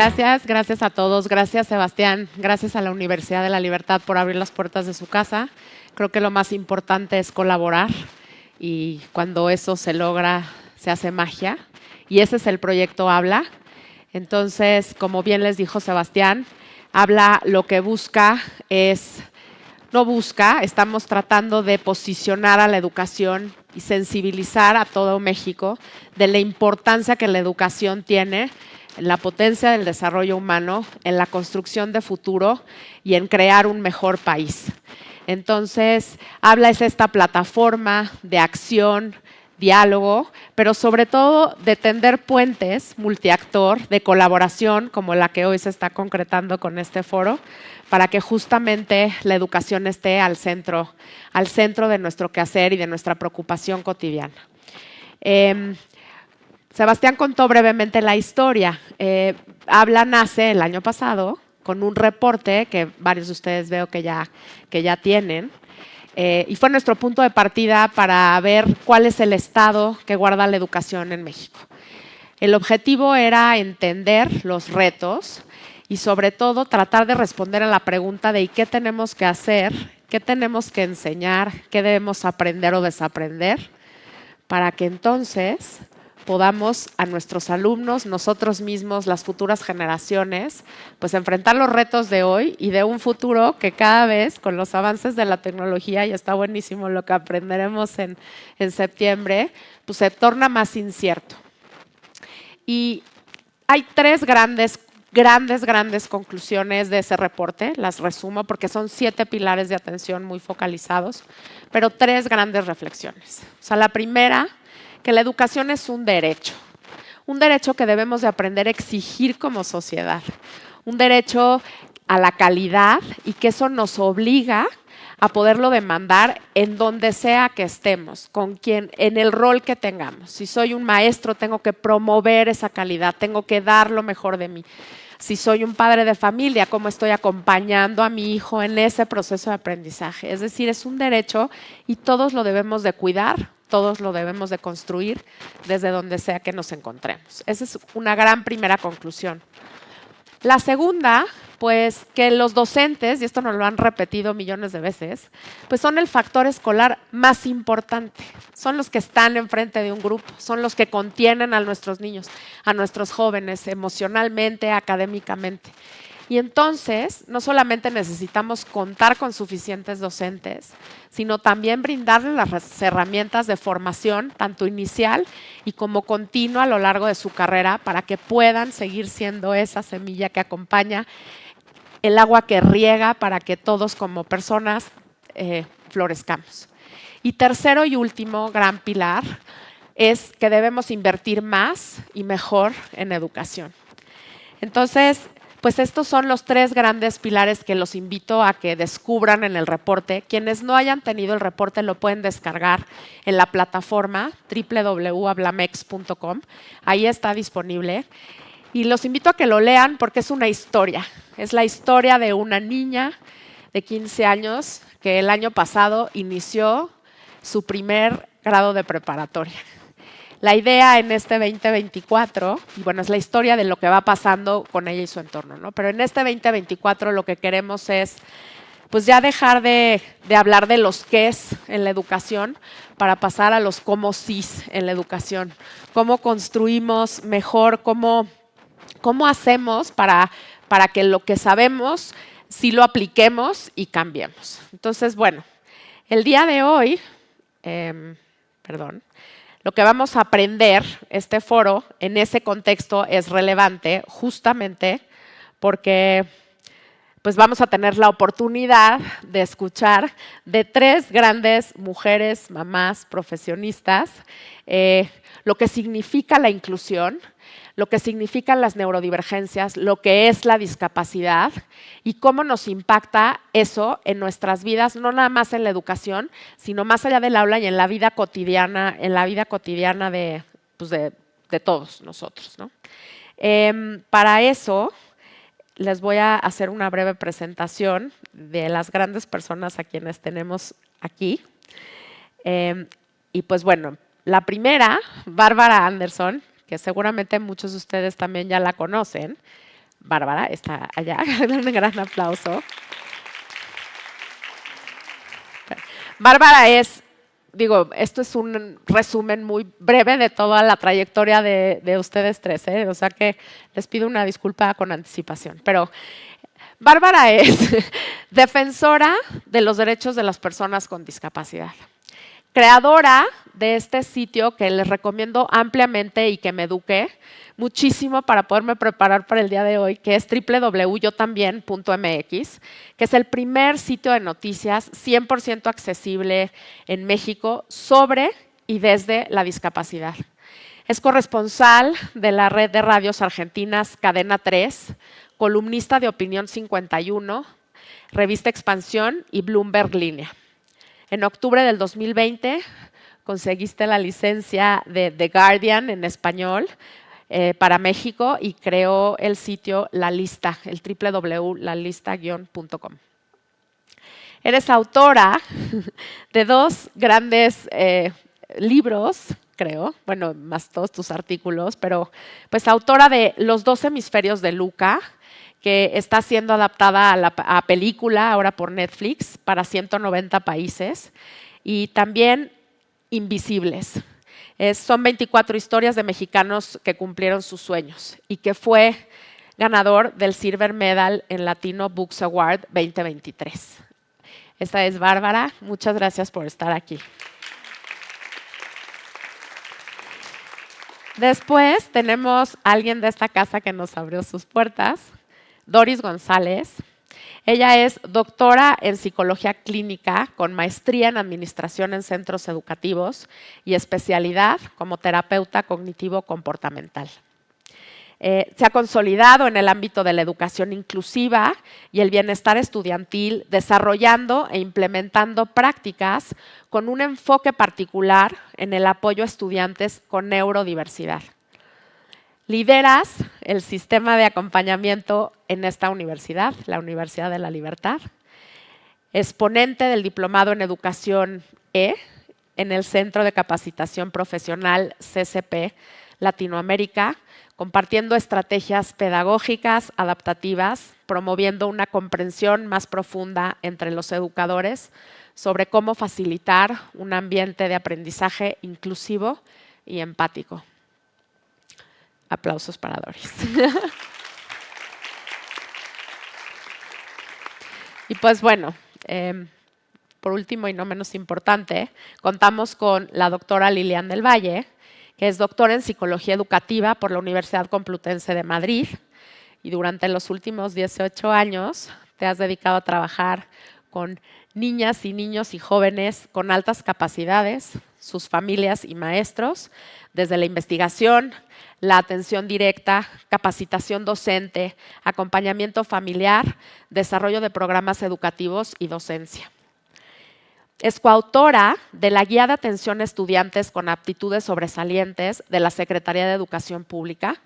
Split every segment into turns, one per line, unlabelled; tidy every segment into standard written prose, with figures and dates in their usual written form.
Gracias a todos, gracias Sebastián, gracias a la Universidad de la Libertad por abrir las puertas de su casa. Creo que lo más importante es colaborar y cuando eso se logra, se hace magia. Y ese es el proyecto Habla. Entonces, como bien les dijo Sebastián, Habla lo que busca es, no busca, estamos tratando de posicionar a la educación y sensibilizar a todo México de la importancia que la educación tiene en la potencia del desarrollo humano, en la construcción de futuro y en crear un mejor país. Entonces, Habla es esta plataforma de acción, diálogo, pero sobre todo de tender puentes multiactor, de colaboración, como la que hoy se está concretando con este foro, para que justamente la educación esté al centro de nuestro quehacer y de nuestra preocupación cotidiana. Sebastián contó brevemente la historia. Habla nace el año pasado con un reporte que varios de ustedes veo que ya tienen. Y fue nuestro punto de partida para ver cuál es el estado que guarda la educación en México. El objetivo era entender los retos y sobre todo tratar de responder a la pregunta de ¿qué tenemos que hacer? ¿Qué tenemos que enseñar? ¿Qué debemos aprender o desaprender? Para que entonces podamos a nuestros alumnos, nosotros mismos, las futuras generaciones, pues enfrentar los retos de hoy y de un futuro que cada vez con los avances de la tecnología, y está buenísimo lo que aprenderemos en septiembre, pues se torna más incierto. Y hay tres grandes conclusiones de ese reporte, las resumo porque son 7 pilares de atención muy focalizados, pero 3 grandes reflexiones. O sea, la primera, que la educación es un derecho que debemos de aprender a exigir como sociedad, un derecho a la calidad y que eso nos obliga a poderlo demandar en donde sea que estemos, con quien, en el rol que tengamos. Si soy un maestro, tengo que promover esa calidad, tengo que dar lo mejor de mí. Si soy un padre de familia, cómo estoy acompañando a mi hijo en ese proceso de aprendizaje. Es decir, es un derecho y todos lo debemos de cuidar, todos lo debemos de construir desde donde sea que nos encontremos. Esa es una gran primera conclusión. La segunda, pues que los docentes, y esto nos lo han repetido millones de veces, pues son el factor escolar más importante. Son los que están enfrente de un grupo, son los que contienen a nuestros niños, a nuestros jóvenes, emocionalmente, académicamente. Y entonces, no solamente necesitamos contar con suficientes docentes, sino también brindarles las herramientas de formación, tanto inicial y como continua a lo largo de su carrera, para que puedan seguir siendo esa semilla que acompaña, el agua que riega para que todos como personas florezcamos. Y tercero y último gran pilar es que debemos invertir más y mejor en educación. Entonces, pues estos son los 3 grandes pilares que los invito a que descubran en el reporte. Quienes no hayan tenido el reporte lo pueden descargar en la plataforma www.hablamex.com. Ahí está disponible. Y los invito a que lo lean porque es una historia. Es la historia de una niña de 15 años que el año pasado inició su primer grado de preparatoria. La idea en este 2024, y bueno, es la historia de lo que va pasando con ella y su entorno, ¿no? Pero en este 2024 lo que queremos es, pues ya dejar de hablar de los qués en la educación para pasar a los cómo sís en la educación. Cómo construimos mejor, cómo hacemos para que lo que sabemos sí lo apliquemos y cambiemos. Entonces, bueno, el día de hoy, lo que vamos a aprender, este foro, en ese contexto es relevante justamente porque pues vamos a tener la oportunidad de escuchar de 3 grandes mujeres, mamás, profesionistas, lo que significa la inclusión, lo que significan las neurodivergencias, lo que es la discapacidad y cómo nos impacta eso en nuestras vidas, no nada más en la educación, sino más allá del aula y en la vida cotidiana, de todos nosotros, ¿no? Para eso les voy a hacer una breve presentación de las grandes personas a quienes tenemos aquí. Y pues bueno, la primera, Bárbara Anderson, que seguramente muchos de ustedes también ya la conocen. Bárbara está allá. Un gran aplauso. Bárbara es, esto es un resumen muy breve de toda la trayectoria de ustedes tres, ¿eh? O sea que les pido una disculpa con anticipación. Pero Bárbara es defensora de los derechos de las personas con discapacidad. Creadora de este sitio que les recomiendo ampliamente y que me eduqué muchísimo para poderme preparar para el día de hoy, que es www.yotambien.mx, que es el primer sitio de noticias 100% accesible en México sobre y desde la discapacidad. Es corresponsal de la red de radios argentinas Cadena 3, columnista de Opinión 51, Revista Expansión y Bloomberg Línea. En octubre del 2020 conseguiste la licencia de The Guardian en español para México y creó el sitio La Lista, el www.lalista-.com. Eres autora de 2 grandes libros, creo, bueno, más todos tus artículos, pero pues autora de Los 2 hemisferios de Luca, que está siendo adaptada a película ahora por Netflix para 190 países, y también Invisibles. Son 24 historias de mexicanos que cumplieron sus sueños y que fue ganador del Silver Medal en Latino Books Award 2023. Esta es Bárbara. Muchas gracias por estar aquí. Después tenemos a alguien de esta casa que nos abrió sus puertas, Doris González. Ella es doctora en psicología clínica con maestría en administración en centros educativos y especialidad como terapeuta cognitivo-comportamental. Se ha consolidado en el ámbito de la educación inclusiva y el bienestar estudiantil, desarrollando e implementando prácticas con un enfoque particular en el apoyo a estudiantes con neurodiversidad. Lideras el sistema de acompañamiento en esta universidad, la Universidad de la Libertad. Exponente del Diplomado en Educación E en el Centro de Capacitación Profesional CCP Latinoamérica, compartiendo estrategias pedagógicas adaptativas, promoviendo una comprensión más profunda entre los educadores sobre cómo facilitar un ambiente de aprendizaje inclusivo y empático. Aplausos para Doris. Y pues bueno, por último y no menos importante, contamos con la doctora Lilian del Valle, que es doctora en Psicología Educativa por la Universidad Complutense de Madrid, y durante los últimos 18 años te has dedicado a trabajar con niñas y niños y jóvenes con altas capacidades, sus familias y maestros, desde la investigación, la atención directa, capacitación docente, acompañamiento familiar, desarrollo de programas educativos y docencia. Es coautora de la Guía de Atención a Estudiantes con Aptitudes Sobresalientes de la Secretaría de Educación Pública.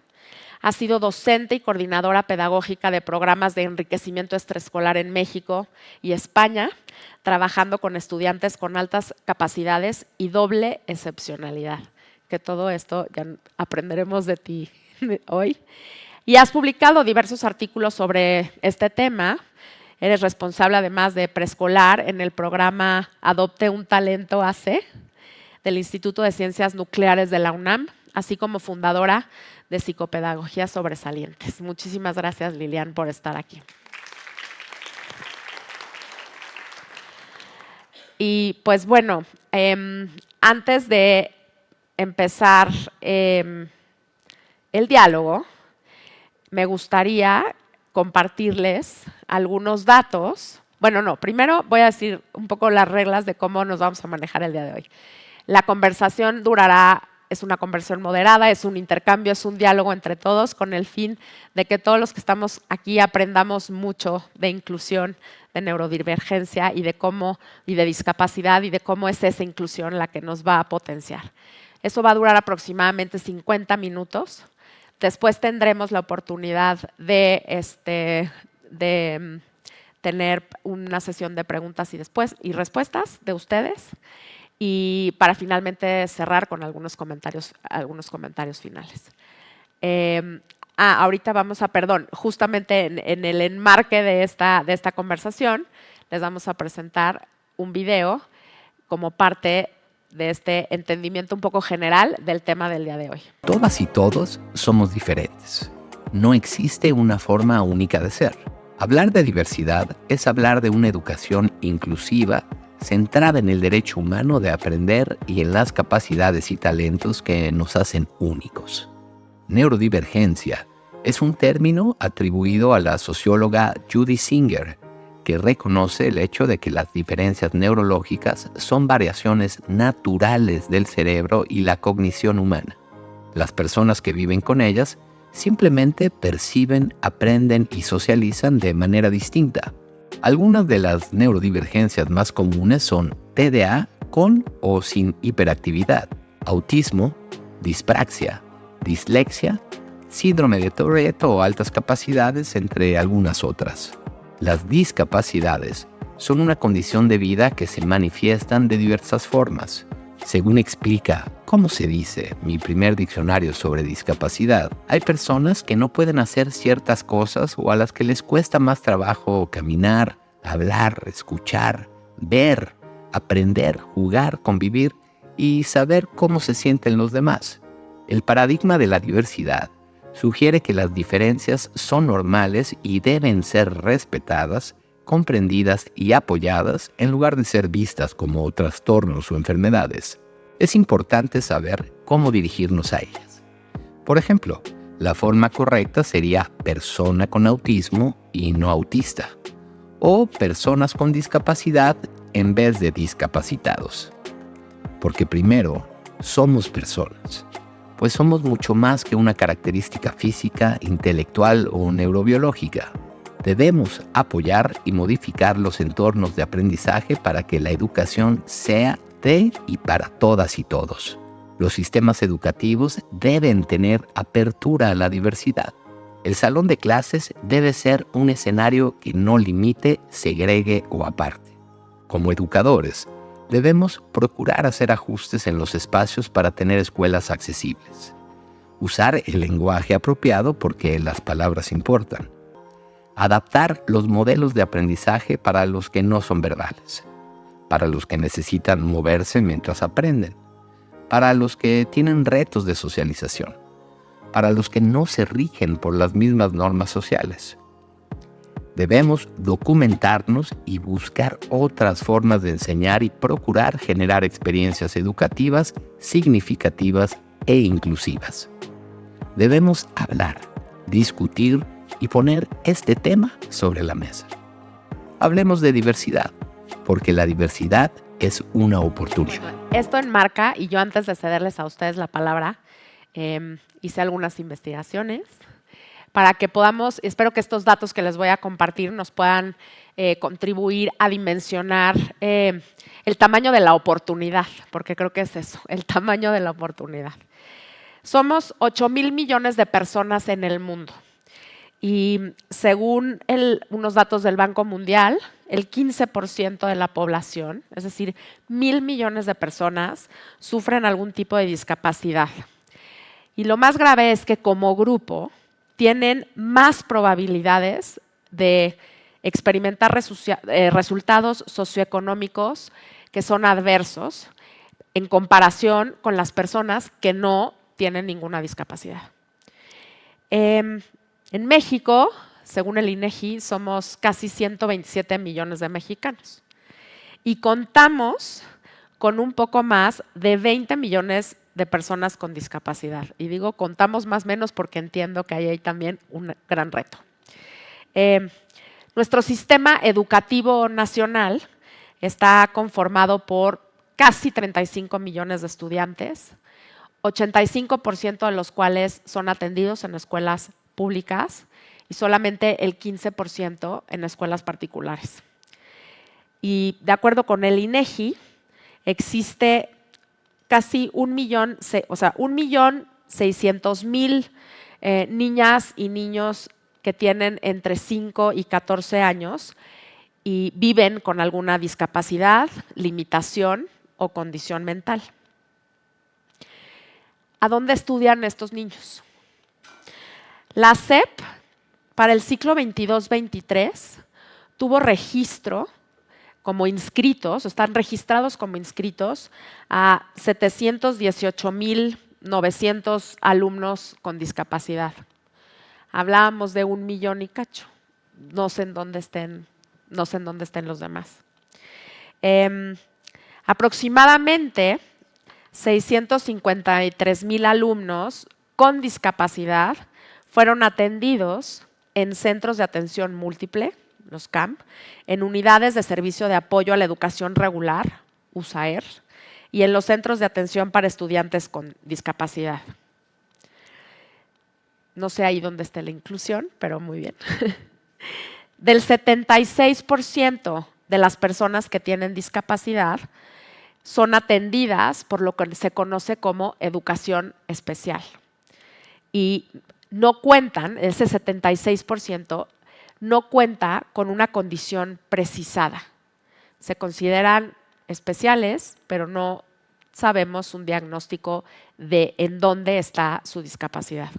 Ha sido docente y coordinadora pedagógica de programas de enriquecimiento extraescolar en México y España, trabajando con estudiantes con altas capacidades y doble excepcionalidad. Que todo esto ya aprenderemos de ti hoy. Y has publicado diversos artículos sobre este tema. Eres responsable además de preescolar en el programa Adopte un Talento AC del Instituto de Ciencias Nucleares de la UNAM, así como fundadora de Psicopedagogía Sobresalientes. Muchísimas gracias, Lilian, por estar aquí. Y pues bueno, antes de empezar el diálogo, me gustaría compartirles algunos datos. Bueno, no, primero voy a decir un poco las reglas de cómo nos vamos a manejar el día de hoy. La conversación durará, es una conversación moderada, es un intercambio, es un diálogo entre todos con el fin de que todos los que estamos aquí aprendamos mucho de inclusión, de neurodivergencia y de cómo, y de discapacidad y de cómo es esa inclusión la que nos va a potenciar. Eso va a durar aproximadamente 50 minutos. Después tendremos la oportunidad de tener una sesión de preguntas y respuestas de ustedes, y para finalmente cerrar con algunos comentarios finales. ahorita vamos a, perdón, justamente en el enmarque de esta conversación, les vamos a presentar un video como parte de este entendimiento un poco general del tema del día de hoy.
Todas y todos somos diferentes. No existe una forma única de ser. Hablar de diversidad es hablar de una educación inclusiva, centrada en el derecho humano de aprender y en las capacidades y talentos que nos hacen únicos. Neurodivergencia es un término atribuido a la socióloga Judy Singer, que reconoce el hecho de que las diferencias neurológicas son variaciones naturales del cerebro y la cognición humana. Las personas que viven con ellas simplemente perciben, aprenden y socializan de manera distinta. Algunas de las neurodivergencias más comunes son TDA con o sin hiperactividad, autismo, dispraxia, dislexia, síndrome de Tourette o altas capacidades, entre algunas otras. Las discapacidades son una condición de vida que se manifiestan de diversas formas. Según explica ¿Cómo se dice? Mi primer diccionario sobre discapacidad, hay personas que no pueden hacer ciertas cosas o a las que les cuesta más trabajo caminar, hablar, escuchar, ver, aprender, jugar, convivir y saber cómo se sienten los demás. El paradigma de la diversidad sugiere que las diferencias son normales y deben ser respetadas, comprendidas y apoyadas en lugar de ser vistas como trastornos o enfermedades. Es importante saber cómo dirigirnos a ellas. Por ejemplo, la forma correcta sería persona con autismo y no autista, o personas con discapacidad en vez de discapacitados. Porque primero, somos personas, pues somos mucho más que una característica física, intelectual o neurobiológica. Debemos apoyar y modificar los entornos de aprendizaje para que la educación sea de y para todas y todos. Los sistemas educativos deben tener apertura a la diversidad. El salón de clases debe ser un escenario que no limite, segregue o aparte. Como educadores, debemos procurar hacer ajustes en los espacios para tener escuelas accesibles. Usar el lenguaje apropiado porque las palabras importan. Adaptar los modelos de aprendizaje para los que no son verbales, para los que necesitan moverse mientras aprenden, para los que tienen retos de socialización, para los que no se rigen por las mismas normas sociales. Debemos documentarnos y buscar otras formas de enseñar y procurar generar experiencias educativas significativas e inclusivas. Debemos hablar, discutir y poner este tema sobre la mesa. Hablemos de diversidad, porque la diversidad es una oportunidad.
Esto enmarca, y yo antes de cederles a ustedes la palabra, hice algunas investigaciones para que podamos, espero que estos datos que les voy a compartir nos puedan contribuir a dimensionar el tamaño de la oportunidad, porque creo que es eso, el tamaño de la oportunidad. Somos 8,000 millones de personas en el mundo y según unos datos del Banco Mundial, el 15% de la población, es decir, 1,000 millones de personas, sufren algún tipo de discapacidad. Y lo más grave es que como grupo tienen más probabilidades de experimentar resultados socioeconómicos que son adversos en comparación con las personas que no tienen ninguna discapacidad. En México, según el INEGI, somos casi 127 millones de mexicanos y contamos con un poco más de 20 millones de personas con discapacidad. Y digo contamos más o menos porque entiendo que ahí hay también un gran reto. Nuestro sistema educativo nacional está conformado por casi 35 millones de estudiantes, 85% de los cuales son atendidos en escuelas públicas y solamente el 15% en escuelas particulares. Y de acuerdo con el INEGI, existe casi 1,600,000 niñas y niños que tienen entre 5 y 14 años y viven con alguna discapacidad, limitación o condición mental. ¿A dónde estudian estos niños? La SEP, para el ciclo 22-23, tuvo registro como inscritos, están registrados como inscritos a 718,900 alumnos con discapacidad. Hablábamos de 1 millón y cacho. No sé en dónde estén los demás. Aproximadamente 653,000 alumnos con discapacidad fueron atendidos en centros de atención múltiple, los CAMP, en unidades de servicio de apoyo a la educación regular, USAER, y en los centros de atención para estudiantes con discapacidad. No sé ahí dónde esté la inclusión, pero muy bien. Del 76% de las personas que tienen discapacidad son atendidas por lo que se conoce como educación especial. Y no cuentan, ese 76%, no cuenta con una condición precisada. Se consideran especiales, pero no sabemos un diagnóstico de en dónde está su discapacidad.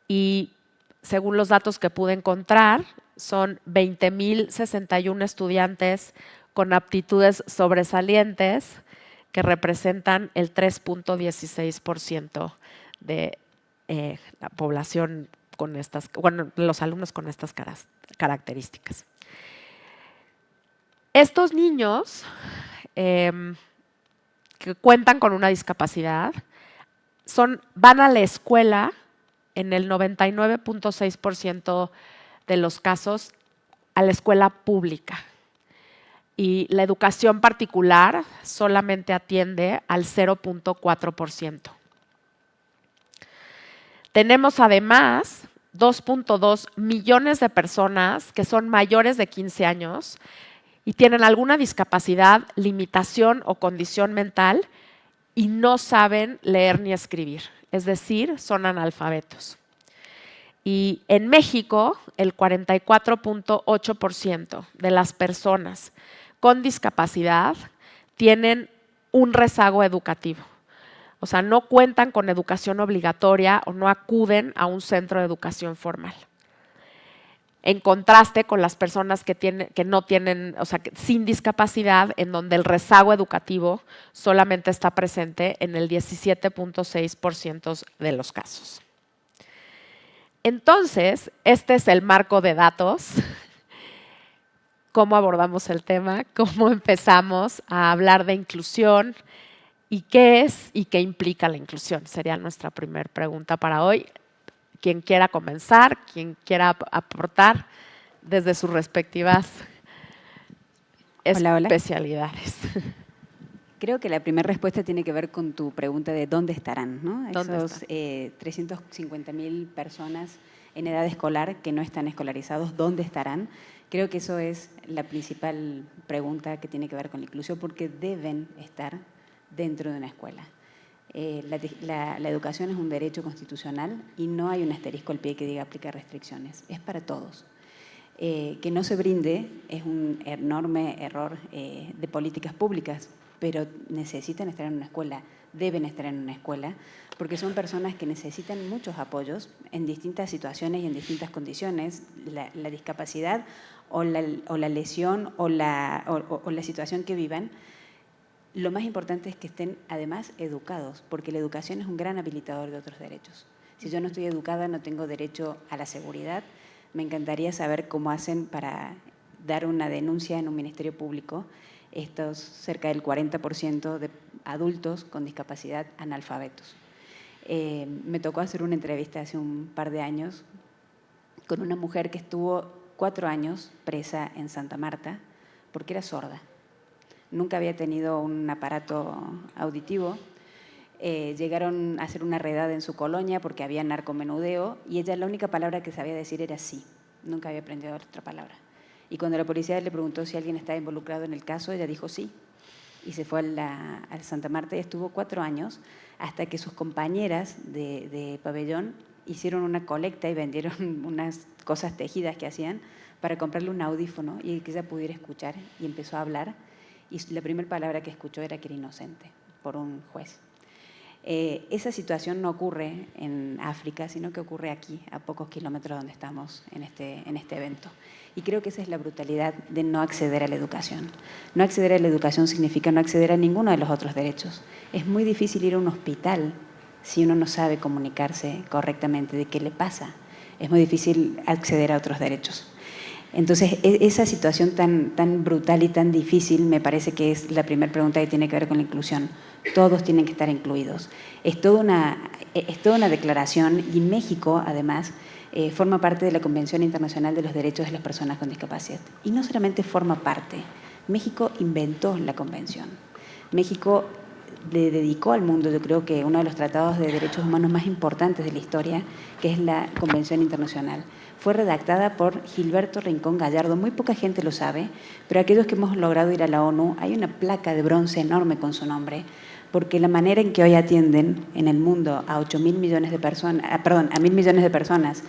Y según los datos que pude encontrar, son 20,061 estudiantes con aptitudes sobresalientes que representan el 3.16% de la población con estas, bueno, los alumnos con estas características. Estos niños que cuentan con una discapacidad van a la escuela en el 99.6% de los casos a la escuela pública. Y la educación particular solamente atiende al 0.4%. Tenemos además 2.2 millones de personas que son mayores de 15 años y tienen alguna discapacidad, limitación o condición mental y no saben leer ni escribir, es decir, son analfabetos. Y en México, el 44.8% de las personas con discapacidad tienen un rezago educativo. O sea, no cuentan con educación obligatoria o no acuden a un centro de educación formal. En contraste con las personas que no tienen, o sea, sin discapacidad, en donde el rezago educativo solamente está presente en el 17.6% de los casos. Entonces, este es el marco de datos. ¿Cómo abordamos el tema? ¿Cómo empezamos a hablar de inclusión? ¿Y qué es y qué implica la inclusión? Sería nuestra primera pregunta para hoy. Quien quiera comenzar, quien quiera aportar desde sus respectivas especialidades.
Creo que la primera respuesta tiene que ver con tu pregunta de dónde estarán, ¿no? Esos 350,000 personas en edad escolar que no están escolarizados, ¿dónde estarán? Creo que eso es la principal pregunta que tiene que ver con la inclusión, porque deben estar dentro de una escuela. La educación es un derecho constitucional y no hay un asterisco al pie que diga aplica restricciones, es para todos. Que no se brinde es un enorme error de políticas públicas, pero necesitan estar en una escuela, deben estar en una escuela, porque son personas que necesitan muchos apoyos en distintas situaciones y en distintas condiciones. La discapacidad o la lesión o la situación que vivan, lo más importante es que estén además educados, porque la educación es un gran habilitador de otros derechos. Si yo no estoy educada, no tengo derecho a la seguridad. Me encantaría saber cómo hacen para dar una denuncia en un ministerio público estos cerca del 40% de adultos con discapacidad analfabetos. Me tocó hacer una entrevista hace un par de años con una mujer que estuvo 4 años presa en Santa Marta porque era sorda. Nunca había tenido un aparato auditivo. Llegaron a hacer una redada en su colonia porque había narcomenudeo y ella la única palabra que sabía decir era sí. Nunca había aprendido otra palabra. Y cuando la policía le preguntó si alguien estaba involucrado en el caso, ella dijo sí. Y se fue a Santa Marta y estuvo 4 años hasta que sus compañeras de pabellón hicieron una colecta y vendieron unas cosas tejidas que hacían para comprarle un audífono y que ella pudiera escuchar, y empezó a hablar. Y la primera palabra que escuchó era que era inocente por un juez. Esa situación no ocurre en África, sino que ocurre aquí, a pocos kilómetros donde estamos en este evento. Y creo que esa es la brutalidad de no acceder a la educación. No acceder a la educación significa no acceder a ninguno de los otros derechos. Es muy difícil ir a un hospital si uno no sabe comunicarse correctamente de qué le pasa. Es muy difícil acceder a otros derechos. Entonces, esa situación tan brutal y tan difícil me parece que es la primera pregunta que tiene que ver con la inclusión. Todos tienen que estar incluidos. Es toda una declaración y México, además, forma parte de la Convención Internacional de los Derechos de las Personas con Discapacidad. Y no solamente forma parte, México inventó la convención. México le dedicó al mundo, yo creo que uno de los tratados de derechos humanos más importantes de la historia, que es la Convención Internacional. Fue redactada por Gilberto Rincón Gallardo, muy poca gente lo sabe, pero aquellos que hemos logrado ir a la ONU, hay una placa de bronce enorme con su nombre, porque la manera en que hoy atienden en el mundo a 8.000 millones de personas, a 1.000 millones de personas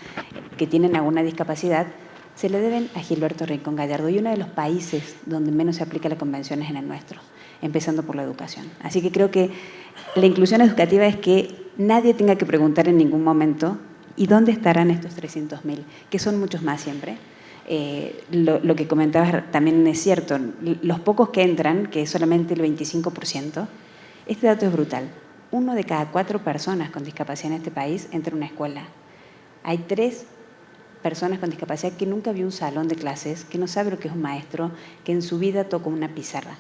que tienen alguna discapacidad, se le deben a Gilberto Rincón Gallardo, y uno de los países donde menos se aplica la convención es en el nuestro, empezando por la educación. Así que creo que la inclusión educativa es que nadie tenga que preguntar en ningún momento ¿y dónde estarán estos 300.000? Que son muchos más siempre. Lo que comentabas también es cierto. Los pocos que entran, que es solamente el 25%, este dato es brutal. 1 de cada 4 personas con discapacidad en este país entra a una escuela. Hay 3 personas con discapacidad que nunca vio un salón de clases, que no sabe lo que es un maestro, que en su vida tocó una pizarra.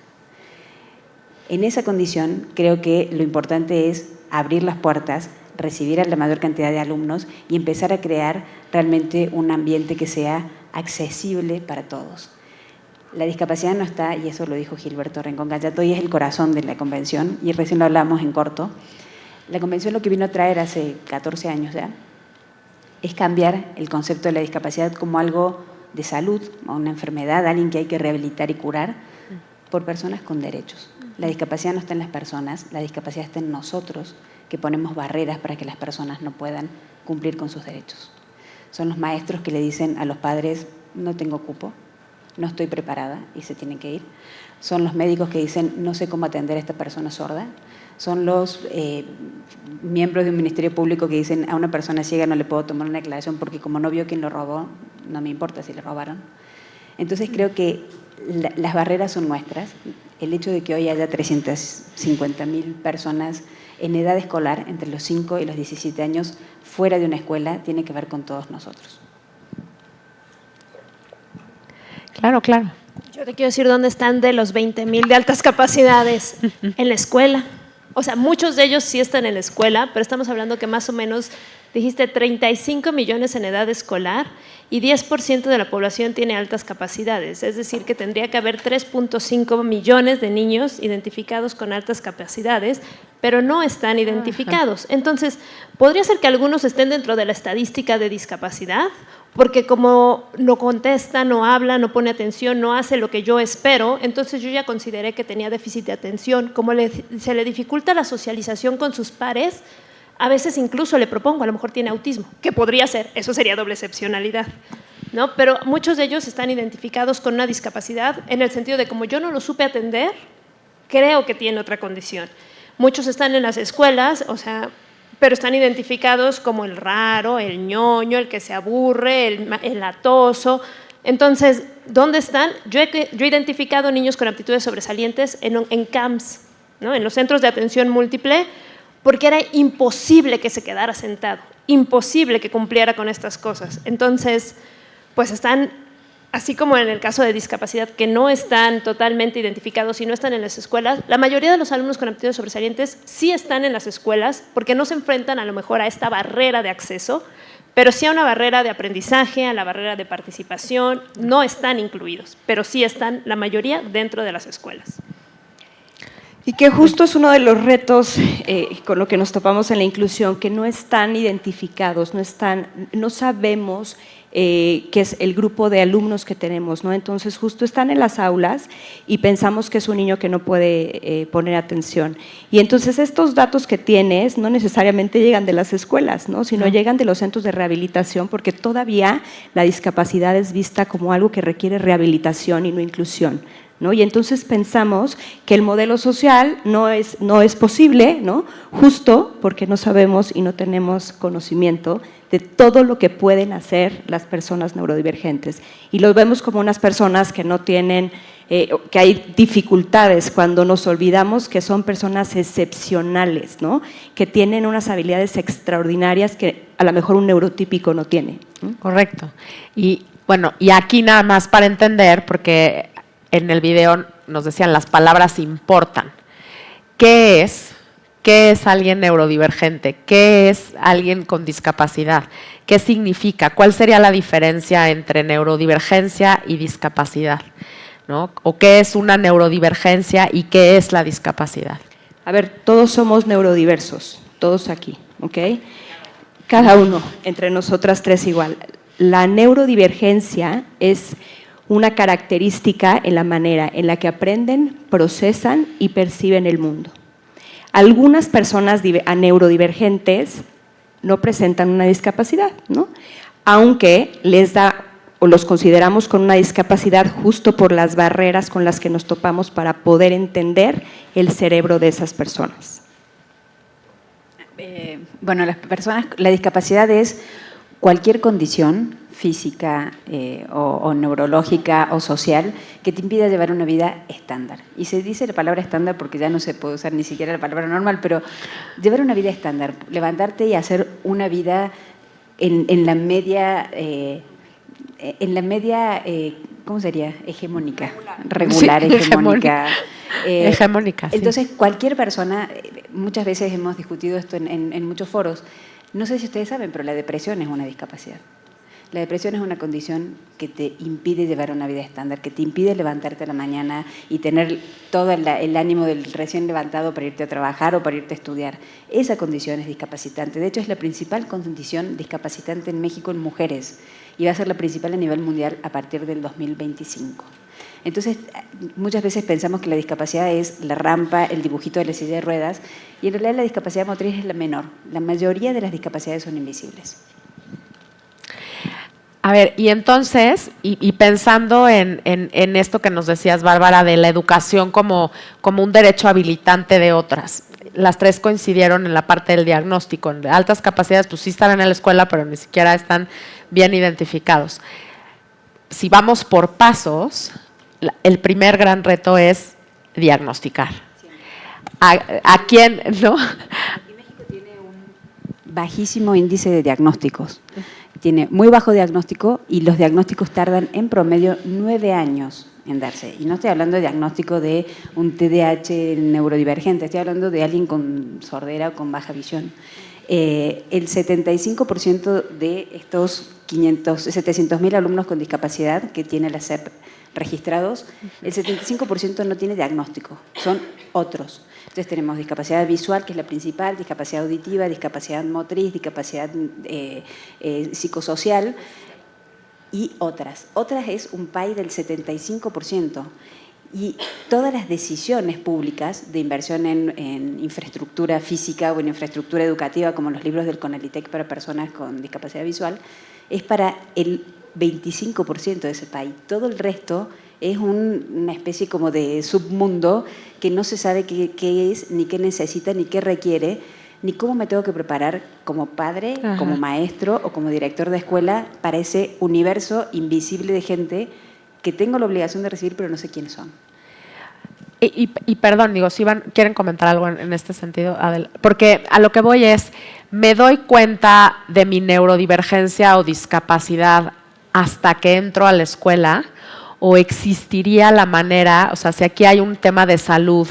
En esa condición, creo que lo importante es abrir las puertas, recibir a la mayor cantidad de alumnos y empezar a crear realmente un ambiente que sea accesible para todos. La discapacidad no está, y eso lo dijo Gilberto Rincón Gallardo, y es el corazón de la convención, y recién lo hablamos en corto. La convención lo que vino a traer hace 14 años ya es cambiar el concepto de la discapacidad como algo de salud, una enfermedad, alguien que hay que rehabilitar y curar, por personas con derechos. La discapacidad no está en las personas, la discapacidad está en nosotros, que ponemos barreras para que las personas no puedan cumplir con sus derechos. Son los maestros que le dicen a los padres, no tengo cupo, no estoy preparada y se tienen que ir. Son los médicos que dicen, no sé cómo atender a esta persona sorda. Son los miembros de un ministerio público que dicen, a una persona ciega no le puedo tomar una declaración porque como no vio quién lo robó, no me importa si le robaron. Entonces creo que las barreras son nuestras. El hecho de que hoy haya 350.000 personas en edad escolar, entre los 5 y los 17 años, fuera de una escuela, tiene que ver con todos nosotros.
Claro, claro.
Yo te quiero decir dónde están de los 20.000 de altas capacidades. En la escuela. O sea, muchos de ellos sí están en la escuela, pero estamos hablando que más o menos, dijiste, 35 millones en edad escolar y 10% de la población tiene altas capacidades. Es decir, que tendría que haber 3.5 millones de niños identificados con altas capacidades, pero no están identificados. Entonces, ¿podría ser que algunos estén dentro de la estadística de discapacidad? Porque como no contesta, no habla, no pone atención, no hace lo que yo espero, entonces yo ya consideré que tenía déficit de atención. Como se le dificulta la socialización con sus pares, a veces incluso le propongo, a lo mejor tiene autismo, que podría ser, eso sería doble excepcionalidad, ¿no? Pero muchos de ellos están identificados con una discapacidad en el sentido de como yo no lo supe atender, creo que tiene otra condición. Muchos están en las escuelas, o sea, pero están identificados como el raro, el ñoño, el que se aburre, el latoso. Entonces, ¿dónde están? Yo he identificado niños con aptitudes sobresalientes en CAMS, ¿no? En los centros de atención múltiple, porque era imposible que se quedara sentado, imposible que cumpliera con estas cosas. Entonces, pues están, así como en el caso de discapacidad, que no están totalmente identificados y no están en las escuelas, la mayoría de los alumnos con aptitudes sobresalientes sí están en las escuelas porque no se enfrentan a lo mejor a esta barrera de acceso, pero sí a una barrera de aprendizaje, a la barrera de participación, no están incluidos, pero sí están la mayoría dentro de las escuelas.
Y que justo es uno de los retos con lo que nos topamos en la inclusión, que no están identificados, no sabemos qué es el grupo de alumnos que tenemos, ¿no? Entonces justo están en las aulas y pensamos que es un niño que no puede poner atención. Y entonces estos datos que tienes no necesariamente llegan de las escuelas, ¿no? Sino llegan de los centros de rehabilitación, porque todavía la discapacidad es vista como algo que requiere rehabilitación y no inclusión, ¿no? Y entonces pensamos que el modelo social no es posible, ¿no? Justo porque no sabemos y no tenemos conocimiento de todo lo que pueden hacer las personas neurodivergentes. Y los vemos como unas personas que no tienen, que hay dificultades cuando nos olvidamos que son personas excepcionales, ¿no? Que tienen unas habilidades extraordinarias que a lo mejor un neurotípico no tiene.
Correcto. Y bueno, y aquí nada más para entender, porque en el video nos decían las palabras importan. ¿Qué es alguien neurodivergente? ¿Qué es alguien con discapacidad? ¿Qué significa? ¿Cuál sería la diferencia entre neurodivergencia y discapacidad? ¿No? ¿O qué es una neurodivergencia y qué es la discapacidad?
A ver, todos somos neurodiversos, todos aquí, ¿ok? Cada uno, entre nosotras tres igual. La neurodivergencia es una característica en la manera en la que aprenden, procesan y perciben el mundo. Algunas personas neurodivergentes no presentan una discapacidad, ¿no? Aunque les da o los consideramos con una discapacidad justo por las barreras con las que nos topamos para poder entender el cerebro de esas personas.
Bueno, la discapacidad es cualquier condición física o neurológica o social que te impida llevar una vida estándar. Y se dice la palabra estándar porque ya no se puede usar ni siquiera la palabra normal, pero llevar una vida estándar, levantarte y hacer una vida en la media, ¿cómo sería? Hegemónica. Regular,
sí,
hegemónica.
Hegemónica, sí.
Entonces, cualquier persona, muchas veces hemos discutido esto en muchos foros, no sé si ustedes saben, pero la depresión es una discapacidad. La depresión es una condición que te impide llevar una vida estándar, que te impide levantarte a la mañana y tener todo el ánimo del recién levantado para irte a trabajar o para irte a estudiar. Esa condición es discapacitante. De hecho, es la principal condición discapacitante en México en mujeres y va a ser la principal a nivel mundial a partir del 2025. Entonces, muchas veces pensamos que la discapacidad es la rampa, el dibujito de la silla de ruedas, y en realidad la discapacidad motriz es la menor. La mayoría de las discapacidades son invisibles.
A ver, y entonces, y pensando en esto que nos decías, Bárbara, de la educación como un derecho habilitante de otras, las tres coincidieron en la parte del diagnóstico. En altas capacidades, pues sí están en la escuela, pero ni siquiera están bien identificados. Si vamos por pasos, el primer gran reto es diagnosticar. ¿A quién, no?
México tiene un bajísimo índice de diagnósticos. Tiene muy bajo diagnóstico y los diagnósticos tardan en promedio 9 años en darse. Y no estoy hablando de diagnóstico de un TDAH neurodivergente, estoy hablando de alguien con sordera o con baja visión. El 75% de estos 700.000 alumnos con discapacidad que tiene la SEP registrados, el 75% no tiene diagnóstico, son otros. Entonces tenemos discapacidad visual, que es la principal, discapacidad auditiva, discapacidad motriz, discapacidad psicosocial y otras. Otras es un PAI del 75%. Y todas las decisiones públicas de inversión en infraestructura física o en infraestructura educativa, como los libros del CONALITEC para personas con discapacidad visual, es para el 25% de ese país. Todo el resto es una especie como de submundo que no se sabe qué es, ni qué necesita, ni qué requiere, ni cómo me tengo que preparar como padre, Ajá. como maestro o como director de escuela para ese universo invisible de gente que tengo la obligación de recibir, pero no sé quiénes son.
Y perdón, digo, si quieren comentar algo en este sentido, Adel, porque a lo que voy es, me doy cuenta de mi neurodivergencia o discapacidad hasta que entro a la escuela, o existiría la manera, o sea, si aquí hay un tema de salud,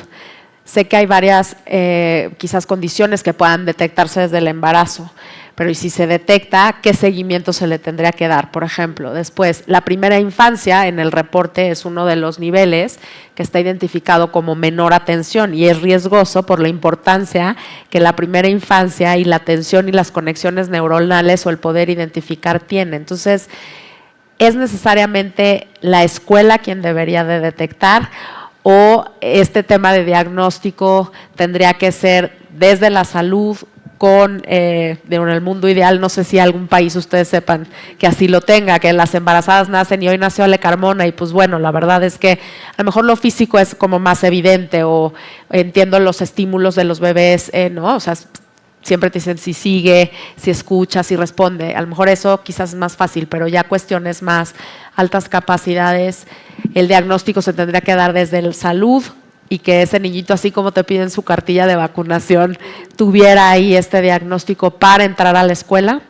sé que hay varias quizás condiciones que puedan detectarse desde el embarazo, pero y si se detecta, ¿qué seguimiento se le tendría que dar? Por ejemplo, después, la primera infancia en el reporte es uno de los niveles que está identificado como menor atención y es riesgoso por la importancia que la primera infancia y la atención y las conexiones neuronales o el poder identificar tiene. Entonces, ¿es necesariamente la escuela quien debería de detectar o este tema de diagnóstico tendría que ser desde la salud en el mundo ideal, no sé si algún país ustedes sepan que así lo tenga, que las embarazadas nacen y hoy nació Ale Carmona y pues bueno, la verdad es que a lo mejor lo físico es como más evidente o entiendo los estímulos de los bebés, ¿no? O sea, siempre te dicen si sigue, si escucha, si responde. A lo mejor eso quizás es más fácil, pero ya cuestiones más altas capacidades, el diagnóstico se tendría que dar desde el salud y que ese niñito, así como te piden su cartilla de vacunación, tuviera ahí este diagnóstico para entrar a la escuela.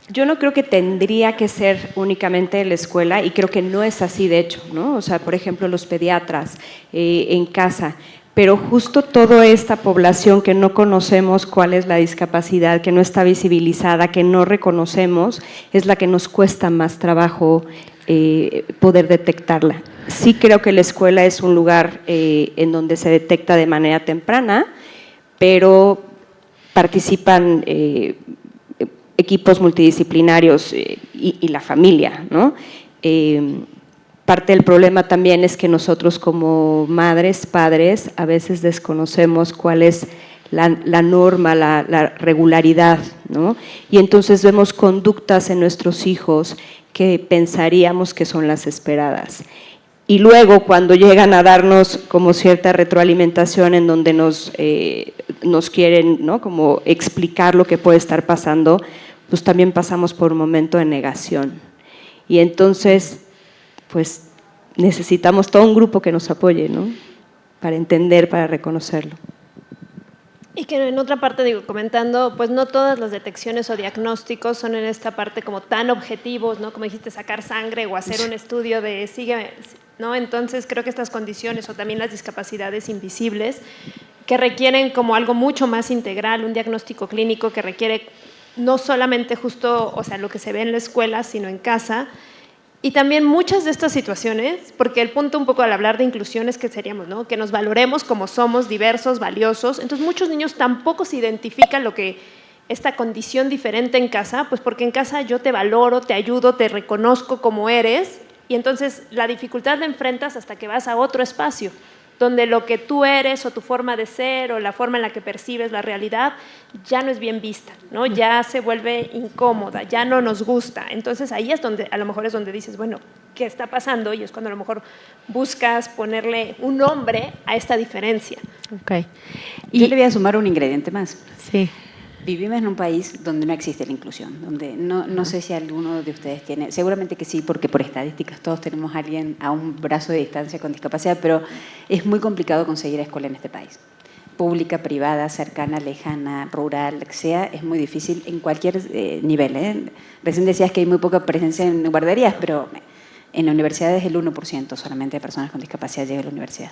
Yo no creo que tendría que ser únicamente la escuela y creo que no es así de hecho, ¿no? O sea, por ejemplo, los pediatras en casa. Pero justo toda esta población que no conocemos cuál es la discapacidad, que no está visibilizada, que no reconocemos, es la que nos cuesta más trabajo poder detectarla. Sí creo que la escuela es un lugar en donde se detecta de manera temprana, pero participan equipos multidisciplinarios y la familia, ¿no? Parte del problema también es que nosotros como madres, padres, a veces desconocemos cuál es la norma, la regularidad, ¿no? Y entonces vemos conductas en nuestros hijos que pensaríamos que son las esperadas. Y luego cuando llegan a darnos como cierta retroalimentación en donde nos quieren, ¿no?, como explicar lo que puede estar pasando, pues también pasamos por un momento de negación. Y entonces pues necesitamos todo un grupo que nos apoye, ¿no?, para entender, para reconocerlo.
Y que en otra parte, digo, comentando, pues no todas las detecciones o diagnósticos son en esta parte como tan objetivos, ¿no? Como dijiste, sacar sangre o hacer un estudio de sigue, ¿no? Entonces creo que estas condiciones o también las discapacidades invisibles que requieren como algo mucho más integral, un diagnóstico clínico que requiere no solamente justo, o sea, lo que se ve en la escuela, sino en casa. Y también muchas de estas situaciones, porque el punto un poco al hablar de inclusión es que seríamos, ¿no?, que nos valoremos como somos, diversos, valiosos. Entonces muchos niños tampoco se identifican lo que esta condición diferente en casa, pues porque en casa yo te valoro, te ayudo, te reconozco como eres, y entonces la dificultad la enfrentas hasta que vas a otro espacio, donde lo que tú eres o tu forma de ser o la forma en la que percibes la realidad ya no es bien vista, ¿no? Ya se vuelve incómoda, ya no nos gusta. Entonces ahí es donde, a lo mejor es donde dices, bueno, ¿qué está pasando? Y es cuando a lo mejor buscas ponerle un nombre a esta diferencia.
Okay.
Yo le voy a sumar un ingrediente más.
Sí.
Vivimos en un país donde no existe la inclusión, donde no sé si alguno de ustedes tiene, seguramente que sí, porque por estadísticas todos tenemos a alguien a un brazo de distancia con discapacidad, pero es muy complicado conseguir escuela en este país. Pública, privada, cercana, lejana, rural, que sea, es muy difícil en cualquier nivel. Recién decías que hay muy poca presencia en guarderías, pero en la universidad es el 1% solamente de personas con discapacidad llega a la universidad.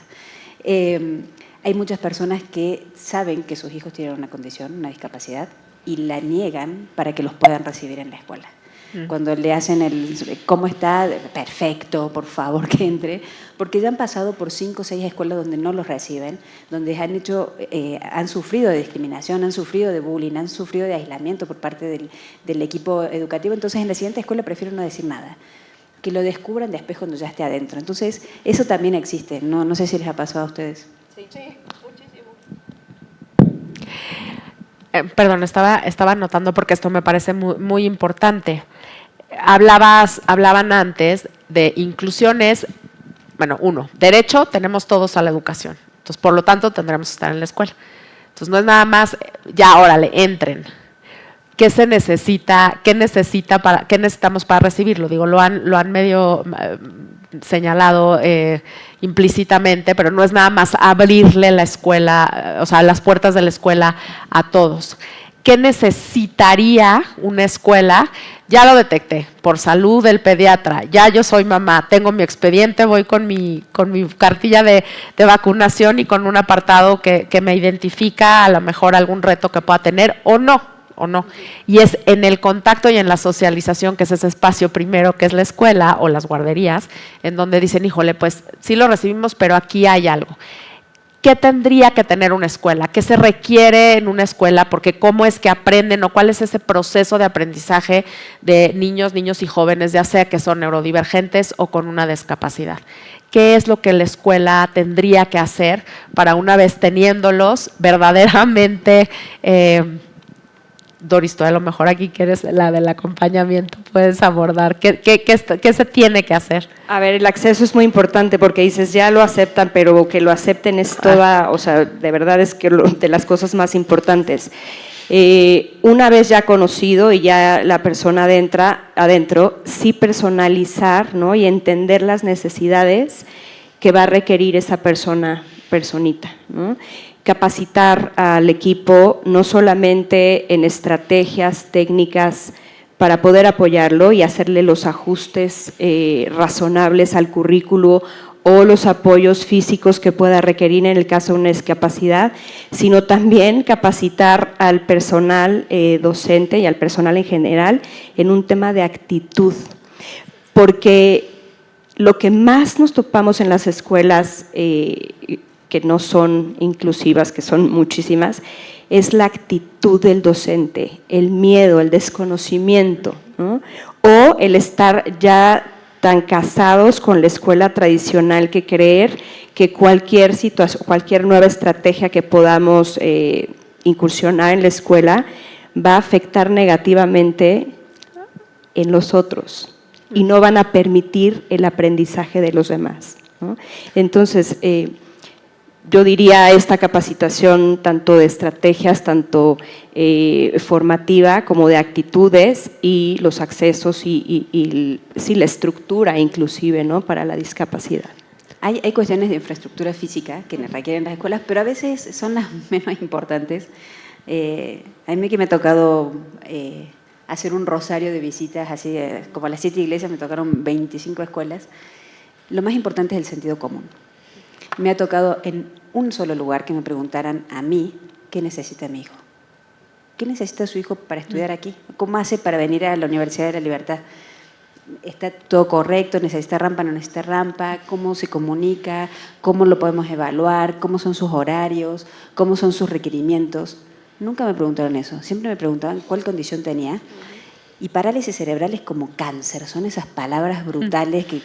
Hay muchas personas que saben que sus hijos tienen una condición, una discapacidad, y la niegan para que los puedan recibir en la escuela. Cuando le hacen ¿cómo está? Perfecto, por favor que entre, porque ya han pasado por 5 o 6 escuelas donde no los reciben, donde han sufrido de discriminación, han sufrido de bullying, han sufrido de aislamiento por parte del equipo educativo. Entonces en la siguiente escuela prefiero no decir nada, que lo descubran después cuando ya esté adentro. Entonces eso también existe, no sé si les ha pasado a ustedes.
Sí, muchísimo.
Perdón, estaba anotando porque esto me parece muy, muy importante. Hablaban antes de inclusiones, bueno, derecho tenemos todos a la educación, entonces por lo tanto tendremos que estar en la escuela. Entonces no es nada más, ya órale, entren. ¿Qué se necesita? ¿Qué necesitamos para recibirlo? Digo, lo han medio señalado implícitamente, pero no es nada más abrirle la escuela, o sea, las puertas de la escuela a todos. ¿Qué necesitaría una escuela? Ya lo detecté, por salud del pediatra, ya yo soy mamá, tengo mi expediente, voy con mi cartilla de vacunación y con un apartado que me identifica a lo mejor algún reto que pueda tener o no. Y es en el contacto y en la socialización, que es ese espacio primero, que es la escuela o las guarderías, en donde dicen, híjole, pues sí lo recibimos, pero aquí hay algo. ¿Qué tendría que tener una escuela? ¿Qué se requiere en una escuela? Porque cómo es que aprenden o cuál es ese proceso de aprendizaje de niños y jóvenes, ya sea que son neurodivergentes o con una discapacidad. ¿Qué es lo que la escuela tendría que hacer para una vez teniéndolos verdaderamente Doris, tú a lo mejor aquí que eres la del acompañamiento puedes abordar. ¿Qué se tiene que hacer?
A ver, el acceso es muy importante porque dices, ya lo aceptan, pero que lo acepten es toda, o sea, de verdad es que de las cosas más importantes. Una vez ya conocido y ya la persona adentro, sí personalizar, ¿no? Y entender las necesidades que va a requerir esa personita, ¿no? Capacitar al equipo no solamente en estrategias técnicas para poder apoyarlo y hacerle los ajustes razonables al currículo o los apoyos físicos que pueda requerir en el caso de una discapacidad, sino también capacitar al personal docente y al personal en general en un tema de actitud, porque lo que más nos topamos en las escuelas que no son inclusivas, que son muchísimas, es la actitud del docente, el miedo, el desconocimiento, ¿no? O el estar ya tan casados con la escuela tradicional que creer que cualquier situación, cualquier nueva estrategia que podamos incursionar en la escuela va a afectar negativamente en los otros y no van a permitir el aprendizaje de los demás, ¿no? Entonces, yo diría esta capacitación tanto de estrategias, tanto formativa como de actitudes y los accesos y sí, la estructura inclusive, ¿no? Para la discapacidad.
Hay cuestiones de infraestructura física que requieren las escuelas, pero a veces son las menos importantes. A mí que me ha tocado hacer un rosario de visitas, así como a las 7 iglesias me tocaron 25 escuelas, lo más importante es el sentido común. Me ha tocado en un solo lugar que me preguntaran a mí qué necesita mi hijo. ¿Qué necesita su hijo para estudiar aquí? ¿Cómo hace para venir a la Universidad de la Libertad? ¿Está todo correcto? ¿Necesita rampa? ¿No necesita rampa? ¿Cómo se comunica? ¿Cómo lo podemos evaluar? ¿Cómo son sus horarios? ¿Cómo son sus requerimientos? Nunca me preguntaron eso. Siempre me preguntaban cuál condición tenía. Y parálisis cerebral es como cáncer. Son esas palabras brutales que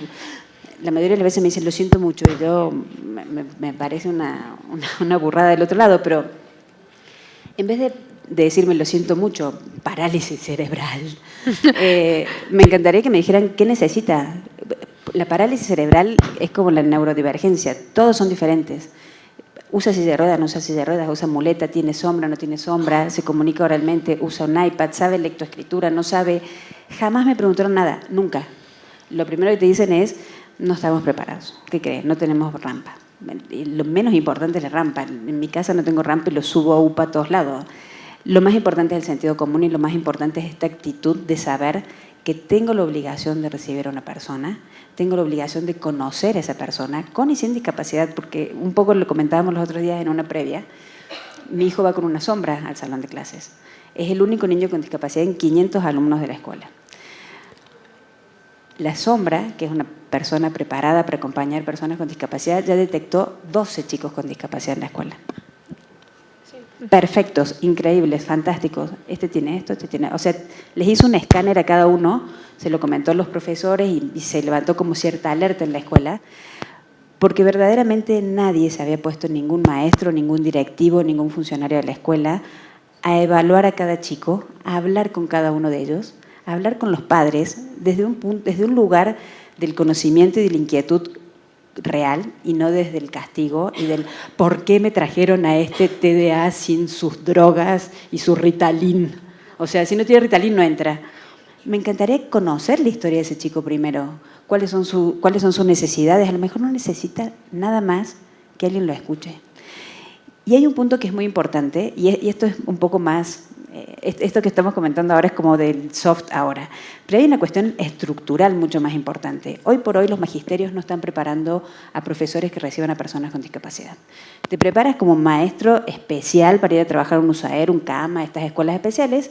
la mayoría de las veces me dicen, lo siento mucho, y yo me parece una burrada del otro lado, pero en vez de decirme, lo siento mucho, parálisis cerebral, me encantaría que me dijeran qué necesita. La parálisis cerebral es como la neurodivergencia, todos son diferentes. Usa silla de ruedas, no usa silla de ruedas, usa muleta, tiene sombra, no tiene sombra, se comunica oralmente, usa un iPad, sabe lectoescritura, no sabe. Jamás me preguntaron nada, nunca. Lo primero que te dicen es, no estamos preparados. ¿Qué crees? No tenemos rampa. Lo menos importante es la rampa. En mi casa no tengo rampa y lo subo a UPA a todos lados. Lo más importante es el sentido común y lo más importante es esta actitud de saber que tengo la obligación de recibir a una persona, tengo la obligación de conocer a esa persona con y sin discapacidad, porque un poco lo comentábamos los otros días en una previa. Mi hijo va con una sombra al salón de clases. Es el único niño con discapacidad en 500 alumnos de la escuela. La sombra, que es una persona preparada para acompañar personas con discapacidad, ya detectó 12 chicos con discapacidad en la escuela. Sí. Perfectos, increíbles, fantásticos. Este tiene esto, este tiene... O sea, les hizo un escáner a cada uno, se lo comentó a los profesores y se levantó como cierta alerta en la escuela, porque verdaderamente nadie se había puesto, ningún maestro, ningún directivo, ningún funcionario de la escuela, a evaluar a cada chico, a hablar con cada uno de ellos, a hablar con los padres desde un lugar del conocimiento y de la inquietud real y no desde el castigo y del ¿por qué me trajeron a este TDA sin sus drogas y su Ritalin? O sea, si no tiene Ritalin no entra. Me encantaría conocer la historia de ese chico primero, cuáles son sus necesidades. A lo mejor no necesita nada más que alguien lo escuche. Y hay un punto que es muy importante, y esto es un poco más... Esto que estamos comentando ahora es como del soft ahora, pero hay una cuestión estructural mucho más importante. Hoy por hoy los magisterios no están preparando a profesores que reciban a personas con discapacidad. Te preparas como maestro especial para ir a trabajar en un USAER, un CAMA, estas escuelas especiales.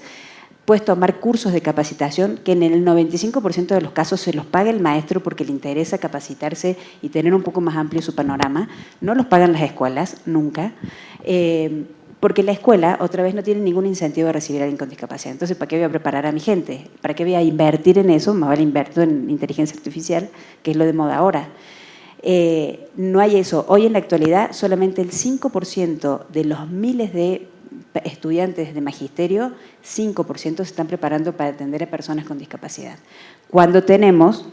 Puedes tomar cursos de capacitación que en el 95% de los casos se los paga el maestro porque le interesa capacitarse y tener un poco más amplio su panorama. No los pagan las escuelas, nunca. Porque la escuela, otra vez, no tiene ningún incentivo a recibir a alguien con discapacidad. Entonces, ¿para qué voy a preparar a mi gente? ¿Para qué voy a invertir en eso? Más vale invertir en inteligencia artificial, que es lo de moda ahora. No hay eso. Hoy, en la actualidad, solamente el 5% de los miles de estudiantes de magisterio, 5% se están preparando para atender a personas con discapacidad, cuando tenemos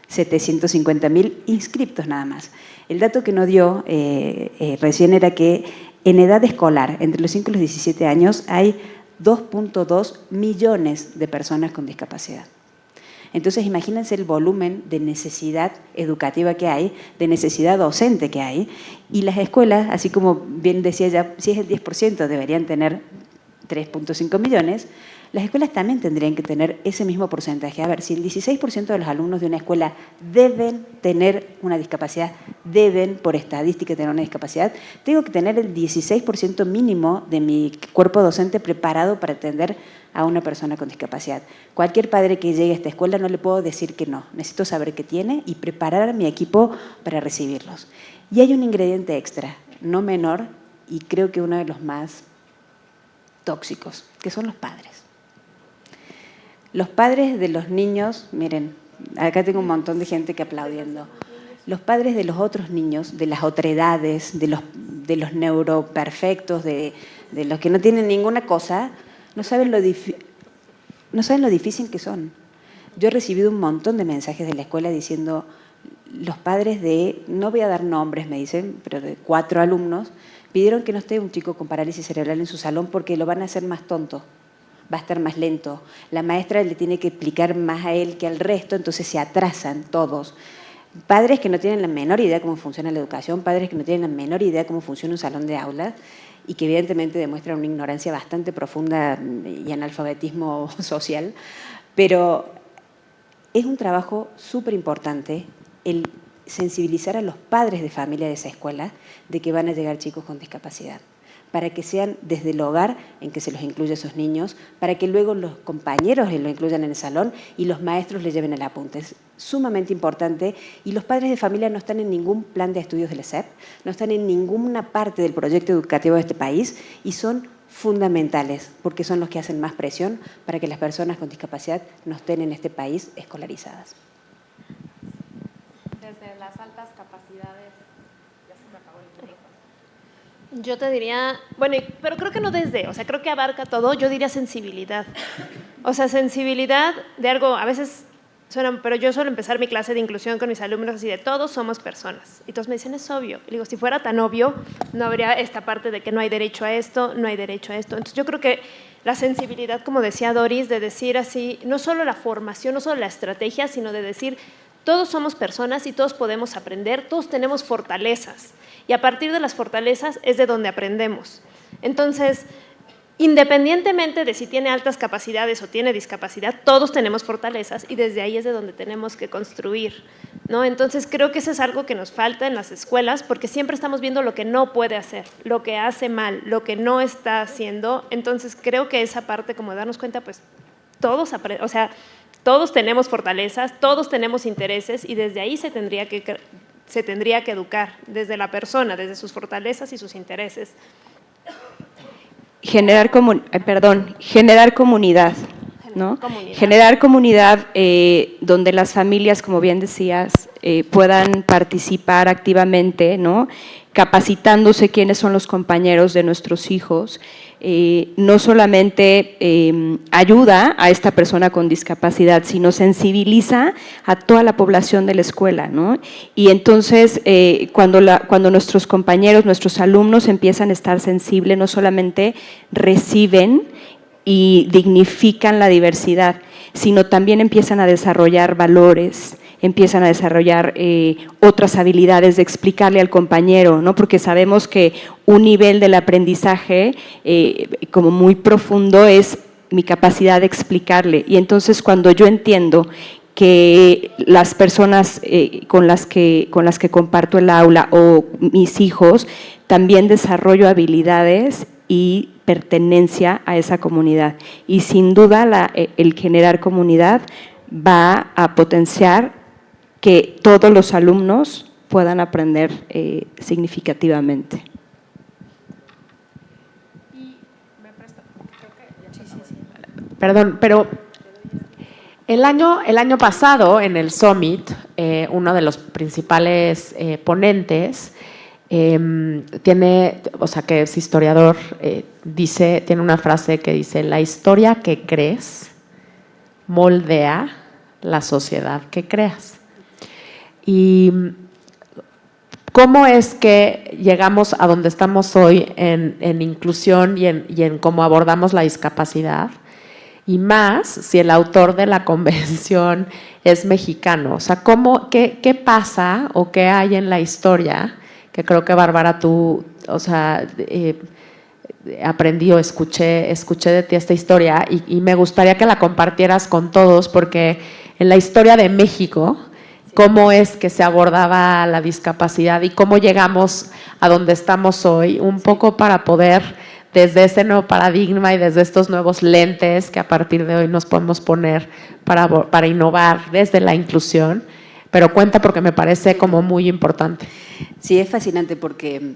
750.000 inscriptos nada más. El dato que nos dio recién era que en edad escolar, entre los 5 y los 17 años, hay 2.2 millones de personas con discapacidad. Entonces, imagínense el volumen de necesidad educativa que hay, de necesidad docente que hay, y las escuelas, así como bien decía ya, si es el 10%, deberían tener 3.5 millones, las escuelas también tendrían que tener ese mismo porcentaje. A ver, si el 16% de los alumnos de una escuela deben tener una discapacidad, deben, por estadística, tener una discapacidad, tengo que tener el 16% mínimo de mi cuerpo docente preparado para atender a una persona con discapacidad. Cualquier padre que llegue a esta escuela no le puedo decir que no. Necesito saber qué tiene y preparar a mi equipo para recibirlos. Y hay un ingrediente extra, no menor, y creo que uno de los más tóxicos, que son los padres. Los padres de los niños, miren, acá tengo un montón de gente que aplaudiendo. Los padres de los otros niños, de las otredades, de los neuroperfectos, de los que no tienen ninguna cosa, no saben lo difícil que son. Yo he recibido un montón de mensajes de la escuela diciendo, los padres de, no voy a dar nombres, me dicen, pero de 4 alumnos, pidieron que no esté un chico con parálisis cerebral en su salón porque lo van a hacer más tonto. Va a estar más lento. La maestra le tiene que explicar más a él que al resto, entonces se atrasan todos. Padres que no tienen la menor idea cómo funciona la educación, padres que no tienen la menor idea cómo funciona un salón de aula y que evidentemente demuestran una ignorancia bastante profunda y analfabetismo social. Pero es un trabajo súper importante el sensibilizar a los padres de familia de esa escuela de que van a llegar chicos con discapacidad, para que sean desde el hogar en que se los incluye a esos niños, para que luego los compañeros lo incluyan en el salón y los maestros les lleven el apunte. Es sumamente importante y los padres de familia no están en ningún plan de estudios de la SEP, no están en ninguna parte del proyecto educativo de este país y son fundamentales porque son los que hacen más presión para que las personas con discapacidad no estén en este país escolarizadas.
Desde las altas capacidades, ya se me acabó el tiempo.
Yo te diría, bueno, pero creo que no desde, o sea, creo que abarca todo, yo diría sensibilidad. O sea, sensibilidad de algo, a veces suena, pero yo suelo empezar mi clase de inclusión con mis alumnos así de todos somos personas. Y todos me dicen, es obvio. Y digo, si fuera tan obvio, no habría esta parte de que no hay derecho a esto, no hay derecho a esto. Entonces yo creo que la sensibilidad, como decía Doris, de decir así, no solo la formación, no solo la estrategia, sino de decir, todos somos personas y todos podemos aprender, todos tenemos fortalezas. Y a partir de las fortalezas es de donde aprendemos. Entonces, independientemente de si tiene altas capacidades o tiene discapacidad, todos tenemos fortalezas y desde ahí es de donde tenemos que construir, ¿no? Entonces, creo que eso es algo que nos falta en las escuelas porque siempre estamos viendo lo que no puede hacer, lo que hace mal, lo que no está haciendo. Entonces, creo que esa parte, como de darnos cuenta, pues todos aprenden, o sea, todos tenemos fortalezas, todos tenemos intereses y desde ahí se tendría que educar, desde la persona, desde sus fortalezas y sus intereses.
Generar comunidad, ¿no? Generar comunidad donde las familias, como bien decías, puedan participar activamente, ¿no? Capacitándose quiénes son los compañeros de nuestros hijos, no solamente ayuda a esta persona con discapacidad, sino sensibiliza a toda la población de la escuela, ¿no? Y entonces, cuando nuestros compañeros, nuestros alumnos empiezan a estar sensibles, no solamente reciben y dignifican la diversidad, sino también empiezan a desarrollar valores, empiezan a desarrollar otras habilidades de explicarle al compañero, ¿no? Porque sabemos que un nivel del aprendizaje como muy profundo es mi capacidad de explicarle. Y entonces cuando yo entiendo que las personas con las que comparto el aula o mis hijos, también desarrollo habilidades y pertenencia a esa comunidad. Y sin duda el generar comunidad va a potenciar que todos los alumnos puedan aprender significativamente.
Perdón, pero el año pasado en el Summit, uno de los principales ponentes o sea, que es historiador, tiene una frase que dice: la historia que crees moldea la sociedad que creas. Y ¿cómo es que llegamos a donde estamos hoy en inclusión y en cómo abordamos la discapacidad? Y más si el autor de la convención es mexicano. O sea, ¿qué pasa o qué hay en la historia? Que creo que, Bárbara, tú, o sea, aprendí o escuché de ti esta historia y me gustaría que la compartieras con todos, porque en la historia de México, cómo es que se abordaba la discapacidad y cómo llegamos a donde estamos hoy, un poco para poder, desde ese nuevo paradigma y desde estos nuevos lentes que a partir de hoy nos podemos poner para innovar desde la inclusión. Pero cuenta, porque me parece como muy importante.
Sí, es fascinante porque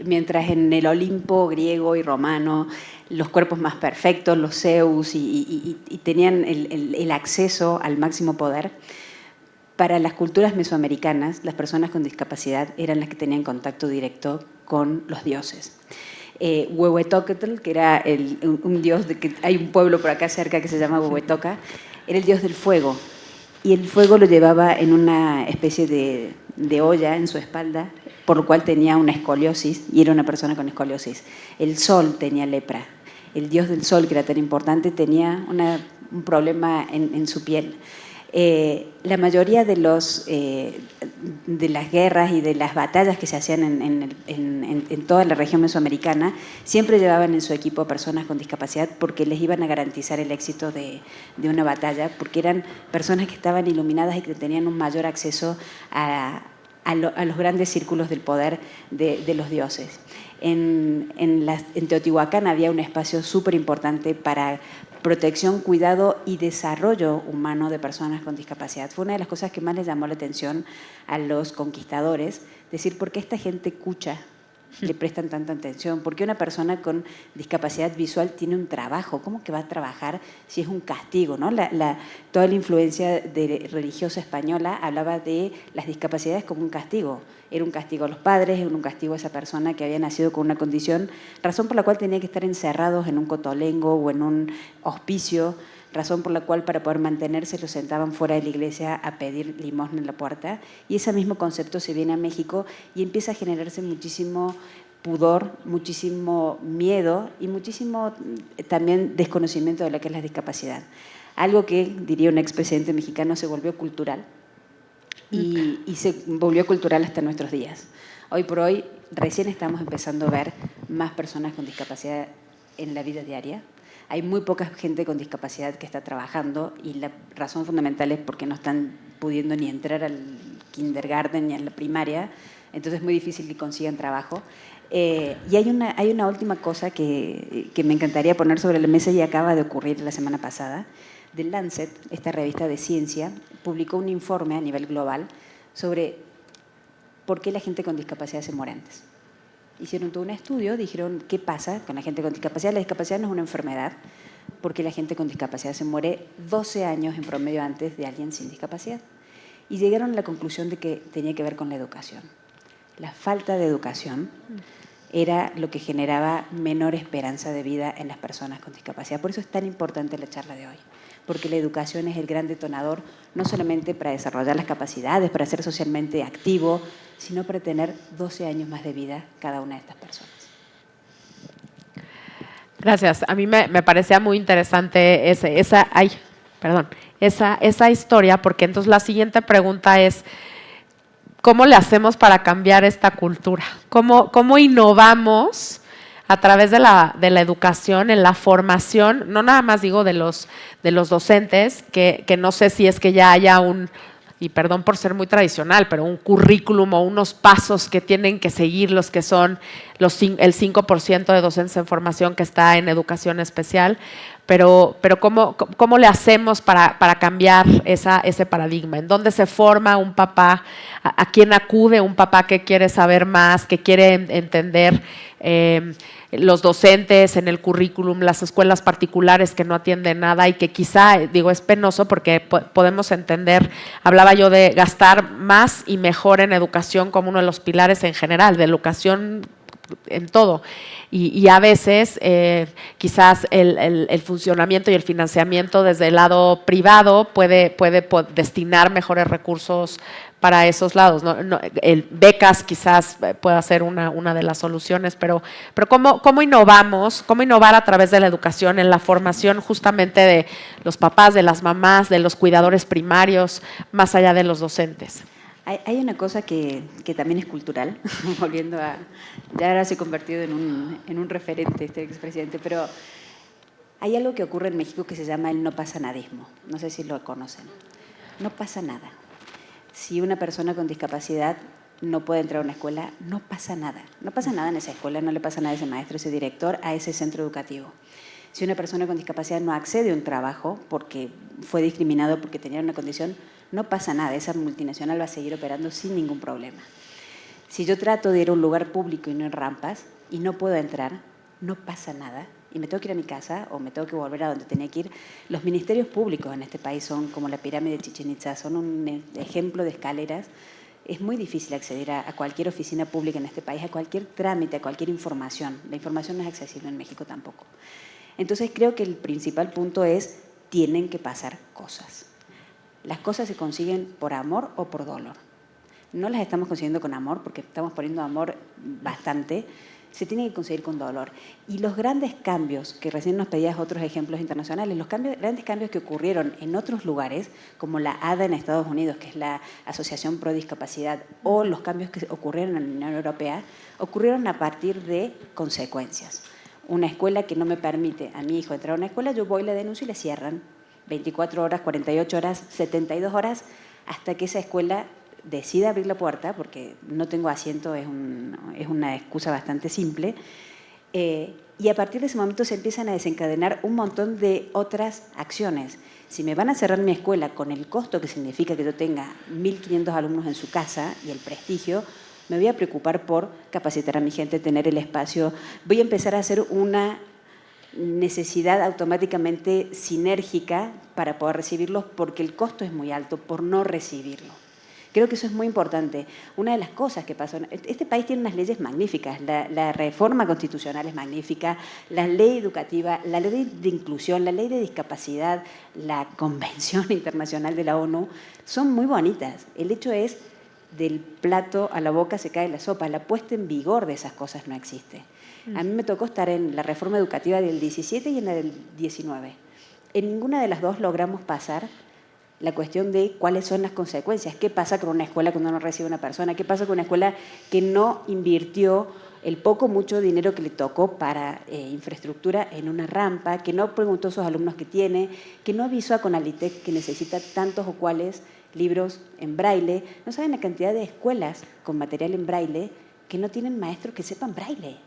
mientras en el Olimpo griego y romano los cuerpos más perfectos, los Zeus, y tenían el acceso al máximo poder, para las culturas mesoamericanas las personas con discapacidad eran las que tenían contacto directo con los dioses. Huehuetóquetl, que era un dios, hay un pueblo por acá cerca que se llama Huehuetoca, era el dios del fuego. Y el fuego lo llevaba en una especie de olla en su espalda, por lo cual tenía una escoliosis, y era una persona con escoliosis. El sol tenía lepra. El dios del sol, que era tan importante, tenía un problema en su piel. La mayoría de las guerras y de las batallas que se hacían en toda la región mesoamericana siempre llevaban en su equipo a personas con discapacidad, porque les iban a garantizar el éxito de una batalla, porque eran personas que estaban iluminadas y que tenían un mayor acceso a los grandes círculos del poder de los dioses. En Teotihuacán había un espacio súper importante para protección, cuidado y desarrollo humano de personas con discapacidad. Fue una de las cosas que más les llamó la atención a los conquistadores, decir, ¿por qué esta gente cucha le prestan tanta atención? ¿Por qué una persona con discapacidad visual tiene un trabajo? ¿Cómo que va a trabajar si es un castigo, ¿no? Toda la influencia religiosa española hablaba de las discapacidades como un castigo. Era un castigo a los padres, era un castigo a esa persona que había nacido con una condición, razón por la cual tenía que estar encerrados en un cotolengo o en un hospicio, razón por la cual, para poder mantenerse, los sentaban fuera de la iglesia a pedir limosna en la puerta. Y ese mismo concepto se viene a México y empieza a generarse muchísimo pudor, muchísimo miedo y muchísimo también desconocimiento de lo que es la discapacidad. Algo que, diría un expresidente mexicano, se volvió cultural y se volvió cultural hasta nuestros días. Hoy por hoy recién estamos empezando a ver más personas con discapacidad en la vida diaria. Hay muy poca gente con discapacidad que está trabajando, y la razón fundamental es porque no están pudiendo ni entrar al kindergarten ni a la primaria, entonces es muy difícil que consigan trabajo. Y hay una última cosa que me encantaría poner sobre la mesa, y acaba de ocurrir la semana pasada. The Lancet, esta revista de ciencia, publicó un informe a nivel global sobre por qué la gente con discapacidad se muere antes. Hicieron todo un estudio, dijeron qué pasa con la gente con discapacidad. La discapacidad no es una enfermedad, porque la gente con discapacidad se muere 12 años en promedio antes de alguien sin discapacidad. Y llegaron a la conclusión de que tenía que ver con la educación. La falta de educación era lo que generaba menor esperanza de vida en las personas con discapacidad. Por eso es tan importante la charla de hoy, porque la educación es el gran detonador, no solamente para desarrollar las capacidades, para ser socialmente activo, sino para tener 12 años más de vida cada una de estas personas.
Gracias. A mí me parecía muy interesante esa historia, porque entonces la siguiente pregunta es: ¿cómo le hacemos para cambiar esta cultura? ¿Cómo innovamos a través de la educación, en la formación? No nada más digo de los docentes, que no sé si es que ya haya y perdón por ser muy tradicional, pero un currículum o unos pasos que tienen que seguir los que son el 5% de docentes en formación que está en educación especial, pero ¿cómo le hacemos para cambiar ese paradigma? ¿En dónde se forma un papá? ¿A quién acude un papá que quiere saber más, que quiere entender los docentes en el currículum, las escuelas particulares que no atienden nada y que quizá, digo, es penoso porque podemos entender, hablaba yo de gastar más y mejor en educación como uno de los pilares en general, de educación en todo. Y a veces quizás el funcionamiento y el financiamiento desde el lado privado puede destinar mejores recursos para esos lados, ¿no? Becas quizás pueda ser una de las soluciones, pero ¿cómo innovamos? ¿Cómo innovar a través de la educación en la formación justamente de los papás, de las mamás, de los cuidadores primarios, más allá de los docentes?
Hay una cosa que también es cultural, volviendo a… Ya ahora se ha convertido en un referente este expresidente, pero hay algo que ocurre en México que se llama el no pasa nadismo. No sé si lo conocen. No pasa nada. Si una persona con discapacidad no puede entrar a una escuela, no pasa nada. No pasa nada en esa escuela, no le pasa nada a ese maestro, a ese director, a ese centro educativo. Si una persona con discapacidad no accede a un trabajo porque fue discriminado porque tenía una condición, no pasa nada. Esa multinacional va a seguir operando sin ningún problema. Si yo trato de ir a un lugar público y no en rampas y no puedo entrar, no pasa nada. Y me tengo que ir a mi casa o me tengo que volver a donde tenía que ir. Los ministerios públicos en este país son como la pirámide de Chichén Itzá, son un ejemplo de escaleras. Es muy difícil acceder a cualquier oficina pública en este país, a cualquier trámite, a cualquier información. La información no es accesible en México tampoco. Entonces creo que el principal punto es, tienen que pasar cosas. Las cosas se consiguen por amor o por dolor. No las estamos consiguiendo con amor, porque estamos poniendo amor bastante, se tiene que conseguir con dolor. Y los grandes cambios, que recién nos pedías otros ejemplos internacionales, los grandes cambios que ocurrieron en otros lugares, como la ADA en Estados Unidos, que es la Asociación Pro Discapacidad, o los cambios que ocurrieron en la Unión Europea, ocurrieron a partir de consecuencias. Una escuela que no me permite a mi hijo entrar a una escuela, yo voy, la denuncio y le cierran 24 horas, 48 horas, 72 horas, hasta que esa escuela decida abrir la puerta, porque no tengo asiento, es una excusa bastante simple, y a partir de ese momento se empiezan a desencadenar un montón de otras acciones. Si me van a cerrar mi escuela con el costo que significa que yo tenga 1.500 alumnos en su casa y el prestigio, me voy a preocupar por capacitar a mi gente, tener el espacio, voy a empezar a hacer una necesidad automáticamente sinérgica para poder recibirlos, porque el costo es muy alto por no recibirlo. Creo que eso es muy importante. Una de las cosas que pasó, este país tiene unas leyes magníficas, la reforma constitucional es magnífica, la ley educativa, la ley de inclusión, la ley de discapacidad, la Convención Internacional de la ONU, son muy bonitas. El hecho es, del plato a la boca se cae la sopa, la puesta en vigor de esas cosas no existe. A mí me tocó estar en la reforma educativa del 17 y en la del 19. En ninguna de las dos logramos pasar la cuestión de cuáles son las consecuencias. ¿Qué pasa con una escuela cuando no recibe una persona? ¿Qué pasa con una escuela que no invirtió el poco mucho dinero que le tocó para infraestructura en una rampa, que no preguntó a sus alumnos qué tiene, que no avisó a Conalitec que necesita tantos o cuales libros en braille? No saben la cantidad de escuelas con material en braille que no tienen maestros que sepan braille.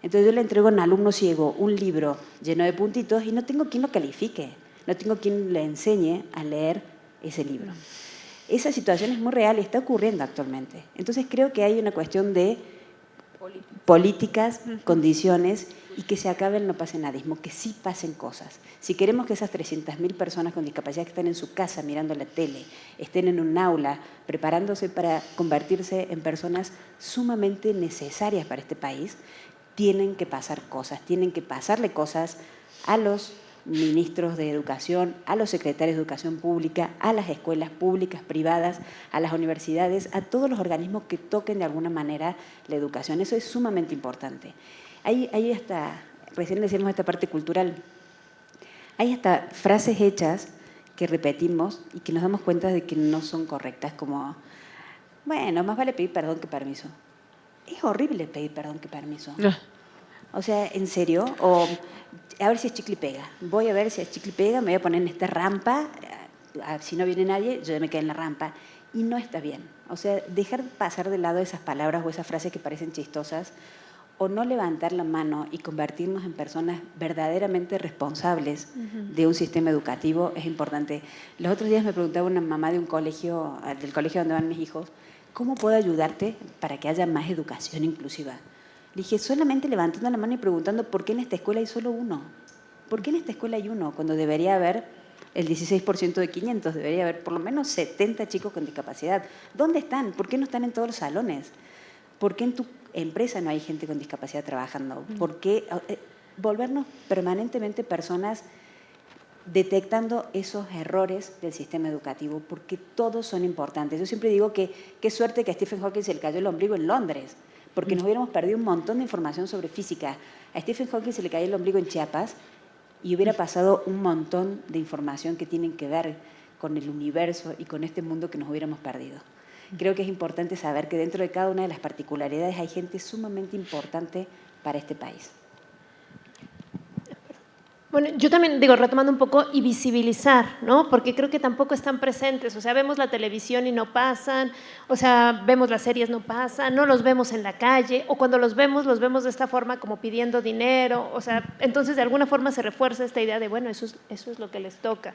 Entonces yo le entrego a un alumno ciego un libro lleno de puntitos y no tengo quien lo califique, no tengo quien le enseñe a leer ese libro. Esa situación es muy real y está ocurriendo actualmente. Entonces creo que hay una cuestión de políticas, condiciones, y que se acabe el no pase nadismo, que sí pasen cosas. Si queremos que esas 300.000 personas con discapacidad que están en su casa mirando la tele, estén en un aula preparándose para convertirse en personas sumamente necesarias para este país, tienen que pasar cosas, tienen que pasarle cosas a los ministros de educación, a los secretarios de educación pública, a las escuelas públicas, privadas, a las universidades, a todos los organismos que toquen de alguna manera la educación. Eso es sumamente importante. Hay hasta, recién decíamos esta parte cultural, hay hasta frases hechas que repetimos y que nos damos cuenta de que no son correctas, como, bueno, más vale pedir perdón que permiso. Es horrible pedir perdón que permiso. O sea, ¿en serio? O a ver si es chicle y pega. Voy a ver si es chicle y pega, me voy a poner en esta rampa, si no viene nadie, yo ya me quedo en la rampa. Y no está bien. O sea, dejar pasar de lado esas palabras o esas frases que parecen chistosas, o no levantar la mano y convertirnos en personas verdaderamente responsables de un sistema educativo es importante. Los otros días me preguntaba una mamá de un colegio, del colegio donde van mis hijos, ¿cómo puedo ayudarte para que haya más educación inclusiva? Dije, solamente levantando la mano y preguntando por qué en esta escuela hay solo uno. ¿Por qué en esta escuela hay uno? Cuando debería haber el 16% de 500, debería haber por lo menos 70 chicos con discapacidad. ¿Dónde están? ¿Por qué no están en todos los salones? ¿Por qué en tu empresa no hay gente con discapacidad trabajando? ¿Por qué volvernos permanentemente personas detectando esos errores del sistema educativo? Porque todos son importantes. Yo siempre digo que qué suerte que a Stephen Hawking se le cayó el ombligo en Londres, porque nos hubiéramos perdido un montón de información sobre física. A Stephen Hawking se le cayó el ombligo en Chiapas y hubiera pasado un montón de información que tienen que ver con el universo y con este mundo que nos hubiéramos perdido. Creo que es importante saber que dentro de cada una de las particularidades hay gente sumamente importante para este país.
Bueno, yo también digo, retomando un poco, y visibilizar, ¿no? Porque creo que tampoco están presentes. O sea, vemos la televisión y no pasan, o sea, vemos las series, no pasan, no los vemos en la calle, o cuando los vemos de esta forma como pidiendo dinero. O sea, entonces de alguna forma se refuerza esta idea de, bueno, eso es lo que les toca.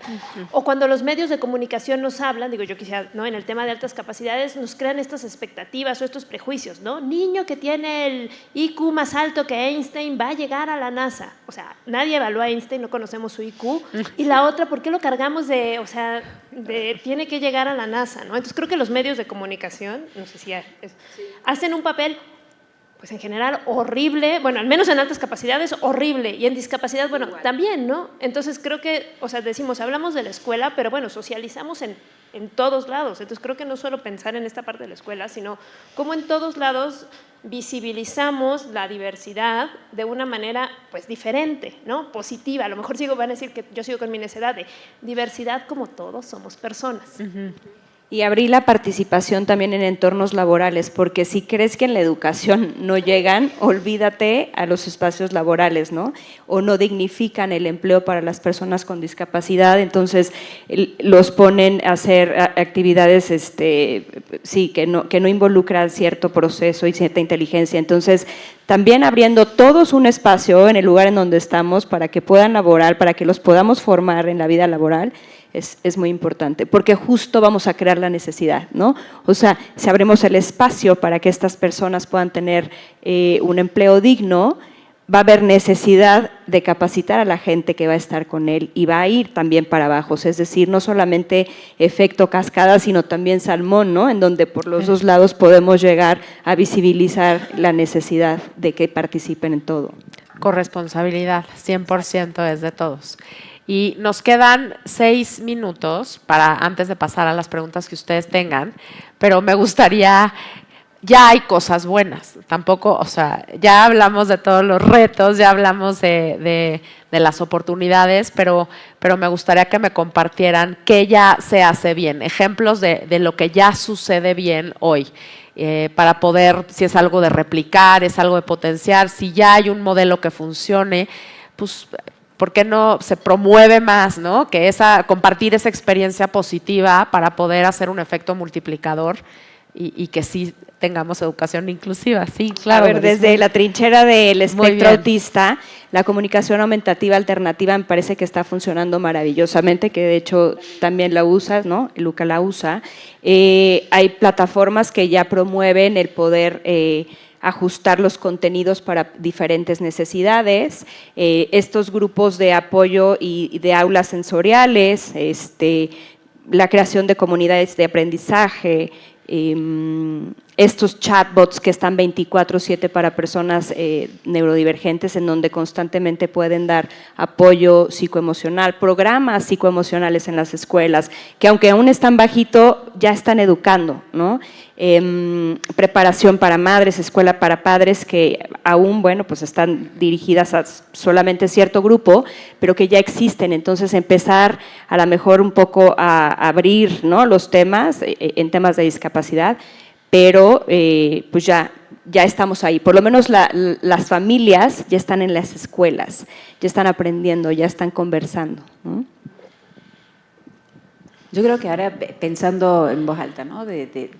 O cuando los medios de comunicación nos hablan, digo, yo quisiera, ¿no? En el tema de altas capacidades, nos crean estas expectativas o estos prejuicios, ¿no? Niño que tiene el IQ más alto que Einstein va a llegar a la NASA. O sea, nadie evalúa a Einstein, no conocemos su IQ. Y la otra, ¿por qué lo cargamos de, o sea, tiene que llegar a la NASA, ¿no? Entonces creo que los medios de comunicación, no sé si hacen un papel, pues en general horrible, bueno, al menos en altas capacidades, horrible, y en discapacidad, bueno, también, ¿no? Entonces creo que, o sea, decimos, hablamos de la escuela, pero bueno, socializamos en todos lados. Entonces creo que no solo pensar en esta parte de la escuela, sino cómo en todos lados visibilizamos la diversidad de una manera pues diferente, ¿no? Positiva. A lo mejor van a decir que yo sigo con mi necedad de diversidad como todos somos personas.
Y abrir la participación también en entornos laborales, porque si crees que en la educación no llegan, olvídate a los espacios laborales, ¿no? O no dignifican el empleo para las personas con discapacidad, entonces los ponen a hacer actividades que no involucran cierto proceso y cierta inteligencia. Entonces, también abriendo todos un espacio en el lugar en donde estamos para que puedan laborar, para que los podamos formar en la vida laboral, es muy importante, porque justo vamos a crear la necesidad, ¿no? O sea, si abrimos el espacio para que estas personas puedan tener un empleo digno, va a haber necesidad de capacitar a la gente que va a estar con él y va a ir también para abajo, es decir, no solamente efecto cascada, sino también salmón, ¿no? En donde por los dos lados podemos llegar a visibilizar la necesidad de que participen en todo.
Corresponsabilidad, 100% es de todos. Y nos quedan 6 minutos para antes de pasar a las preguntas que ustedes tengan, pero me gustaría, ya hay cosas buenas, tampoco, o sea, ya hablamos de todos los retos, ya hablamos de las oportunidades, pero me gustaría que me compartieran qué ya se hace bien, ejemplos de lo que ya sucede bien hoy. Para poder, si es algo de replicar, es algo de potenciar, si ya hay un modelo que funcione, pues ¿por qué no se promueve más, ¿no? Que compartir esa experiencia positiva para poder hacer un efecto multiplicador y que sí tengamos educación inclusiva? Sí, claro.
A ver, desde la trinchera del espectro autista, la comunicación aumentativa alternativa me parece que está funcionando maravillosamente, que de hecho también la usas, ¿no? Luca la usa. Hay plataformas que ya promueven el poder ajustar los contenidos para diferentes necesidades, estos grupos de apoyo y de aulas sensoriales, la creación de comunidades de aprendizaje, estos chatbots que están 24/7 para personas neurodivergentes, en donde constantemente pueden dar apoyo psicoemocional, programas psicoemocionales en las escuelas, que aunque aún están bajito, ya están educando, ¿no? Preparación para madres, escuela para padres, que aún, bueno, pues están dirigidas a solamente cierto grupo, pero que ya existen. Entonces, empezar a lo mejor un poco a abrir, ¿no?, los temas, en temas de discapacidad, pero pues ya estamos ahí. Por lo menos las familias ya están en las escuelas, ya están aprendiendo, ya están conversando, ¿no?
Yo creo que ahora, pensando en voz alta, ¿no?, de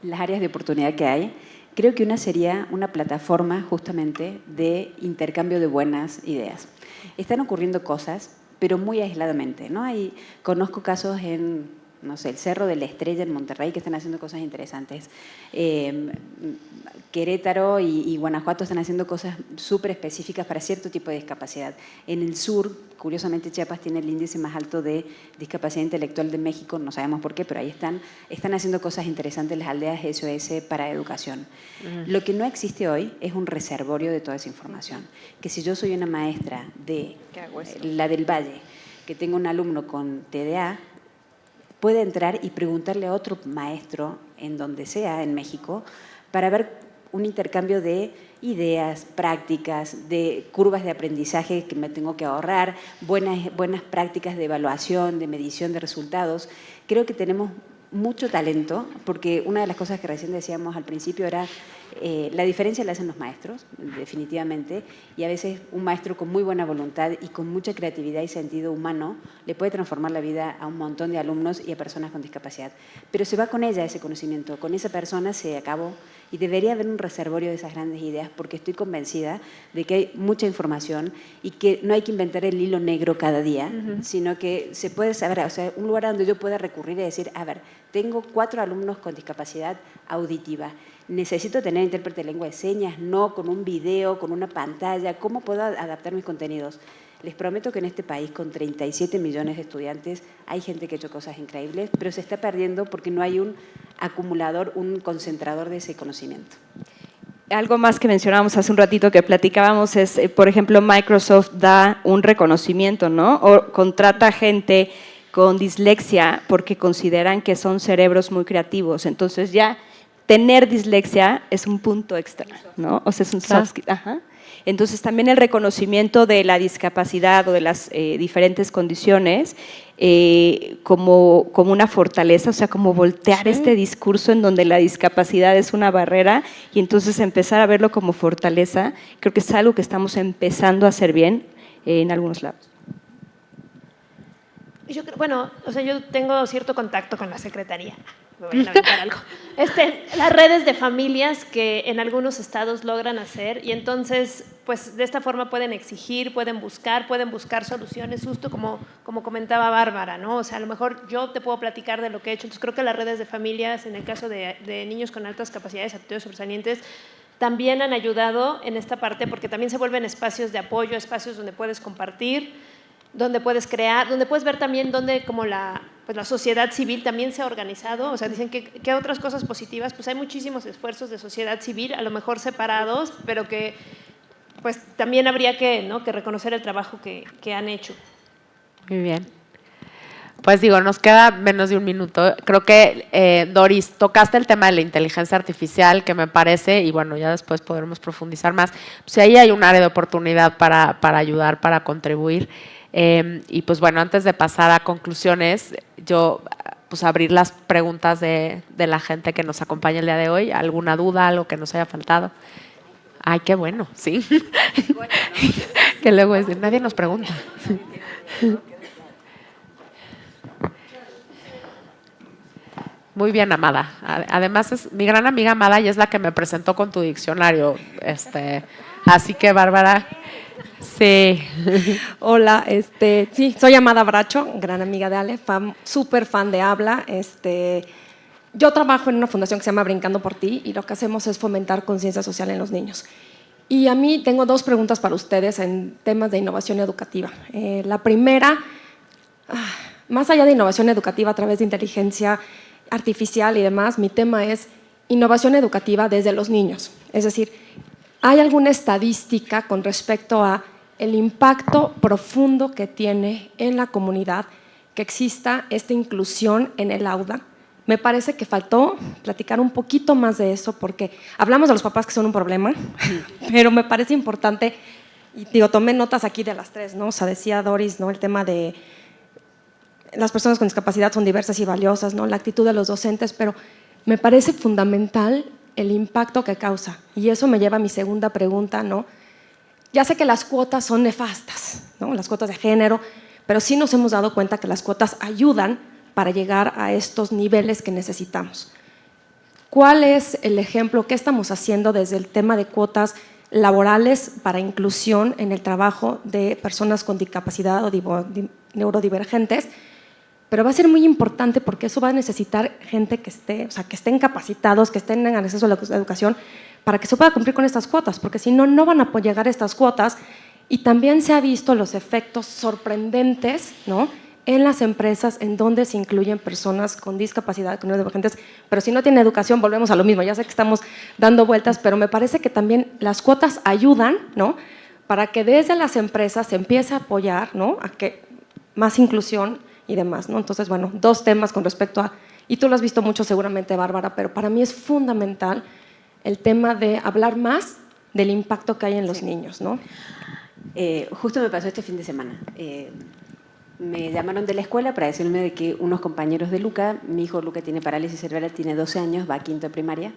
las áreas de oportunidad que hay, creo que una sería una plataforma justamente de intercambio de buenas ideas. Están ocurriendo cosas, pero muy aisladamente, ¿no? Conozco casos en no sé, el Cerro de la Estrella en Monterrey, que están haciendo cosas interesantes. Querétaro y Guanajuato están haciendo cosas súper específicas para cierto tipo de discapacidad. En el sur, curiosamente, Chiapas tiene el índice más alto de discapacidad intelectual de México, no sabemos por qué, pero ahí están haciendo cosas interesantes las aldeas SOS para educación. Lo que no existe hoy es un reservorio de toda esa información. Que si yo soy una maestra de la del Valle, que tengo un alumno con TDA, puede entrar y preguntarle a otro maestro en donde sea, en México, para ver un intercambio de ideas, prácticas, de curvas de aprendizaje que me tengo que ahorrar, buenas prácticas de evaluación, de medición de resultados. Creo que tenemos mucho talento, porque una de las cosas que recién decíamos al principio era la diferencia la hacen los maestros, definitivamente, y a veces un maestro con muy buena voluntad y con mucha creatividad y sentido humano le puede transformar la vida a un montón de alumnos y a personas con discapacidad. Pero se va con ella ese conocimiento, con esa persona se acabó, y debería haber un reservorio de esas grandes ideas, porque estoy convencida de que hay mucha información y que no hay que inventar el hilo negro cada día, sino que se puede saber, o sea, un lugar donde yo pueda recurrir y decir, a ver, tengo 4 alumnos con discapacidad auditiva, necesito tener intérprete de lengua de señas, no con un video, con una pantalla, ¿cómo puedo adaptar mis contenidos? Les prometo que en este país, con 37 millones de estudiantes, hay gente que ha hecho cosas increíbles, pero se está perdiendo porque no hay un acumulador, un concentrador de ese conocimiento.
Algo más que mencionábamos hace un ratito que platicábamos es, por ejemplo, Microsoft da un reconocimiento, ¿no? O contrata gente con dislexia porque consideran que son cerebros muy creativos. Entonces ya tener dislexia es un punto extra, ¿no? O sea, es un soft skill. Ajá. Entonces también el reconocimiento de la discapacidad o de las diferentes condiciones como una fortaleza, o sea, como voltear este discurso en donde la discapacidad es una barrera y entonces empezar a verlo como fortaleza, creo que es algo que estamos empezando a hacer bien en algunos lados.
Yo creo, bueno, o sea, yo tengo cierto contacto con la Secretaría. Me voy a aventar algo. Las redes de familias que en algunos estados logran hacer y entonces, pues de esta forma pueden exigir, pueden buscar soluciones, justo como comentaba Bárbara, ¿no? O sea, a lo mejor yo te puedo platicar de lo que he hecho, entonces creo que las redes de familias, en el caso de niños con altas capacidades, aptitudes sobresalientes, también han ayudado en esta parte porque también se vuelven espacios de apoyo, espacios donde puedes compartir, donde puedes crear, donde puedes ver también donde como la sociedad civil también se ha organizado, o sea, dicen que otras cosas positivas, pues hay muchísimos esfuerzos de sociedad civil, a lo mejor separados, pero que pues también habría que reconocer el trabajo que han hecho.
Muy bien. Pues digo, nos queda menos de un minuto. Creo que, Doris, tocaste el tema de la inteligencia artificial, que me parece, y bueno, ya después podremos profundizar más, pues ahí hay un área de oportunidad para ayudar, para contribuir. Y pues bueno, antes de pasar a conclusiones, yo pues abrir las preguntas de la gente que nos acompaña el día de hoy. ¿Alguna duda, algo que nos haya faltado? Ay, qué bueno, sí. Bueno, ¿no? Que luego nadie nos pregunta. Muy bien, Amada. Además es mi gran amiga Amada y es la que me presentó con tu diccionario. Así que, Bárbara, sí.
Hola, sí, soy Amada Bracho, gran amiga de Ale, súper fan de Habla. Yo trabajo en una fundación que se llama Brincando por Ti y lo que hacemos es fomentar conciencia social en los niños. Y a mí tengo 2 preguntas para ustedes en temas de innovación educativa. La primera, más allá de innovación educativa a través de inteligencia artificial y demás, mi tema es innovación educativa desde los niños. Es decir, ¿hay alguna estadística con respecto a el impacto profundo que tiene en la comunidad que exista esta inclusión en el aula? Me parece que faltó platicar un poquito más de eso porque hablamos de los papás que son un problema, pero me parece importante, y digo, tomé notas aquí de las 3, ¿no? O sea, decía Doris, ¿no? El tema de las personas con discapacidad son diversas y valiosas, ¿no? La actitud de los docentes, pero me parece fundamental el impacto que causa. Y eso me lleva a mi segunda pregunta, ¿no? Ya sé que las cuotas son nefastas, ¿no? Las cuotas de género, pero sí nos hemos dado cuenta que las cuotas ayudan para llegar a estos niveles que necesitamos. ¿Cuál es el ejemplo? ¿Qué estamos haciendo desde el tema de cuotas laborales para inclusión en el trabajo de personas con discapacidad o neurodivergentes? pero va a ser muy importante porque eso va a necesitar gente que esté, o sea, que estén capacitados, que estén en acceso a la educación, para que se pueda cumplir con estas cuotas, porque si no, no van a llegar a estas cuotas. Y también se ha visto los efectos sorprendentes, ¿no?, en las empresas en donde se incluyen personas con discapacidad, con neurodivergentes, pero si no tienen educación, volvemos a lo mismo. Ya sé que estamos dando vueltas, pero me parece que también las cuotas ayudan, ¿no?, para que desde las empresas se empiece a apoyar, ¿no?, a que más inclusión y demás, ¿no? Entonces, bueno, 2 temas con respecto a, y tú lo has visto mucho seguramente, Bárbara, pero para mí es fundamental el tema de hablar más del impacto que hay en los niños, ¿no?
Justo me pasó este fin de semana. Me llamaron de la escuela para decirme de que unos compañeros de Luca, mi hijo Luca tiene parálisis cerebral, tiene 12 años, va a quinto de primaria,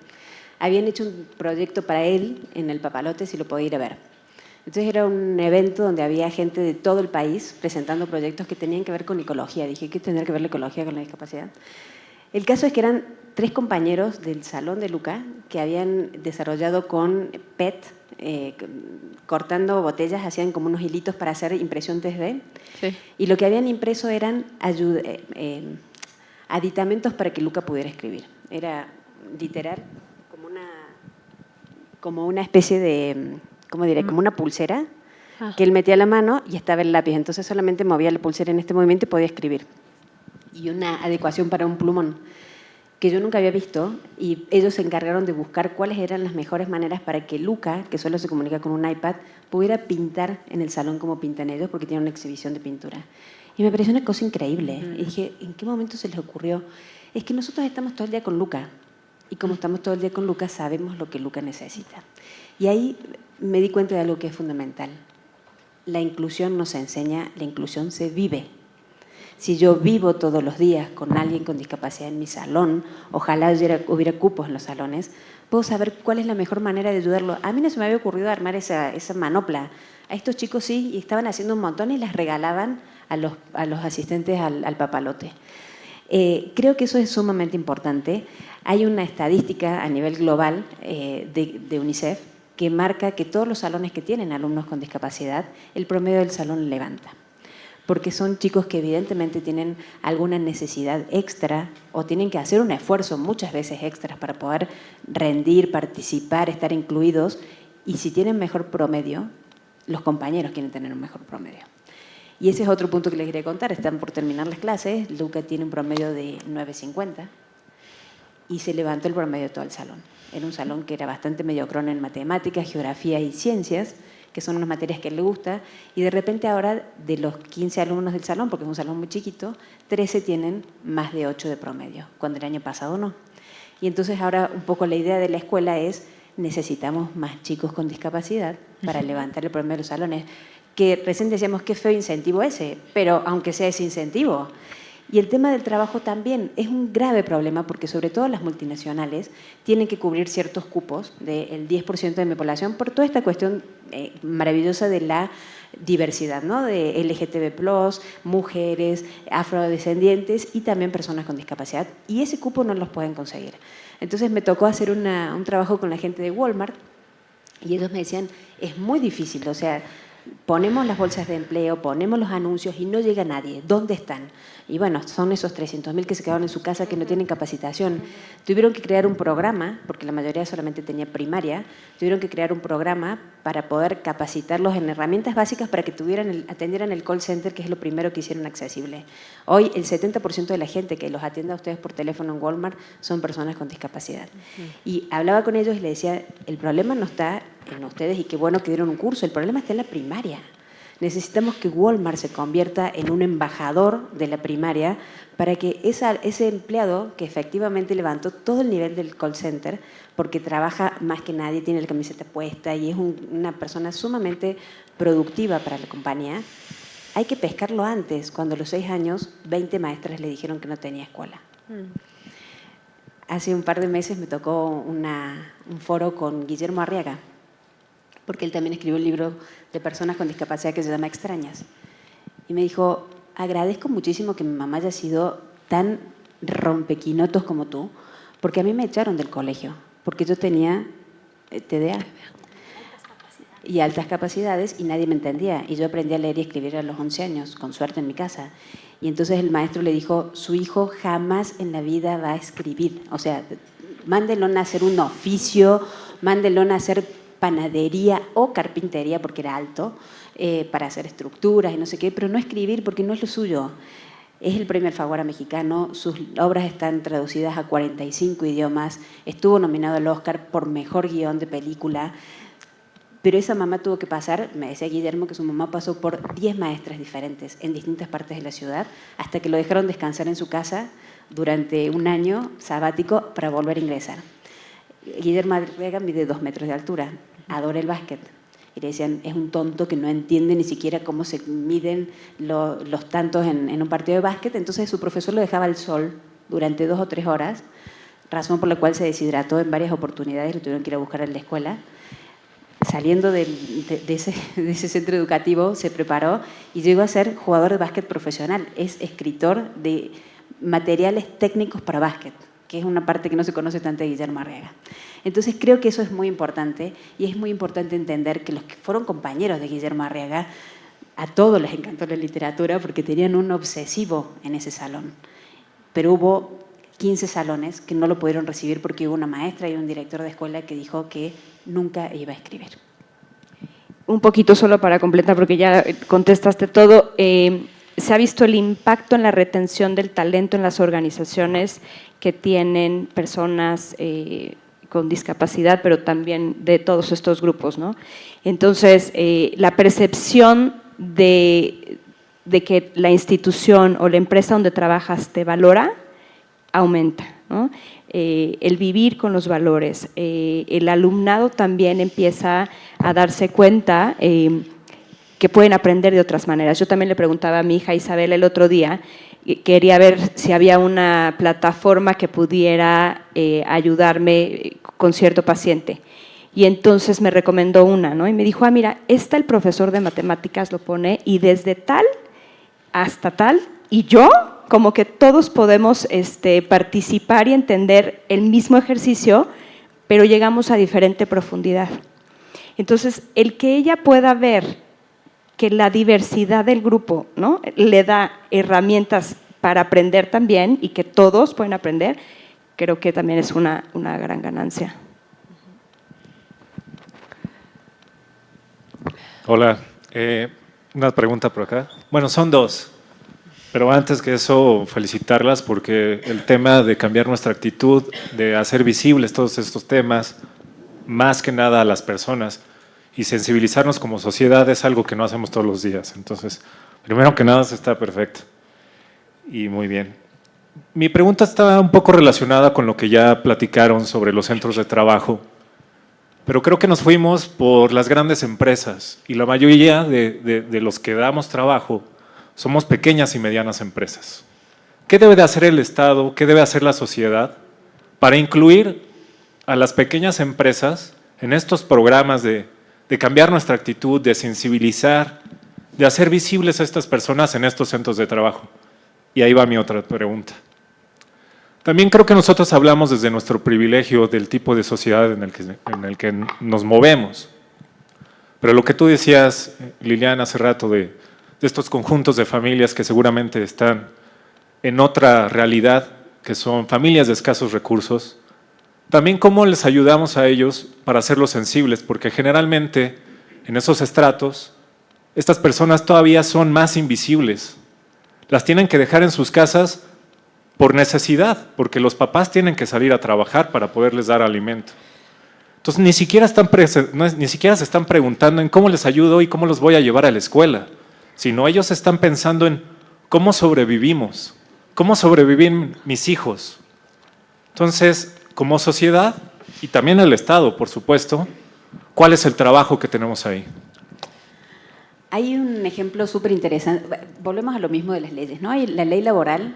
habían hecho un proyecto para él en el Papalote, si lo podía ir a ver. Entonces era un evento donde había gente de todo el país presentando proyectos que tenían que ver con ecología. Dije, ¿qué tendría que ver la ecología con la discapacidad? El caso es que eran 3 compañeros del salón de Luca que habían desarrollado con PET, cortando botellas, hacían como unos hilitos para hacer impresión 3D. Sí. Y lo que habían impreso eran aditamentos para que Luca pudiera escribir. Era literal como una especie de, ¿cómo diré? Como una pulsera que él metía la mano y estaba el lápiz. Entonces solamente movía la pulsera en este movimiento y podía escribir. Y una adecuación para un plumón que yo nunca había visto, y ellos se encargaron de buscar cuáles eran las mejores maneras para que Luca, que solo se comunica con un iPad, pudiera pintar en el salón como pintan ellos, porque tienen una exhibición de pintura. Y me pareció una cosa increíble. Y dije, ¿en qué momento se les ocurrió? Es que nosotros estamos todo el día con Luca, y como estamos todo el día con Luca, sabemos lo que Luca necesita. Y ahí me di cuenta de algo que es fundamental. La inclusión no se enseña, la inclusión se vive. Si yo vivo todos los días con alguien con discapacidad en mi salón, ojalá hubiera cupos en los salones, puedo saber cuál es la mejor manera de ayudarlo. A mí no se me había ocurrido armar esa manopla. A estos chicos sí, y estaban haciendo un montón y las regalaban a los asistentes al Papalote. Creo que eso es sumamente importante. Hay una estadística a nivel global de UNICEF que marca que todos los salones que tienen alumnos con discapacidad, el promedio del salón levanta. Porque son chicos que evidentemente tienen alguna necesidad extra o tienen que hacer un esfuerzo muchas veces extras para poder rendir, participar, estar incluidos. Y si tienen mejor promedio, los compañeros quieren tener un mejor promedio. Y ese es otro punto que les quería contar. Están por terminar las clases. Luca tiene un promedio de 9.50 y se levantó el promedio de todo el salón. Era un salón que era bastante mediocrón en matemáticas, geografía y ciencias, que son unas materias que a él le gusta, y de repente ahora, de los 15 alumnos del salón, porque es un salón muy chiquito, 13 tienen más de 8 de promedio, cuando el año pasado no. Y entonces ahora un poco la idea de la escuela es, necesitamos más chicos con discapacidad para levantar el promedio de los salones, que recién decíamos qué feo incentivo ese, pero aunque sea ese incentivo. Y el tema del trabajo también es un grave problema porque sobre todo las multinacionales tienen que cubrir ciertos cupos del 10% de mi población por toda esta cuestión maravillosa de la diversidad, ¿no? De LGTB+, mujeres, afrodescendientes y también personas con discapacidad. Y ese cupo no los pueden conseguir. Entonces me tocó hacer un trabajo con la gente de Walmart y ellos me decían, es muy difícil, o sea, ponemos las bolsas de empleo, ponemos los anuncios y no llega nadie. ¿Dónde están? Y bueno, son esos 300.000 que se quedaron en su casa que no tienen capacitación. Tuvieron que crear un programa, porque la mayoría solamente tenía primaria, tuvieron que crear un programa para poder capacitarlos en herramientas básicas para que atendieran el call center, que es lo primero que hicieron accesible. Hoy el 70% de la gente que los atiende a ustedes por teléfono en Walmart son personas con discapacidad. Y hablaba con ellos y les decía, el problema no está en ustedes y qué bueno que dieron un curso, el problema está en la primaria. Necesitamos que Walmart se convierta en un embajador de la primaria para que ese empleado que efectivamente levantó todo el nivel del call center, porque trabaja más que nadie, tiene la camiseta puesta y es una persona sumamente productiva para la compañía, hay que pescarlo antes, cuando a los 6 años 20 maestras le dijeron que no tenía escuela. Hace un par de meses me tocó un foro con Guillermo Arriaga, porque él también escribió un libro de personas con discapacidad que se llama Extrañas. Y me dijo, agradezco muchísimo que mi mamá haya sido tan rompequinotos como tú, porque a mí me echaron del colegio, porque yo tenía TDA. y altas capacidades y nadie me entendía. Y yo aprendí a leer y escribir a los 11 años, con suerte en mi casa. Y entonces el maestro le dijo, su hijo jamás en la vida va a escribir. O sea, mándelo a hacer un oficio, mándelo a hacer panadería o carpintería, porque era alto, para hacer estructuras y no sé qué, pero no escribir porque no es lo suyo. Es el premio Alfaguara mexicano, sus obras están traducidas a 45 idiomas, estuvo nominado al Oscar por mejor guión de película, pero esa mamá tuvo que pasar, me decía Guillermo que su mamá pasó por 10 maestras diferentes en distintas partes de la ciudad, hasta que lo dejaron descansar en su casa durante un año sabático para volver a ingresar. Guillermo Arriaga mide 2 metros de altura, adora el básquet. Y le decían, es un tonto que no entiende ni siquiera cómo se miden los tantos en un partido de básquet. Entonces su profesor lo dejaba al sol durante 2 o 3 horas, razón por la cual se deshidrató en varias oportunidades, lo tuvieron que ir a buscar a la escuela. Saliendo de ese centro educativo, se preparó y llegó a ser jugador de básquet profesional. Es escritor de materiales técnicos para básquet, que es una parte que no se conoce tanto de Guillermo Arriaga. Entonces creo que eso es muy importante y es muy importante entender que los que fueron compañeros de Guillermo Arriaga, a todos les encantó la literatura porque tenían un obsesivo en ese salón. Pero hubo 15 salones que no lo pudieron recibir porque hubo una maestra y un director de escuela que dijo que nunca iba a escribir.
Un poquito solo para completar, porque ya contestaste todo. Se ha visto el impacto en la retención del talento en las organizaciones que tienen personas con discapacidad, pero también de todos estos grupos, ¿no? Entonces, la percepción de que la institución o la empresa donde trabajas te valora, aumenta, ¿no? El vivir con los valores. El alumnado también empieza a darse cuenta que pueden aprender de otras maneras. Yo también le preguntaba a mi hija Isabela el otro día, quería ver si había una plataforma que pudiera ayudarme con cierto paciente. Y entonces me recomendó una, ¿no? Y me dijo, mira, el profesor de matemáticas lo pone y desde tal hasta tal, y yo, como que todos podemos participar y entender el mismo ejercicio, pero llegamos a diferente profundidad. Entonces, el que ella pueda ver que la diversidad del grupo, ¿no?, le da herramientas para aprender también y que todos pueden aprender, creo que también es una gran ganancia.
Hola, una pregunta por acá. Bueno, son 2, pero antes que eso felicitarlas porque el tema de cambiar nuestra actitud, de hacer visibles todos estos temas, más que nada a las personas, y sensibilizarnos como sociedad es algo que no hacemos todos los días. Entonces, primero que nada, eso está perfecto y muy bien. Mi pregunta está un poco relacionada con lo que ya platicaron sobre los centros de trabajo, pero creo que nos fuimos por las grandes empresas y la mayoría de los que damos trabajo somos pequeñas y medianas empresas. ¿Qué debe de hacer el Estado? ¿Qué debe hacer la sociedad para incluir a las pequeñas empresas en estos programas de cambiar nuestra actitud, de sensibilizar, de hacer visibles a estas personas en estos centros de trabajo? Y ahí va mi otra pregunta. También creo que nosotros hablamos desde nuestro privilegio del tipo de sociedad en el que nos movemos. Pero lo que tú decías, Liliana, hace rato de estos conjuntos de familias que seguramente están en otra realidad, que son familias de escasos recursos, también cómo les ayudamos a ellos para hacerlos sensibles, porque generalmente en esos estratos estas personas todavía son más invisibles. Las tienen que dejar en sus casas por necesidad, porque los papás tienen que salir a trabajar para poderles dar alimento. Entonces ni siquiera se están preguntando en cómo les ayudo y cómo los voy a llevar a la escuela, sino ellos están pensando en cómo sobrevivimos, cómo sobreviven mis hijos. Entonces, como sociedad y también el Estado, por supuesto, ¿cuál es el trabajo que tenemos ahí?
Hay un ejemplo súper interesante. Volvemos a lo mismo de las leyes, ¿no? Hay la ley laboral,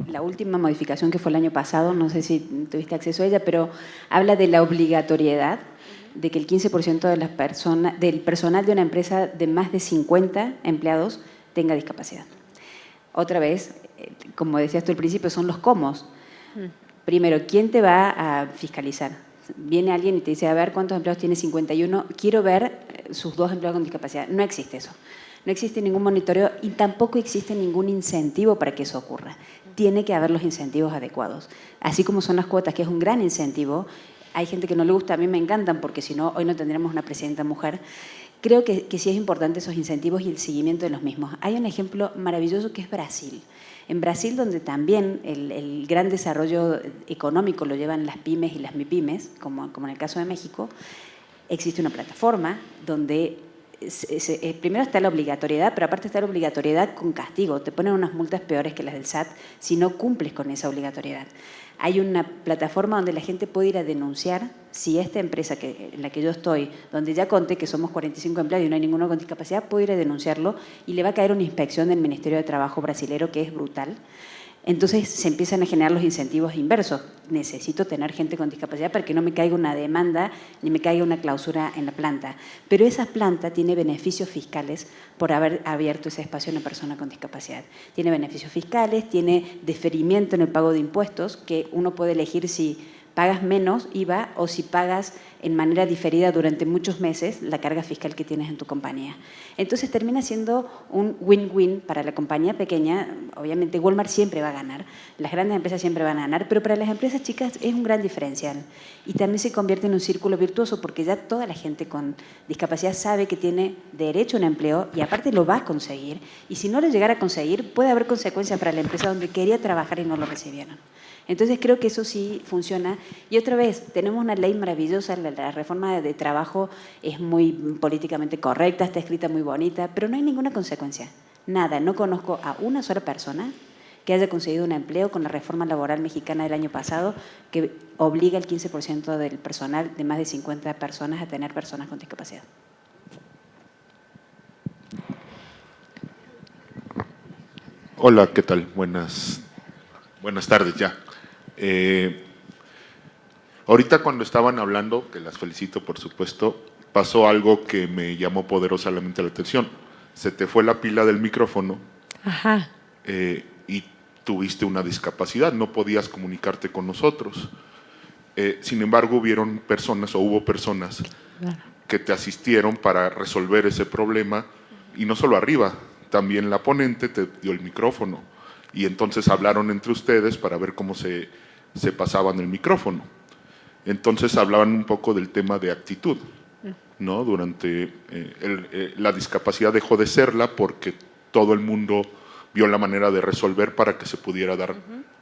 la última modificación que fue el año pasado, no sé si tuviste acceso a ella, pero habla de la obligatoriedad de que el 15% de las personas, del personal de una empresa de más de 50 empleados tenga discapacidad. Otra vez, como decías tú al principio, son los cómo. Primero, ¿quién te va a fiscalizar? Viene alguien y te dice, a ver, ¿cuántos empleados tiene? 51. Quiero ver sus 2 empleados con discapacidad. No existe eso. No existe ningún monitoreo y tampoco existe ningún incentivo para que eso ocurra. Tiene que haber los incentivos adecuados. Así como son las cuotas, que es un gran incentivo. Hay gente que no le gusta, a mí me encantan, porque si no, hoy no tendríamos una presidenta mujer. Creo que sí es importante esos incentivos y el seguimiento de los mismos. Hay un ejemplo maravilloso que es Brasil. En Brasil, donde también el gran desarrollo económico lo llevan las pymes y las MIPYMES, como en el caso de México, existe una plataforma donde primero está la obligatoriedad, pero aparte está la obligatoriedad con castigo. Te ponen unas multas peores que las del SAT si no cumples con esa obligatoriedad. Hay una plataforma donde la gente puede ir a denunciar si esta empresa en la que yo estoy, donde ya conté que somos 45 empleados y no hay ninguno con discapacidad, puede ir a denunciarlo y le va a caer una inspección del Ministerio de Trabajo brasilero que es brutal. Entonces se empiezan a generar los incentivos inversos. Necesito tener gente con discapacidad para que no me caiga una demanda ni me caiga una clausura en la planta. Pero esa planta tiene beneficios fiscales por haber abierto ese espacio a una persona con discapacidad. Tiene beneficios fiscales, tiene deferimiento en el pago de impuestos, que uno puede elegir si pagas menos IVA o si pagas en manera diferida durante muchos meses la carga fiscal que tienes en tu compañía. Entonces termina siendo un win-win para la compañía pequeña. Obviamente Walmart siempre va a ganar, las grandes empresas siempre van a ganar, pero para las empresas chicas es un gran diferencial. Y también se convierte en un círculo virtuoso porque ya toda la gente con discapacidad sabe que tiene derecho a un empleo y aparte lo va a conseguir. Y si no lo llegara a conseguir, puede haber consecuencias para la empresa donde quería trabajar y no lo recibieron. Entonces creo que eso sí funciona. Y otra vez, tenemos una ley maravillosa, la reforma de trabajo es muy políticamente correcta, está escrita muy bonita, pero no hay ninguna consecuencia. Nada, no conozco a una sola persona que haya conseguido un empleo con la reforma laboral mexicana del año pasado que obliga al 15% del personal de más de 50 personas a tener personas con discapacidad.
Hola, ¿qué tal? Buenas tardes ya. Ahorita cuando estaban hablando, que las felicito por supuesto, pasó algo que me llamó poderosamente la atención. Se te fue la pila del micrófono.
Ajá.
Y tuviste una discapacidad, no podías comunicarte con nosotros. Sin embargo, hubo personas que te asistieron para resolver ese problema, y no solo arriba, también la ponente te dio el micrófono. Y entonces hablaron entre ustedes para ver cómo se pasaban el micrófono. Entonces hablaban un poco del tema de actitud, ¿no? Durante la discapacidad dejó de serla porque todo el mundo vio la manera de resolver para que se pudiera dar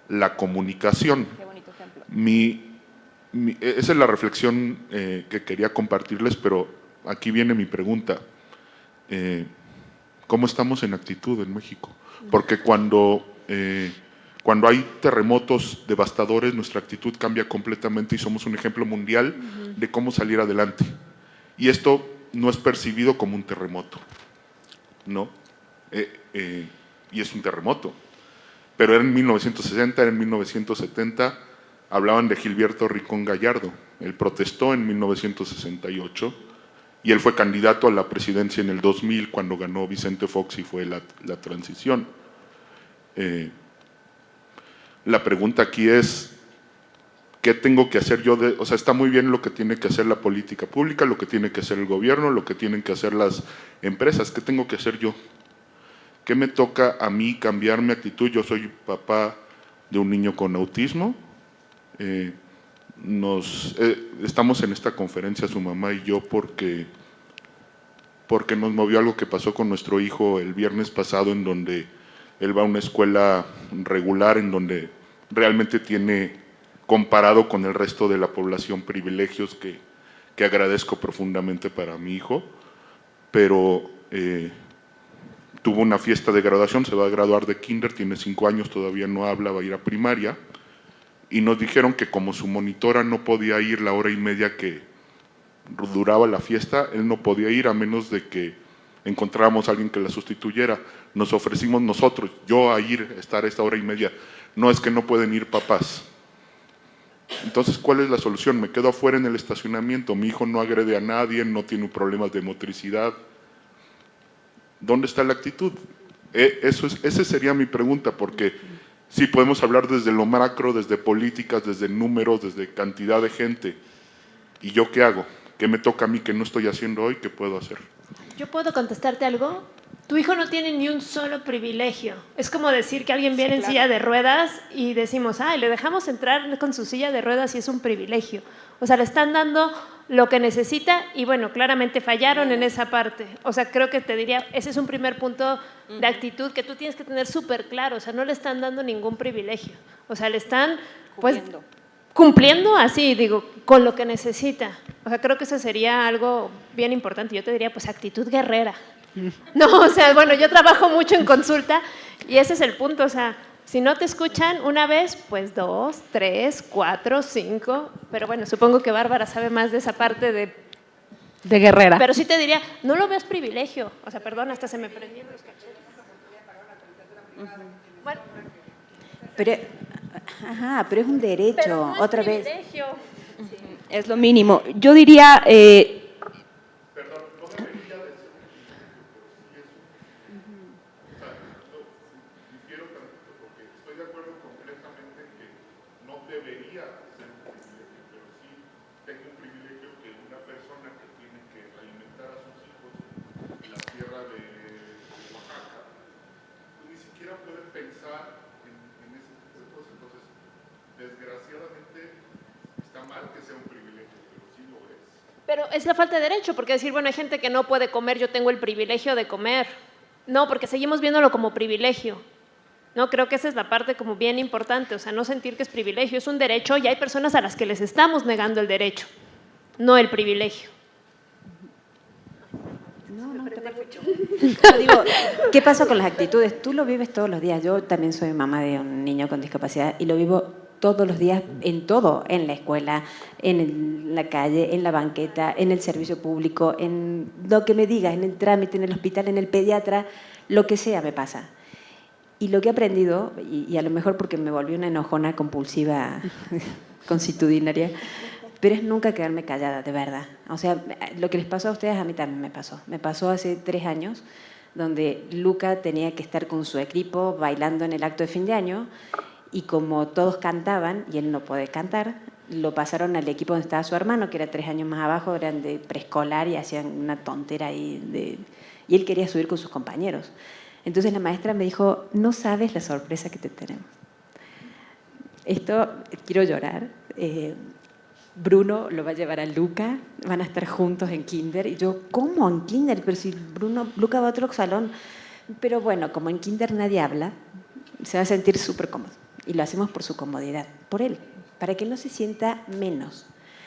la comunicación.
Qué bonito ejemplo.
Esa es la reflexión que quería compartirles, pero aquí viene mi pregunta. ¿Cómo estamos en actitud en México? Porque cuando hay terremotos devastadores, nuestra actitud cambia completamente y somos un ejemplo mundial de cómo salir adelante. Y esto no es percibido como un terremoto, ¿no? Y es un terremoto. Pero era en 1960, era en 1970, hablaban de Gilberto Ricón Gallardo. Él protestó en 1968 y él fue candidato a la presidencia en el 2000 cuando ganó Vicente Fox y fue la transición. La pregunta aquí es, ¿qué tengo que hacer yo? O sea, está muy bien lo que tiene que hacer la política pública, lo que tiene que hacer el gobierno, lo que tienen que hacer las empresas. ¿Qué tengo que hacer yo? ¿Qué me toca a mí cambiar mi actitud? Yo soy papá de un niño con autismo. Estamos en esta conferencia, su mamá y yo, porque nos movió algo que pasó con nuestro hijo el viernes pasado, en donde él va a una escuela regular, en donde realmente tiene, comparado con el resto de la población, privilegios que agradezco profundamente para mi hijo, pero tuvo una fiesta de graduación, se va a graduar de kinder, tiene 5 años, todavía no habla, va a ir a primaria, y nos dijeron que como su monitora no podía ir la hora y media que duraba la fiesta, él no podía ir a menos de que encontráramos a alguien que la sustituyera. Nos ofrecimos nosotros, yo a estar esta hora y media. No, es que no pueden ir papás. Entonces, ¿cuál es la solución? Me quedo afuera en el estacionamiento, mi hijo no agrede a nadie, no tiene problemas de motricidad. ¿Dónde está la actitud? Esa sería mi pregunta, porque sí podemos hablar desde lo macro, desde políticas, desde números, desde cantidad de gente. ¿Y yo qué hago? ¿Qué me toca a mí que no estoy haciendo hoy? ¿Qué puedo hacer?
¿Yo puedo contestarte algo? Tu hijo no tiene ni un solo privilegio. Es como decir que alguien viene en silla de ruedas y decimos, le dejamos entrar con su silla de ruedas y es un privilegio. O sea, le están dando lo que necesita y bueno, claramente fallaron en esa parte. O sea, creo que te diría, ese es un primer punto de actitud que tú tienes que tener súper claro. O sea, no le están dando ningún privilegio. O sea, le están pues cumpliendo así, digo, con lo que necesita. O sea, creo que eso sería algo bien importante. Yo te diría, pues, actitud guerrera. No, o sea, bueno, yo trabajo mucho en consulta y ese es el punto. O sea, si no te escuchan una vez, pues 2, 3, 4, 5. Pero bueno, supongo que Bárbara sabe más de esa parte de
guerrera.
Pero sí te diría, no lo veas privilegio. O sea, perdón, hasta se me prendieron los cachetes. Bueno.
Pero es un derecho,
Pero no es
otra vez.
privilegio.
Es lo mínimo. Yo diría,
Pero es la falta de derecho, porque decir, bueno, hay gente que no puede comer, yo tengo el privilegio de comer. No, porque seguimos viéndolo como privilegio. No, creo que esa es la parte como bien importante, o sea, no sentir que es privilegio, es un derecho y hay personas a las que les estamos negando el derecho, no el privilegio.
No, está perfecto. Yo digo, ¿qué pasa con las actitudes? Tú lo vives todos los días. Yo también soy mamá de un niño con discapacidad y lo vivo todos los días en todo, en la escuela, en la calle, en la banqueta, en el servicio público, en lo que me digas, en el trámite, en el hospital, en el pediatra, lo que sea me pasa. Y lo que he aprendido, y a lo mejor porque me volví una enojona compulsiva constitucionaria, pero es nunca quedarme callada, de verdad. O sea, lo que les pasó a ustedes, a mí también me pasó. Me pasó hace 3 años, donde Luca tenía que estar con su equipo bailando en el acto de fin de año, y como todos cantaban, y él no puede cantar, lo pasaron al equipo donde estaba su hermano, que era 3 años más abajo, eran de preescolar y hacían una tontera ahí. Y él quería subir con sus compañeros. Entonces la maestra me dijo, no sabes la sorpresa que te tenemos. Esto, quiero llorar. Bruno lo va a llevar a Luca, van a estar juntos en kinder. Y yo, ¿cómo en kinder? Pero si Luca va a otro salón. Pero bueno, como en kinder nadie habla, se va a sentir súper cómodo. Y lo hacemos por su comodidad, por él, para que él no se sienta menos.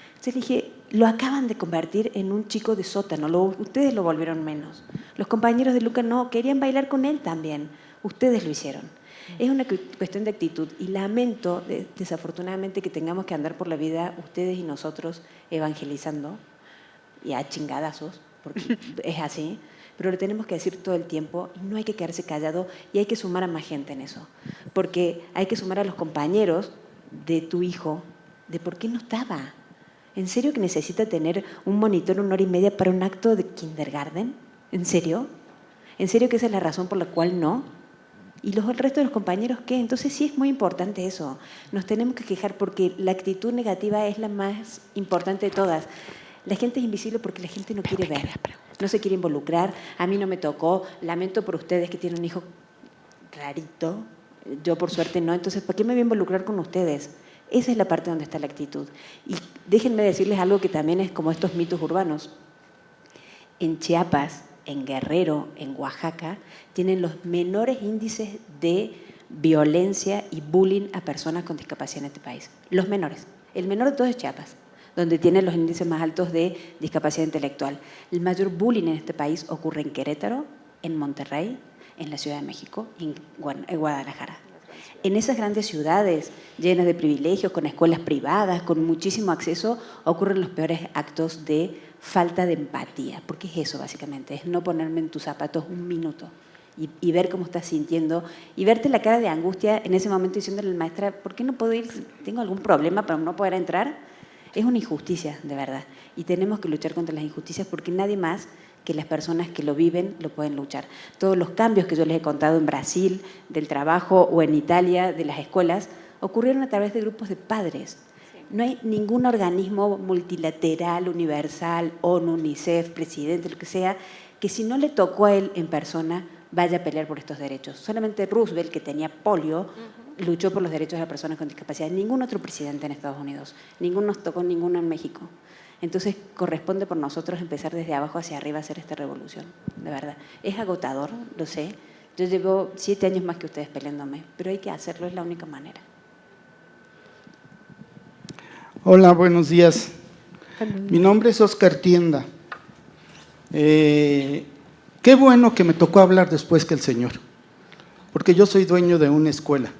Entonces le dije, lo acaban de convertir en un chico de sótano, ustedes lo volvieron menos. Los compañeros de Luca no, querían bailar con él también, ustedes lo hicieron. Es una cuestión de actitud y lamento, desafortunadamente, que tengamos que andar por la vida, ustedes y nosotros, evangelizando, y a chingadazos, porque es así, pero lo tenemos que decir todo el tiempo, no hay que quedarse callado y hay que sumar a más gente en eso, porque hay que sumar a los compañeros de tu hijo, de por qué no estaba. ¿En serio que necesita tener un monitor 1 hora y media para un acto de kindergarten? ¿En serio? ¿En serio que esa es la razón por la cual no? ¿Y el resto de los compañeros qué? Entonces sí es muy importante eso. Nos tenemos que quejar porque la actitud negativa es la más importante de todas. La gente es invisible porque la gente no quiere ver, no se quiere involucrar. A mí no me tocó, lamento por ustedes que tienen un hijo rarito, yo por suerte no, entonces ¿para qué me voy a involucrar con ustedes? Esa es la parte donde está la actitud. Y déjenme decirles algo que también es como estos mitos urbanos. En Chiapas, en Guerrero, en Oaxaca, tienen los menores índices de violencia y bullying a personas con discapacidad en este país. Los menores. El menor de todos es Chiapas, donde tiene los índices más altos de discapacidad intelectual. El mayor bullying en este país ocurre en Querétaro, en Monterrey, en la Ciudad de México y en Guadalajara. En esas grandes ciudades llenas de privilegios, con escuelas privadas, con muchísimo acceso, ocurren los peores actos de falta de empatía. Porque es eso, básicamente, es no ponerme en tus zapatos un minuto y ver cómo estás sintiendo y verte la cara de angustia en ese momento diciéndole a la maestra, ¿por qué no puedo ir? ¿Tengo algún problema para no poder entrar? Es una injusticia, de verdad. Y tenemos que luchar contra las injusticias porque nadie más que las personas que lo viven lo pueden luchar. Todos los cambios que yo les he contado en Brasil, del trabajo, o en Italia, de las escuelas, ocurrieron a través de grupos de padres. No hay ningún organismo multilateral, universal, ONU, UNICEF, presidente, lo que sea, que si no le tocó a él en persona, vaya a pelear por estos derechos. Solamente Roosevelt, que tenía polio, luchó por los derechos de las personas con discapacidad. Ningún otro presidente en Estados Unidos. Ninguno nos tocó, ninguno en México. Entonces, corresponde por nosotros empezar desde abajo hacia arriba a hacer esta revolución, de verdad. Es agotador, lo sé. Yo llevo 7 años más que ustedes peleándome, pero hay que hacerlo, es la única manera.
Hola, buenos días. Mi nombre es Oscar Tienda. Qué bueno que me tocó hablar después que el señor, porque yo soy dueño de una escuela.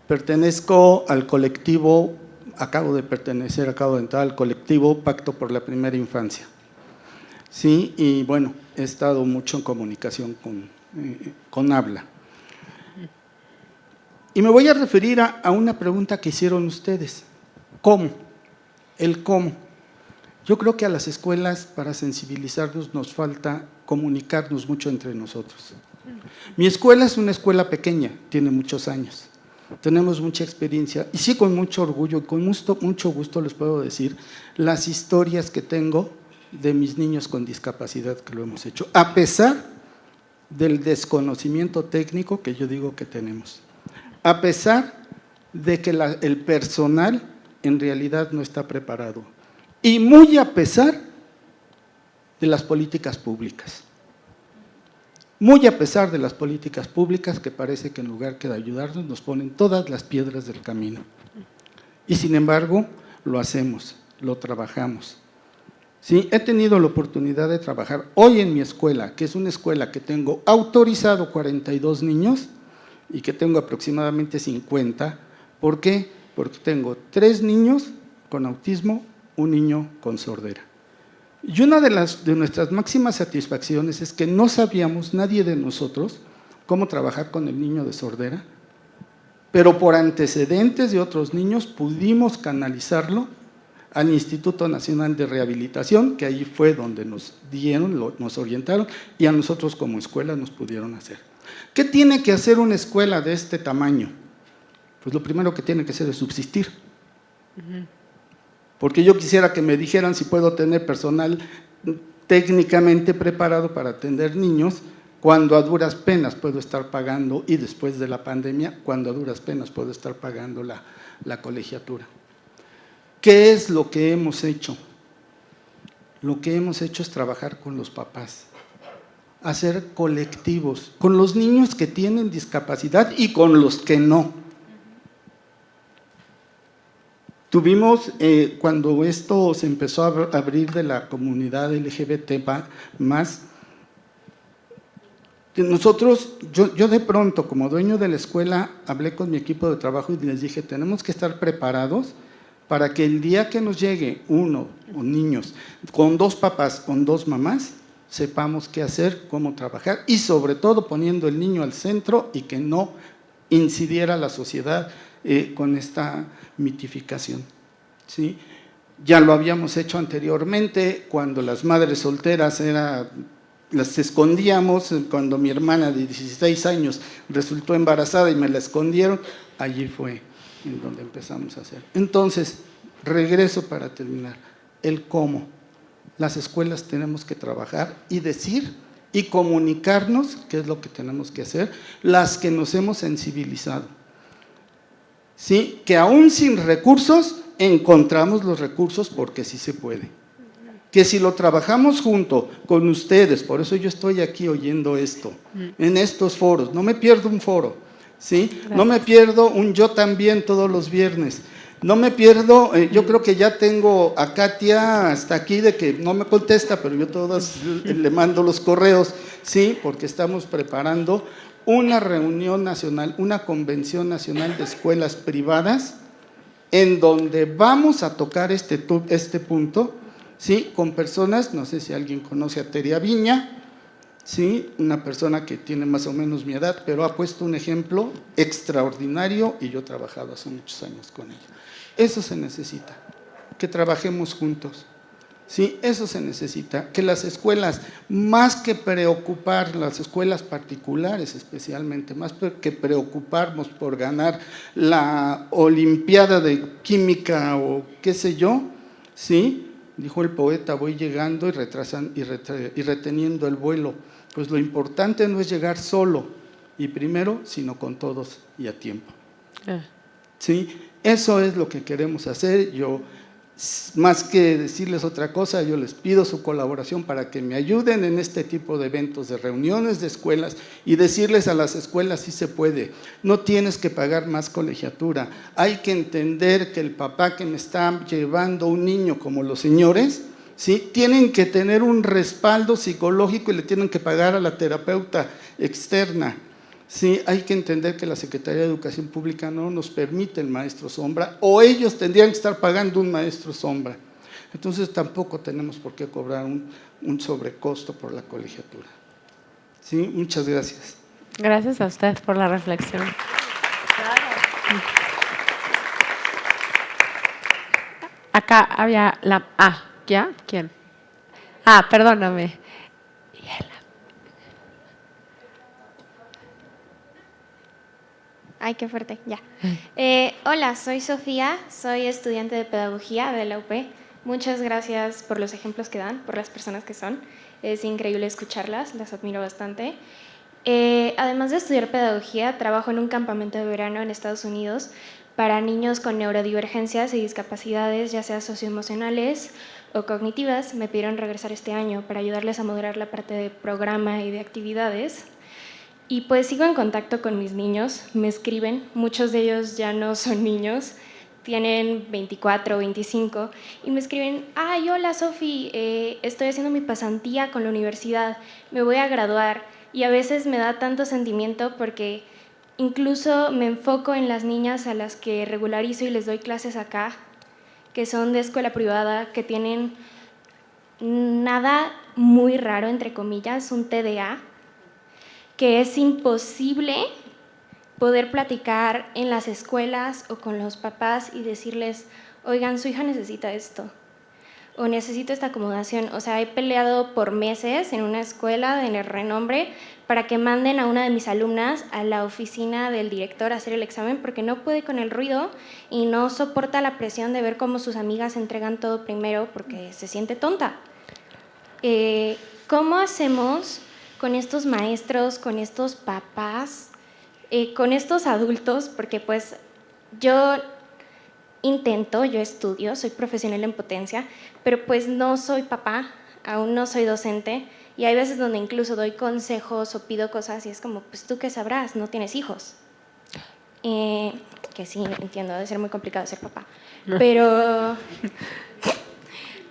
Pertenezco al colectivo, acabo de entrar al colectivo Pacto por la Primera Infancia. Sí, y bueno, he estado mucho en comunicación con Habla. Y me voy a referir a una pregunta que hicieron ustedes. ¿Cómo? El cómo. Yo creo que a las escuelas, para sensibilizarnos, nos falta comunicarnos mucho entre nosotros. Mi escuela es una escuela pequeña, tiene muchos años. Tenemos mucha experiencia y sí, con mucho orgullo y con mucho gusto les puedo decir las historias que tengo de mis niños con discapacidad que lo hemos hecho, a pesar del desconocimiento técnico que yo digo que tenemos, a pesar de que el personal en realidad no está preparado y muy a pesar de las políticas públicas. Muy a pesar de las políticas públicas que parece que en lugar que de ayudarnos nos ponen todas las piedras del camino. Y sin embargo, lo hacemos, lo trabajamos. Sí, he tenido la oportunidad de trabajar hoy en mi escuela, que es una escuela que tengo autorizado 42 niños y que tengo aproximadamente 50. ¿Por qué? Porque tengo 3 niños con autismo, un niño con sordera. Y una de nuestras máximas satisfacciones es que no sabíamos, nadie de nosotros, cómo trabajar con el niño de sordera, pero por antecedentes de otros niños pudimos canalizarlo al Instituto Nacional de Rehabilitación, que ahí fue donde nos orientaron, y a nosotros como escuela nos pudieron hacer. ¿Qué tiene que hacer una escuela de este tamaño? Pues lo primero que tiene que hacer es subsistir. Porque yo quisiera que me dijeran si puedo tener personal técnicamente preparado para atender niños cuando a duras penas puedo estar pagando, y después de la pandemia, cuando a duras penas puedo estar pagando la colegiatura. ¿Qué es lo que hemos hecho? Lo que hemos hecho es trabajar con los papás, hacer colectivos, con los niños que tienen discapacidad y con los que no. Tuvimos, cuando esto se empezó a abrir de la comunidad LGBT+, nosotros, yo de pronto, como dueño de la escuela, hablé con mi equipo de trabajo y les dije, tenemos que estar preparados para que el día que nos llegue uno o niños con 2 papás, con 2 mamás, sepamos qué hacer, cómo trabajar y sobre todo poniendo el niño al centro y que no incidiera la sociedad con esta mitificación. ¿Sí? Ya lo habíamos hecho anteriormente, cuando las madres solteras las escondíamos, cuando mi hermana de 16 años resultó embarazada y me la escondieron, allí fue en donde empezamos a hacer. Entonces, regreso para terminar, el cómo. Las escuelas tenemos que trabajar y decir y comunicarnos qué es lo que tenemos que hacer, las que nos hemos sensibilizado. ¿Sí? Que aún sin recursos, encontramos los recursos porque sí se puede. Que si lo trabajamos junto con ustedes, por eso yo estoy aquí oyendo esto, en estos foros, no me pierdo un foro, ¿sí? Gracias. No me pierdo un yo también todos los viernes, no me pierdo, yo creo que ya tengo a Katia hasta aquí de que no me contesta, pero yo todas le mando los correos, ¿sí? Porque estamos preparando una reunión nacional, una convención nacional de escuelas privadas, en donde vamos a tocar este punto, ¿sí? Con personas, no sé si alguien conoce a Teria Viña, ¿sí? Una persona que tiene más o menos mi edad, pero ha puesto un ejemplo extraordinario y yo he trabajado hace muchos años con ella. Eso se necesita, que trabajemos juntos, Sí, eso se necesita, que las escuelas, más que preocupar, las escuelas particulares especialmente, más que preocuparnos por ganar la Olimpiada de Química o qué sé yo, ¿sí? Dijo el poeta, voy llegando y reteniendo el vuelo. Pues lo importante no es llegar solo y primero, sino con todos y a tiempo. ¿Sí? Eso es lo que queremos hacer. Yo, más que decirles otra cosa, yo les pido su colaboración para que me ayuden en este tipo de eventos, de reuniones de escuelas, y decirles a las escuelas sí se puede. No tienes que pagar más colegiatura. Hay que entender que el papá que me está llevando un niño, como los señores, ¿sí? Tienen que tener un respaldo psicológico y le tienen que pagar a la terapeuta externa. Sí, hay que entender que la Secretaría de Educación Pública no nos permite el maestro sombra, o ellos tendrían que estar pagando un maestro sombra. Entonces tampoco tenemos por qué cobrar un sobrecosto por la colegiatura. Sí, muchas gracias.
Gracias a usted por la reflexión. Acá había la... ¿ya? ¿Quién? Perdóname.
Ay, qué fuerte, ya. Hola, soy Sofía, soy estudiante de Pedagogía de la UP. Muchas gracias por los ejemplos que dan, por las personas que son. Es increíble escucharlas, las admiro bastante. Además de estudiar Pedagogía, trabajo en un campamento de verano en Estados Unidos para niños con neurodivergencias y discapacidades, ya sea socioemocionales o cognitivas. Me pidieron regresar este año para ayudarles a moderar la parte de programa y de actividades. Y pues sigo en contacto con mis niños, me escriben, muchos de ellos ya no son niños, tienen 24 o 25, y me escriben, ay, hola Sofi, estoy haciendo mi pasantía con la universidad, me voy a graduar, y a veces me da tanto sentimiento porque incluso me enfoco en las niñas a las que regularizo y les doy clases acá, que son de escuela privada, que tienen nada muy raro, entre comillas, un TDA, que es imposible poder platicar en las escuelas o con los papás y decirles, oigan, su hija necesita esto, o necesito esta acomodación. O sea, he peleado por meses en una escuela de renombre para que manden a una de mis alumnas a la oficina del director a hacer el examen porque no puede con el ruido y no soporta la presión de ver cómo sus amigas entregan todo primero porque se siente tonta. ¿Cómo hacemos con estos maestros, con estos papás, con estos adultos? Porque pues yo estudio, soy profesional en potencia, pero pues no soy papá, aún no soy docente, y hay veces donde incluso doy consejos o pido cosas y es como, pues tú qué sabrás, no tienes hijos. Que sí, entiendo, debe ser muy complicado ser papá,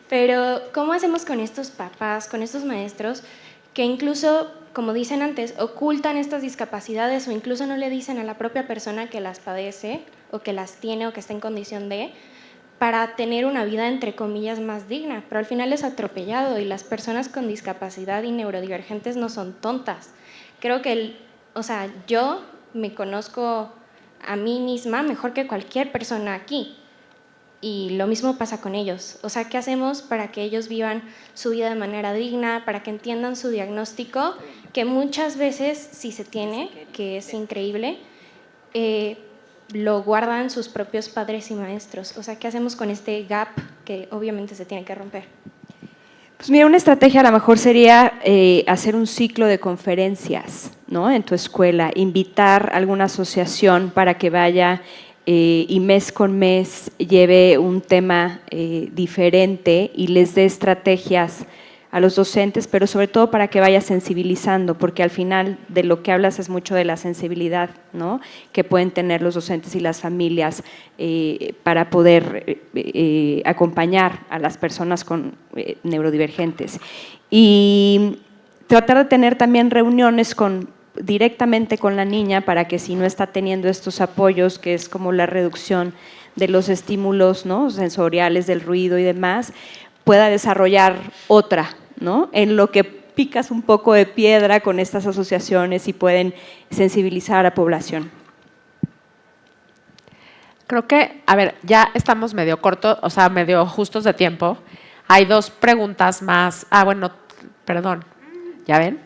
pero ¿cómo hacemos con estos papás, con estos maestros que incluso, como dicen antes, ocultan estas discapacidades o incluso no le dicen a la propia persona que las padece o que las tiene o que está en condición de, para tener una vida entre comillas más digna? Pero al final es atropellado y las personas con discapacidad y neurodivergentes no son tontas. Creo que, yo me conozco a mí misma mejor que cualquier persona aquí. Y lo mismo pasa con ellos. O sea, ¿qué hacemos para que ellos vivan su vida de manera digna, para que entiendan su diagnóstico, que muchas veces, si se tiene, que es increíble, lo guardan sus propios padres y maestros? O sea, ¿qué hacemos con este gap que obviamente se tiene que romper?
Pues mira, una estrategia a lo mejor sería hacer un ciclo de conferencias, ¿no? En tu escuela, invitar a alguna asociación para que vaya y mes con mes lleve un tema diferente y les dé estrategias a los docentes, pero sobre todo para que vaya sensibilizando, porque al final de lo que hablas es mucho de la sensibilidad, ¿no?, que pueden tener los docentes y las familias para poder acompañar a las personas con neurodivergentes. Y tratar de tener también reuniones directamente con la niña para que si no está teniendo estos apoyos, que es como la reducción de los estímulos, ¿no?, sensoriales, del ruido y demás, pueda desarrollar otra, ¿no?, en lo que picas un poco de piedra con estas asociaciones y pueden sensibilizar a la población.
Creo que, ya estamos medio cortos, medio justos de tiempo. Hay 2 preguntas más. Bueno, perdón. ¿Ya ven?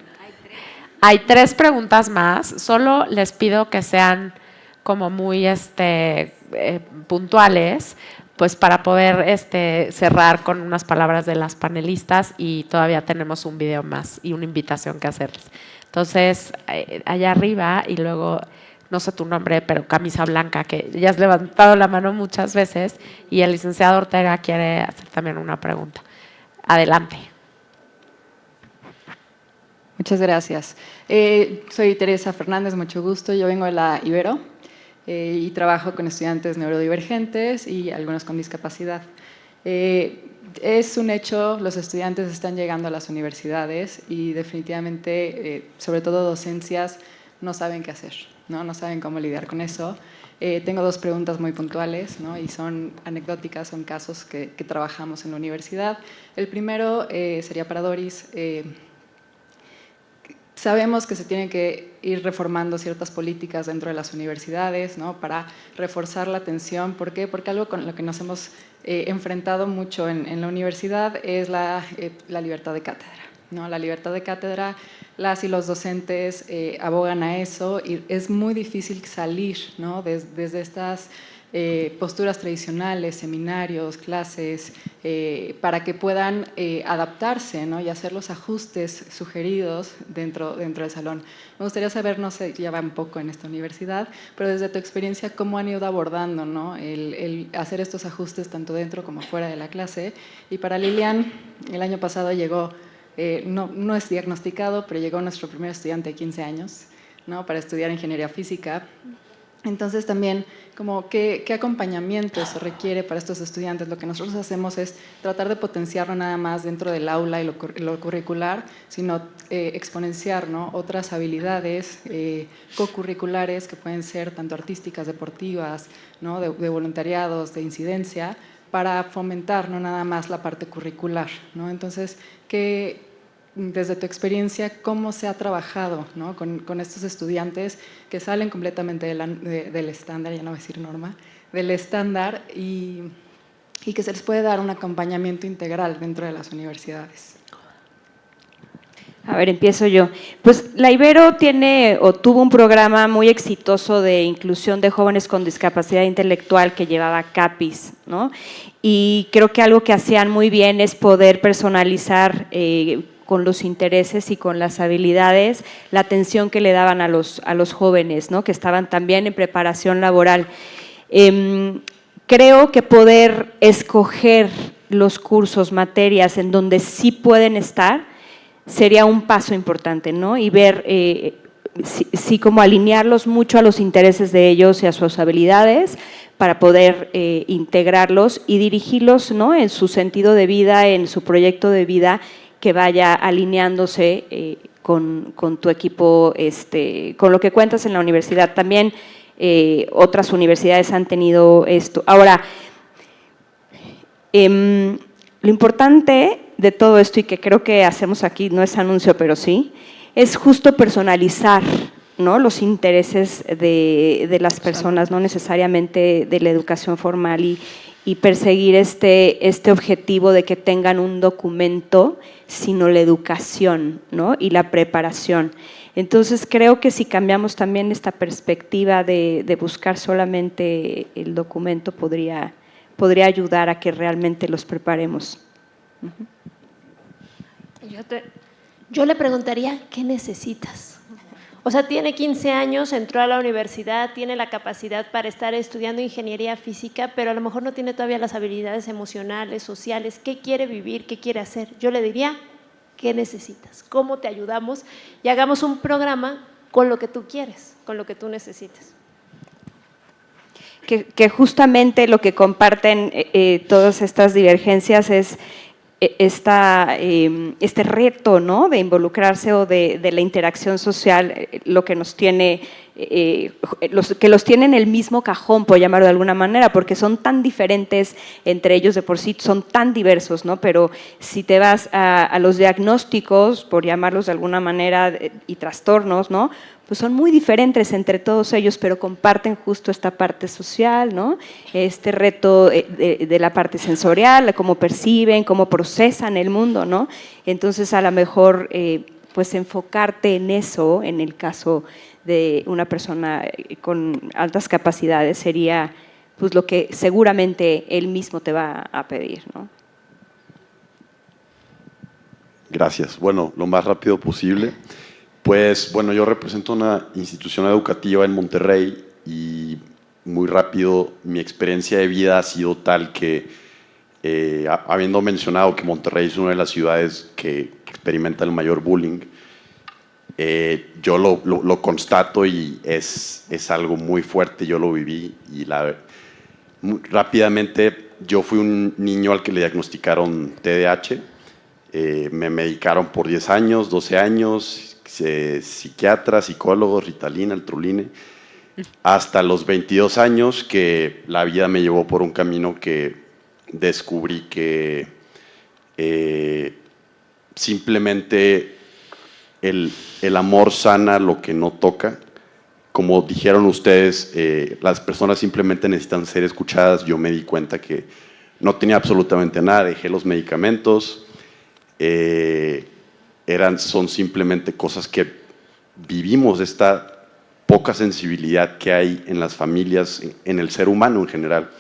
Hay 3 preguntas más. Solo les pido que sean como muy puntuales, pues para poder cerrar con unas palabras de las panelistas, y todavía tenemos un video más y una invitación que hacerles. Entonces, allá arriba, y luego, no sé tu nombre, pero camisa blanca, que ya has levantado la mano muchas veces, y el licenciado Ortega quiere hacer también una pregunta. Adelante.
Muchas gracias. Soy Teresa Fernández, mucho gusto. Yo vengo de la Ibero y trabajo con estudiantes neurodivergentes y algunos con discapacidad. Es un hecho, los estudiantes están llegando a las universidades y definitivamente, sobre todo docencias, no saben qué hacer, no saben cómo lidiar con eso. Tengo 2 preguntas muy puntuales, ¿no? Y son anecdóticas, son casos que trabajamos en la universidad. El primero sería para Doris. Sabemos que se tienen que ir reformando ciertas políticas dentro de las universidades, ¿no? Para reforzar la atención. ¿Por qué? Porque algo con lo que nos hemos enfrentado mucho en la universidad es la libertad de cátedra, ¿no? La libertad de cátedra, las y los docentes abogan a eso, y es muy difícil salir, ¿no? Desde estas posturas tradicionales, seminarios, clases, para que puedan adaptarse, ¿no? Y hacer los ajustes sugeridos dentro del salón. Me gustaría saber, no sé, ya va un poco en esta universidad, pero desde tu experiencia, ¿cómo han ido abordando, ¿no? el hacer estos ajustes tanto dentro como fuera de la clase? Y para Lilian, el año pasado llegó, no es diagnosticado, pero llegó nuestro primer estudiante de 15 años, ¿no? Para estudiar ingeniería física. Entonces también, como ¿qué acompañamiento se requiere para estos estudiantes? Lo que nosotros hacemos es tratar de potenciar no nada más dentro del aula y lo curricular, sino exponenciar, ¿no? Otras habilidades cocurriculares que pueden ser tanto artísticas, deportivas, ¿no? de voluntariados, de incidencia, para fomentar no nada más la parte curricular, ¿no? Entonces, desde tu experiencia, ¿cómo se ha trabajado, ¿no? con estos estudiantes que salen completamente del estándar, ya no voy a decir norma, del estándar, y que se les puede dar un acompañamiento integral dentro de las universidades?
A ver, empiezo yo. Pues la Ibero tuvo un programa muy exitoso de inclusión de jóvenes con discapacidad intelectual que llevaba CAPIS, ¿no? Y creo que algo que hacían muy bien es poder personalizar con los intereses y con las habilidades, la atención que le daban a los jóvenes, ¿no? Que estaban también en preparación laboral. Creo que poder escoger los cursos, materias en donde sí pueden estar, sería un paso importante, ¿no? Y ver sí como alinearlos mucho a los intereses de ellos y a sus habilidades para poder integrarlos y dirigirlos, ¿no? En su sentido de vida, en su proyecto de vida, que vaya alineándose con tu equipo, con lo que cuentas en la universidad. También otras universidades han tenido esto. Ahora, lo importante de todo esto, y que creo que hacemos aquí, no es anuncio, pero sí, es justo personalizar, ¿no? Los intereses de las personas, no necesariamente de la educación formal, y perseguir este objetivo de que tengan un documento, sino la educación, ¿no? Y la preparación. Entonces, creo que si cambiamos también esta perspectiva de buscar solamente el documento, podría ayudar a que realmente los preparemos.
Yo le preguntaría, ¿qué necesitas? O sea, tiene 15 años, entró a la universidad, tiene la capacidad para estar estudiando ingeniería física, pero a lo mejor no tiene todavía las habilidades emocionales, sociales. ¿Qué quiere vivir? ¿Qué quiere hacer? Yo le diría, ¿qué necesitas? ¿Cómo te ayudamos? Y hagamos un programa con lo que tú quieres, con lo que tú necesites.
Que justamente lo que comparten todas estas divergencias es este reto, ¿no? De involucrarse o de la interacción social, lo que nos tiene que los tienen en el mismo cajón, por llamarlo de alguna manera, porque son tan diferentes entre ellos de por sí, son tan diversos, ¿no? Pero si te vas a los diagnósticos, por llamarlos de alguna manera, y trastornos, ¿no? Pues son muy diferentes entre todos ellos, pero comparten justo esta parte social, ¿no? Este reto de la parte sensorial, cómo perciben, cómo procesan el mundo, ¿no? Entonces, a lo mejor, pues enfocarte en eso, en el caso de una persona con altas capacidades, sería pues lo que seguramente él mismo te va a pedir, ¿no?
Gracias. Bueno, lo más rápido posible. Pues bueno, yo represento una institución educativa en Monterrey y muy rápido mi experiencia de vida ha sido tal que, habiendo mencionado que Monterrey es una de las ciudades que experimenta el mayor bullying, yo lo constato y es algo muy fuerte, yo lo viví y rápidamente yo fui un niño al que le diagnosticaron TDAH, me medicaron por 10 años, 12 años, psiquiatra, psicólogo, Ritalina, Altroline, hasta los 22 años que la vida me llevó por un camino que descubrí que simplemente el amor sana lo que no toca. Como dijeron ustedes, las personas simplemente necesitan ser escuchadas. Yo me di cuenta que no tenía absolutamente nada, dejé los medicamentos, son simplemente cosas que vivimos, esta poca sensibilidad que hay en las familias, en el ser humano en general.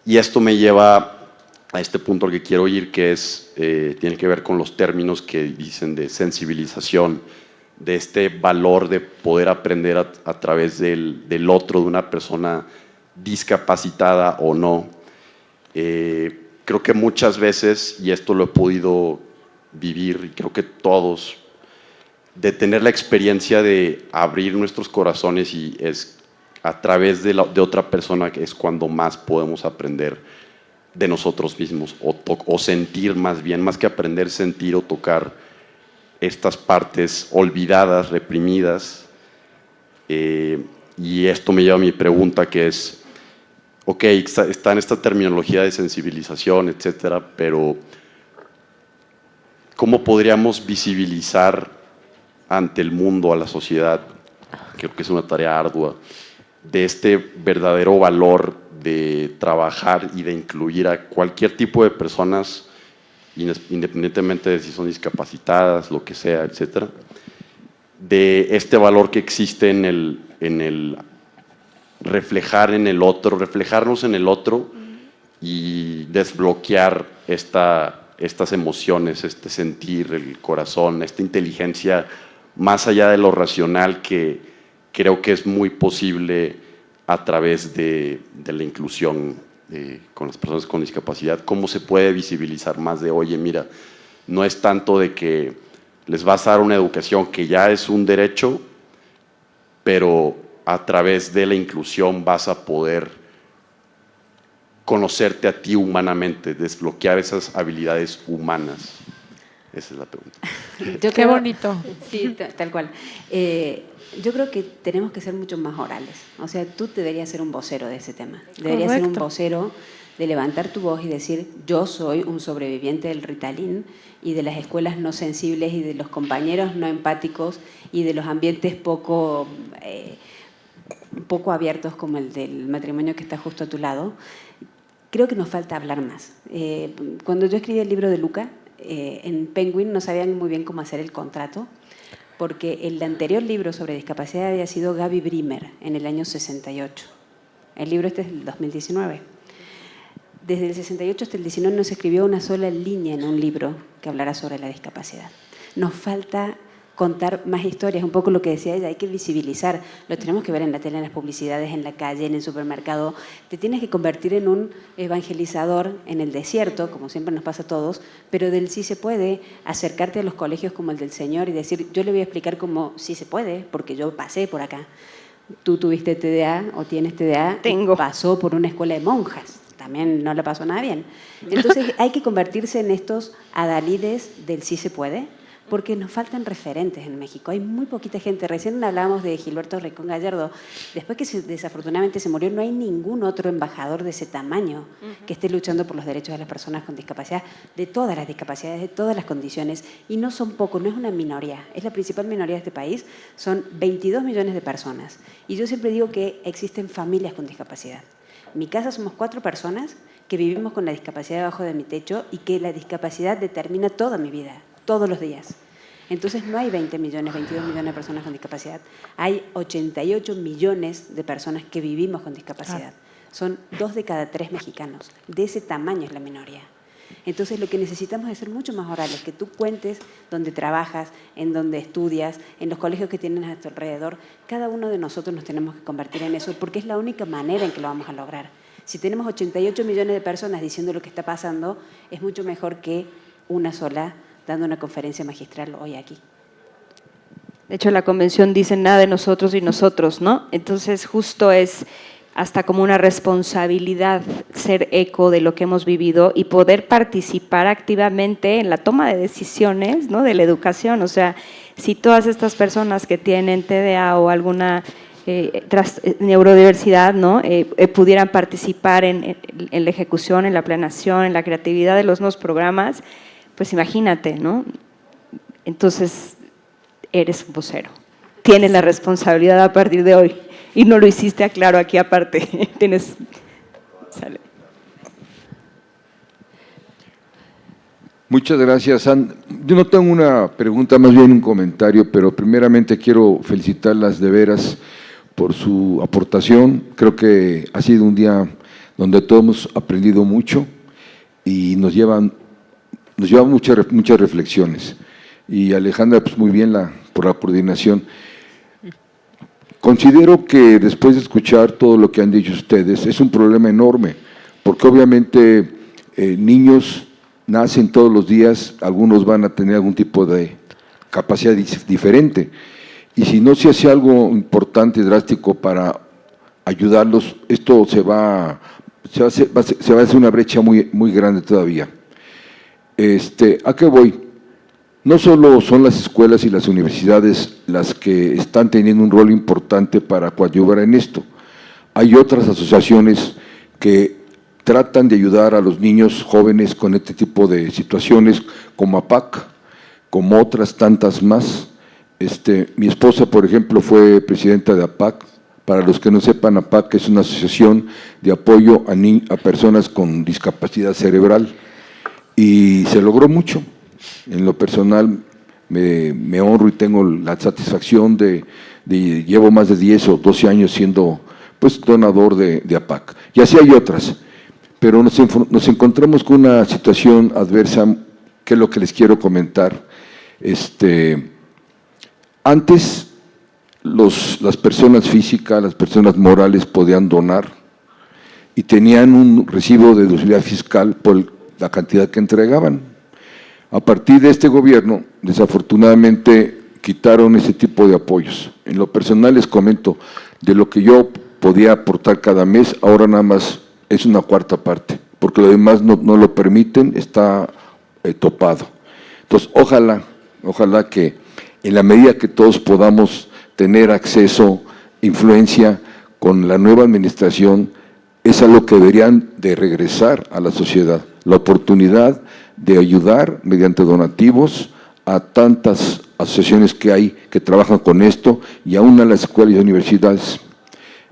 Y esto me lleva a este punto al que quiero ir, que tiene que ver con los términos que dicen de sensibilización, de este valor de poder aprender a través del otro, de una persona discapacitada o no. Creo que muchas veces, y esto lo he podido vivir, y creo que todos, de tener la experiencia de abrir nuestros corazones y es a través de otra persona que es cuando más podemos aprender de nosotros mismos o sentir más bien, más que aprender, sentir o tocar estas partes olvidadas, reprimidas. Y esto me lleva a mi pregunta, que es, ok, está en esta terminología de sensibilización, etcétera, pero ¿cómo podríamos visibilizar ante el mundo, a la sociedad? Creo que es una tarea ardua, de este verdadero valor de trabajar y de incluir a cualquier tipo de personas, independientemente de si son discapacitadas, lo que sea, etcétera, de este valor que existe en el reflejar en el otro, reflejarnos en el otro y desbloquear estas emociones, este sentir, el corazón, esta inteligencia más allá de lo racional, que creo que es muy posible a través de la inclusión con las personas con discapacidad. ¿Cómo se puede visibilizar más de, oye, mira, no es tanto de que les vas a dar una educación que ya es un derecho, pero a través de la inclusión vas a poder conocerte a ti humanamente, desbloquear esas habilidades humanas? Esa es la pregunta.
Qué bonito.
Sí, tal cual. Yo creo que tenemos que ser mucho más orales. O sea, tú deberías ser un vocero de ese tema. Deberías ser un vocero de levantar tu voz y decir, yo soy un sobreviviente del Ritalin y de las escuelas no sensibles y de los compañeros no empáticos y de los ambientes poco abiertos como el del matrimonio que está justo a tu lado. Creo que nos falta hablar más. Cuando yo escribí el libro de Luca, en Penguin no sabían muy bien cómo hacer el contrato, porque el anterior libro sobre discapacidad había sido Gaby Brimer en el año 68. El libro este es del 2019. Desde el 68 hasta el 19 no se escribió una sola línea en un libro que hablara sobre la discapacidad. Nos falta contar más historias, un poco lo que decía ella, hay que visibilizar, lo tenemos que ver en la tele, en las publicidades, en la calle, en el supermercado. Te tienes que convertir en un evangelizador en el desierto, como siempre nos pasa a todos, pero del sí se puede, acercarte a los colegios como el del Señor y decir, yo le voy a explicar cómo sí se puede, porque yo pasé por acá. Tú tuviste TDA o tienes TDA, pasó por una escuela de monjas, también no le pasó nada bien. Entonces hay que convertirse en estos adalides del sí se puede, porque nos faltan referentes en México. Hay muy poquita gente. Recién hablábamos de Gilberto Rincón Gallardo. Después que desafortunadamente se murió, no hay ningún otro embajador de ese tamaño que esté luchando por los derechos de las personas con discapacidad, de todas las discapacidades, de todas las condiciones. Y no son pocos, no es una minoría. Es la principal minoría de este país. Son 22 millones de personas. Y yo siempre digo que existen familias con discapacidad. En mi casa somos 4 personas que vivimos con la discapacidad debajo de mi techo y que la discapacidad determina toda mi vida, todos los días. Entonces no hay 20 millones, 22 millones de personas con discapacidad. Hay 88 millones de personas que vivimos con discapacidad. Son 2 de cada 3 mexicanos. De ese tamaño es la minoría. Entonces lo que necesitamos es ser mucho más orales, que tú cuentes dónde trabajas, en dónde estudias, en los colegios que tienes a tu alrededor. Cada uno de nosotros nos tenemos que convertir en eso porque es la única manera en que lo vamos a lograr. Si tenemos 88 millones de personas diciendo lo que está pasando, es mucho mejor que una sola dando una conferencia magistral hoy aquí.
De hecho, la convención dice nada de nosotros y nosotros, ¿no? Entonces, justo es hasta como una responsabilidad ser eco de lo que hemos vivido y poder participar activamente en la toma de decisiones, ¿no?, de la educación. O sea, si todas estas personas que tienen TDA o alguna neurodiversidad, ¿no?, pudieran participar en la ejecución, en la planeación, en la creatividad de los nuevos programas, pues imagínate, ¿no? Entonces, eres un vocero. Tienes la responsabilidad a partir de hoy. Y no lo hiciste, aclaro aquí aparte. Tienes... Sale.
Muchas gracias, Ann. Yo no tengo una pregunta, más bien un comentario, pero primeramente quiero felicitarlas de veras por su aportación. Creo que ha sido un día donde todos hemos aprendido mucho y nos llevan muchas reflexiones. Y Alejandra, pues muy bien por la coordinación. Considero que después de escuchar todo lo que han dicho ustedes, es un problema enorme, porque obviamente niños nacen todos los días, algunos van a tener algún tipo de capacidad diferente, y si no se hace algo importante y drástico para ayudarlos, esto se va a hacer una brecha muy grande todavía. ¿A qué voy? No solo son las escuelas y las universidades las que están teniendo un rol importante para coadyuvar en esto. Hay otras asociaciones que tratan de ayudar a los niños jóvenes con este tipo de situaciones, como APAC, como otras tantas más. Mi esposa, por ejemplo, fue presidenta de APAC. Para los que no sepan, APAC es una asociación de apoyo a personas con discapacidad cerebral y se logró mucho. En lo personal me honro y tengo la satisfacción de llevo más de 10 o 12 años siendo pues donador de APAC. Y así hay otras, pero nos encontramos con una situación adversa, que es lo que les quiero comentar. Antes las personas físicas, las personas morales podían donar y tenían un recibo de deducibilidad fiscal por la cantidad que entregaban. A partir de este gobierno, desafortunadamente, quitaron ese tipo de apoyos. En lo personal les comento, de lo que yo podía aportar cada mes, ahora nada más es una cuarta parte, porque lo demás no lo permiten, está topado. Entonces, ojalá que en la medida que todos podamos tener acceso, influencia con la nueva administración, es algo que deberían de regresar a la sociedad, la oportunidad de ayudar mediante donativos a tantas asociaciones que hay que trabajan con esto y aún a las escuelas y universidades.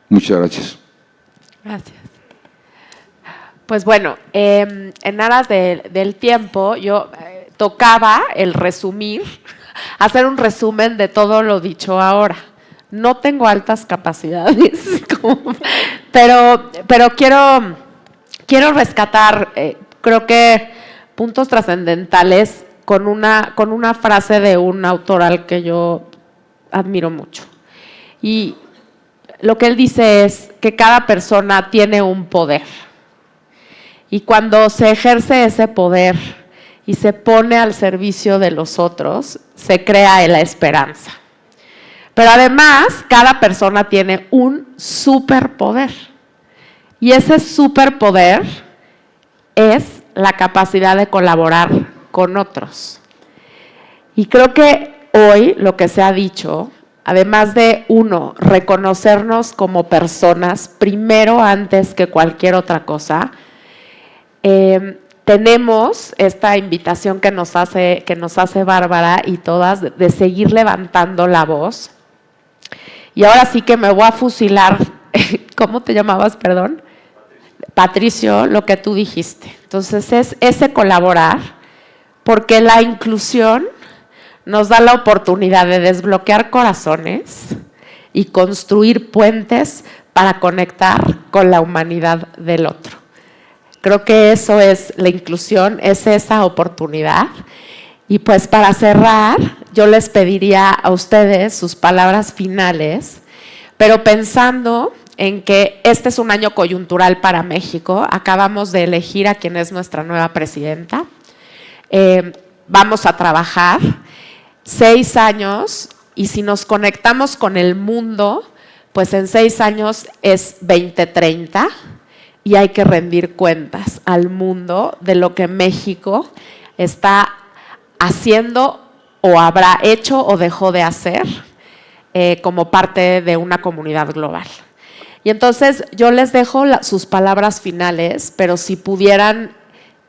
Muchas gracias.
Gracias. Pues bueno, en aras del tiempo, yo tocaba el resumir, hacer un resumen de todo lo dicho ahora. No tengo altas capacidades, pero quiero rescatar, creo que puntos trascendentales con una frase de un autor al que yo admiro mucho. Y lo que él dice es que cada persona tiene un poder. Y cuando se ejerce ese poder y se pone al servicio de los otros, se crea la esperanza. Pero además, cada persona tiene un superpoder. Y ese superpoder es la capacidad de colaborar con otros. Y creo que hoy lo que se ha dicho, además de, uno, reconocernos como personas, primero antes que cualquier otra cosa, tenemos esta invitación que nos hace Bárbara y todas de seguir levantando la voz. Y ahora sí que me voy a fusilar. ¿Cómo te llamabas, perdón? Patricio, lo que tú dijiste. Entonces es ese colaborar, porque la inclusión nos da la oportunidad de desbloquear corazones y construir puentes para conectar con la humanidad del otro. Creo que eso es la inclusión, es esa oportunidad. Y pues para cerrar, yo les pediría a ustedes sus palabras finales, pero pensando en que este es un año coyuntural para México. Acabamos de elegir a quien es nuestra nueva presidenta. Vamos a trabajar 6 años y si nos conectamos con el mundo, pues en 6 años es 2030 y hay que rendir cuentas al mundo de lo que México está haciendo o habrá hecho o dejó de hacer como parte de una comunidad global. Y entonces yo les dejo sus palabras finales, pero si pudieran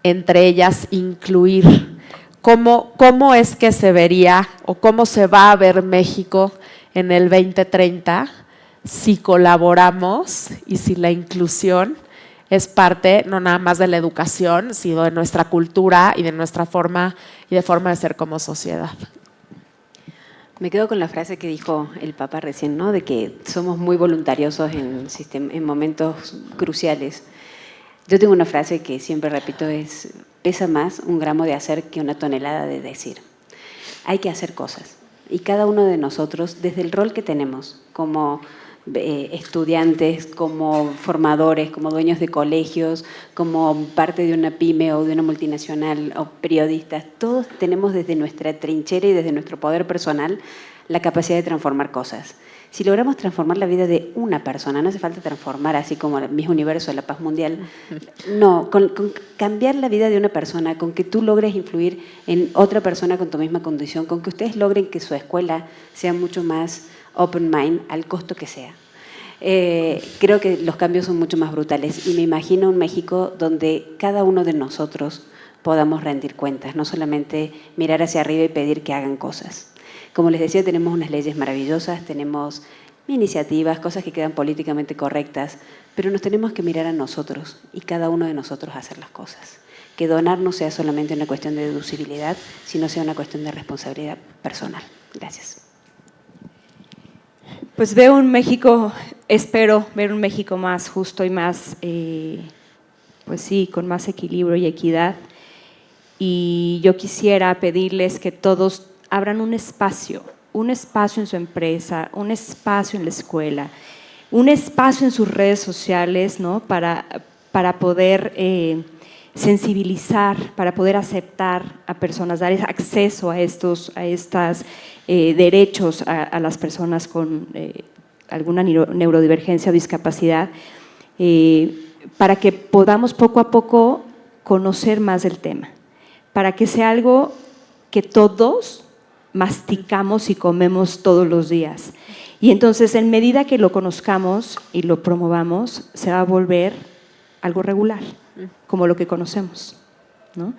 entre ellas incluir cómo es que se vería o cómo se va a ver México en el 2030 si colaboramos y si la inclusión es parte no nada más de la educación, sino de nuestra cultura y de nuestra forma de ser como sociedad.
Me quedo con la frase que dijo el Papa recién, ¿no? De que somos muy voluntariosos en momentos cruciales. Yo tengo una frase que siempre repito, pesa más un gramo de hacer que una tonelada de decir. Hay que hacer cosas. Y cada uno de nosotros, desde el rol que tenemos, como estudiantes, como formadores, como dueños de colegios, como parte de una pyme o de una multinacional o periodistas, todos tenemos desde nuestra trinchera y desde nuestro poder personal la capacidad de transformar cosas. Si logramos transformar la vida de una persona, no hace falta transformar así como Miss Universo, la paz mundial, no, con cambiar la vida de una persona, con que tú logres influir en otra persona con tu misma condición, con que ustedes logren que su escuela sea mucho más open mind, al costo que sea. Creo que los cambios son mucho más brutales y me imagino un México donde cada uno de nosotros podamos rendir cuentas, no solamente mirar hacia arriba y pedir que hagan cosas. Como les decía, tenemos unas leyes maravillosas, tenemos iniciativas, cosas que quedan políticamente correctas, pero nos tenemos que mirar a nosotros y cada uno de nosotros hacer las cosas. Que donar no sea solamente una cuestión de deducibilidad, sino sea una cuestión de responsabilidad personal. Gracias.
Pues veo un México, espero ver un México más justo y más, pues sí, con más equilibrio y equidad. Y yo quisiera pedirles que todos abran un espacio en su empresa, un espacio en la escuela, un espacio en sus redes sociales, ¿no? para poder sensibilizar, para poder aceptar a personas, dar acceso a estos derechos a las personas con alguna neurodivergencia o discapacidad, para que podamos poco a poco conocer más del tema, para que sea algo que todos masticamos y comemos todos los días. Y entonces, en medida que lo conozcamos y lo promovamos, se va a volver algo regular, como lo que conocemos, ¿no?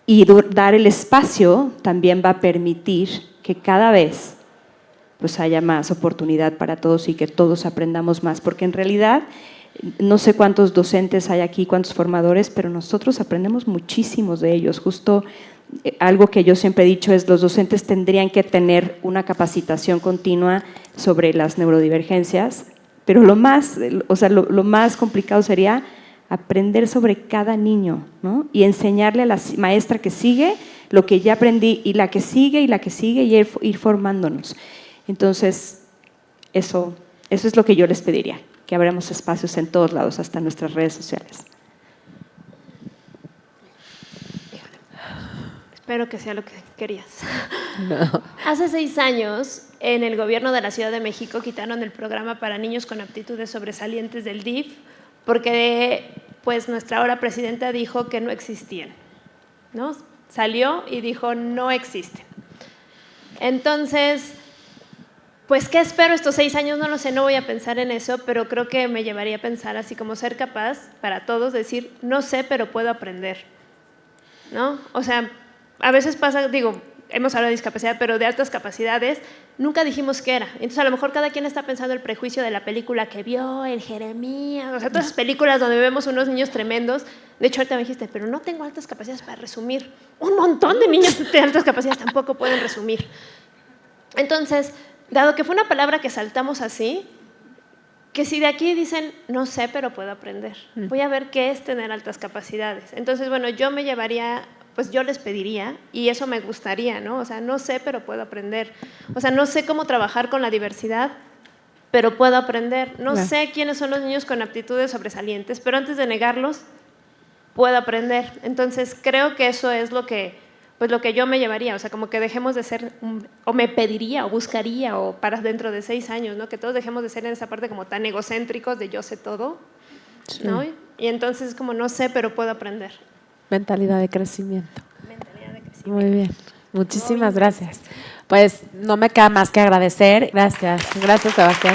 Y dar el espacio también va a permitir que cada vez pues haya más oportunidad para todos y que todos aprendamos más, porque en realidad no sé cuántos docentes hay aquí, cuántos formadores, pero nosotros aprendemos muchísimos de ellos. Justo algo que yo siempre he dicho es los docentes tendrían que tener una capacitación continua sobre las neurodivergencias, pero lo más complicado sería aprender sobre cada niño, ¿no? Y enseñarle a la maestra que sigue lo que ya aprendí y la que sigue y ir formándonos. Entonces, eso es lo que yo les pediría, que abramos espacios en todos lados, hasta en nuestras redes sociales.
Espero que sea lo que querías.
No.
Hace 6 años, en el gobierno de la Ciudad de México quitaron el programa para niños con aptitudes sobresalientes del DIF porque pues, nuestra ahora presidenta dijo que no existían, ¿no? Salió y dijo no existen. Entonces, pues, ¿qué espero estos 6 años? No lo sé, no voy a pensar en eso, pero creo que me llevaría a pensar así como ser capaz para todos, decir, no sé, pero puedo aprender, ¿no? O sea, a veces pasa, digo, hemos hablado de discapacidad, pero de altas capacidades, nunca dijimos qué era. Entonces, a lo mejor cada quien está pensando el prejuicio de la película que vio, el Jeremías, o sea, todas esas películas donde vemos unos niños tremendos. De hecho, ahorita me dijiste, pero no tengo altas capacidades para resumir. Un montón de niños de altas capacidades tampoco pueden resumir. Entonces, dado que fue una palabra que saltamos así, que si de aquí dicen, no sé, pero puedo aprender. Voy a ver qué es tener altas capacidades. Entonces, bueno, yo me llevaría, pues yo les pediría, y eso me gustaría, ¿no? O sea, no sé, pero puedo aprender. O sea, no sé cómo trabajar con la diversidad, pero puedo aprender. No sé quiénes son los niños con aptitudes sobresalientes, pero antes de negarlos, puedo aprender. Entonces, creo que eso es lo que yo me llevaría, o sea, como que dejemos de ser, o me pediría, o buscaría, o para dentro de 6 años, ¿no? Que todos dejemos de ser en esa parte como tan egocéntricos de yo sé todo, ¿no? Y entonces como no sé, pero puedo aprender.
Mentalidad de crecimiento. Muy bien. Muchísimas gracias. Pues no me queda más que agradecer. Gracias. Gracias, Sebastián.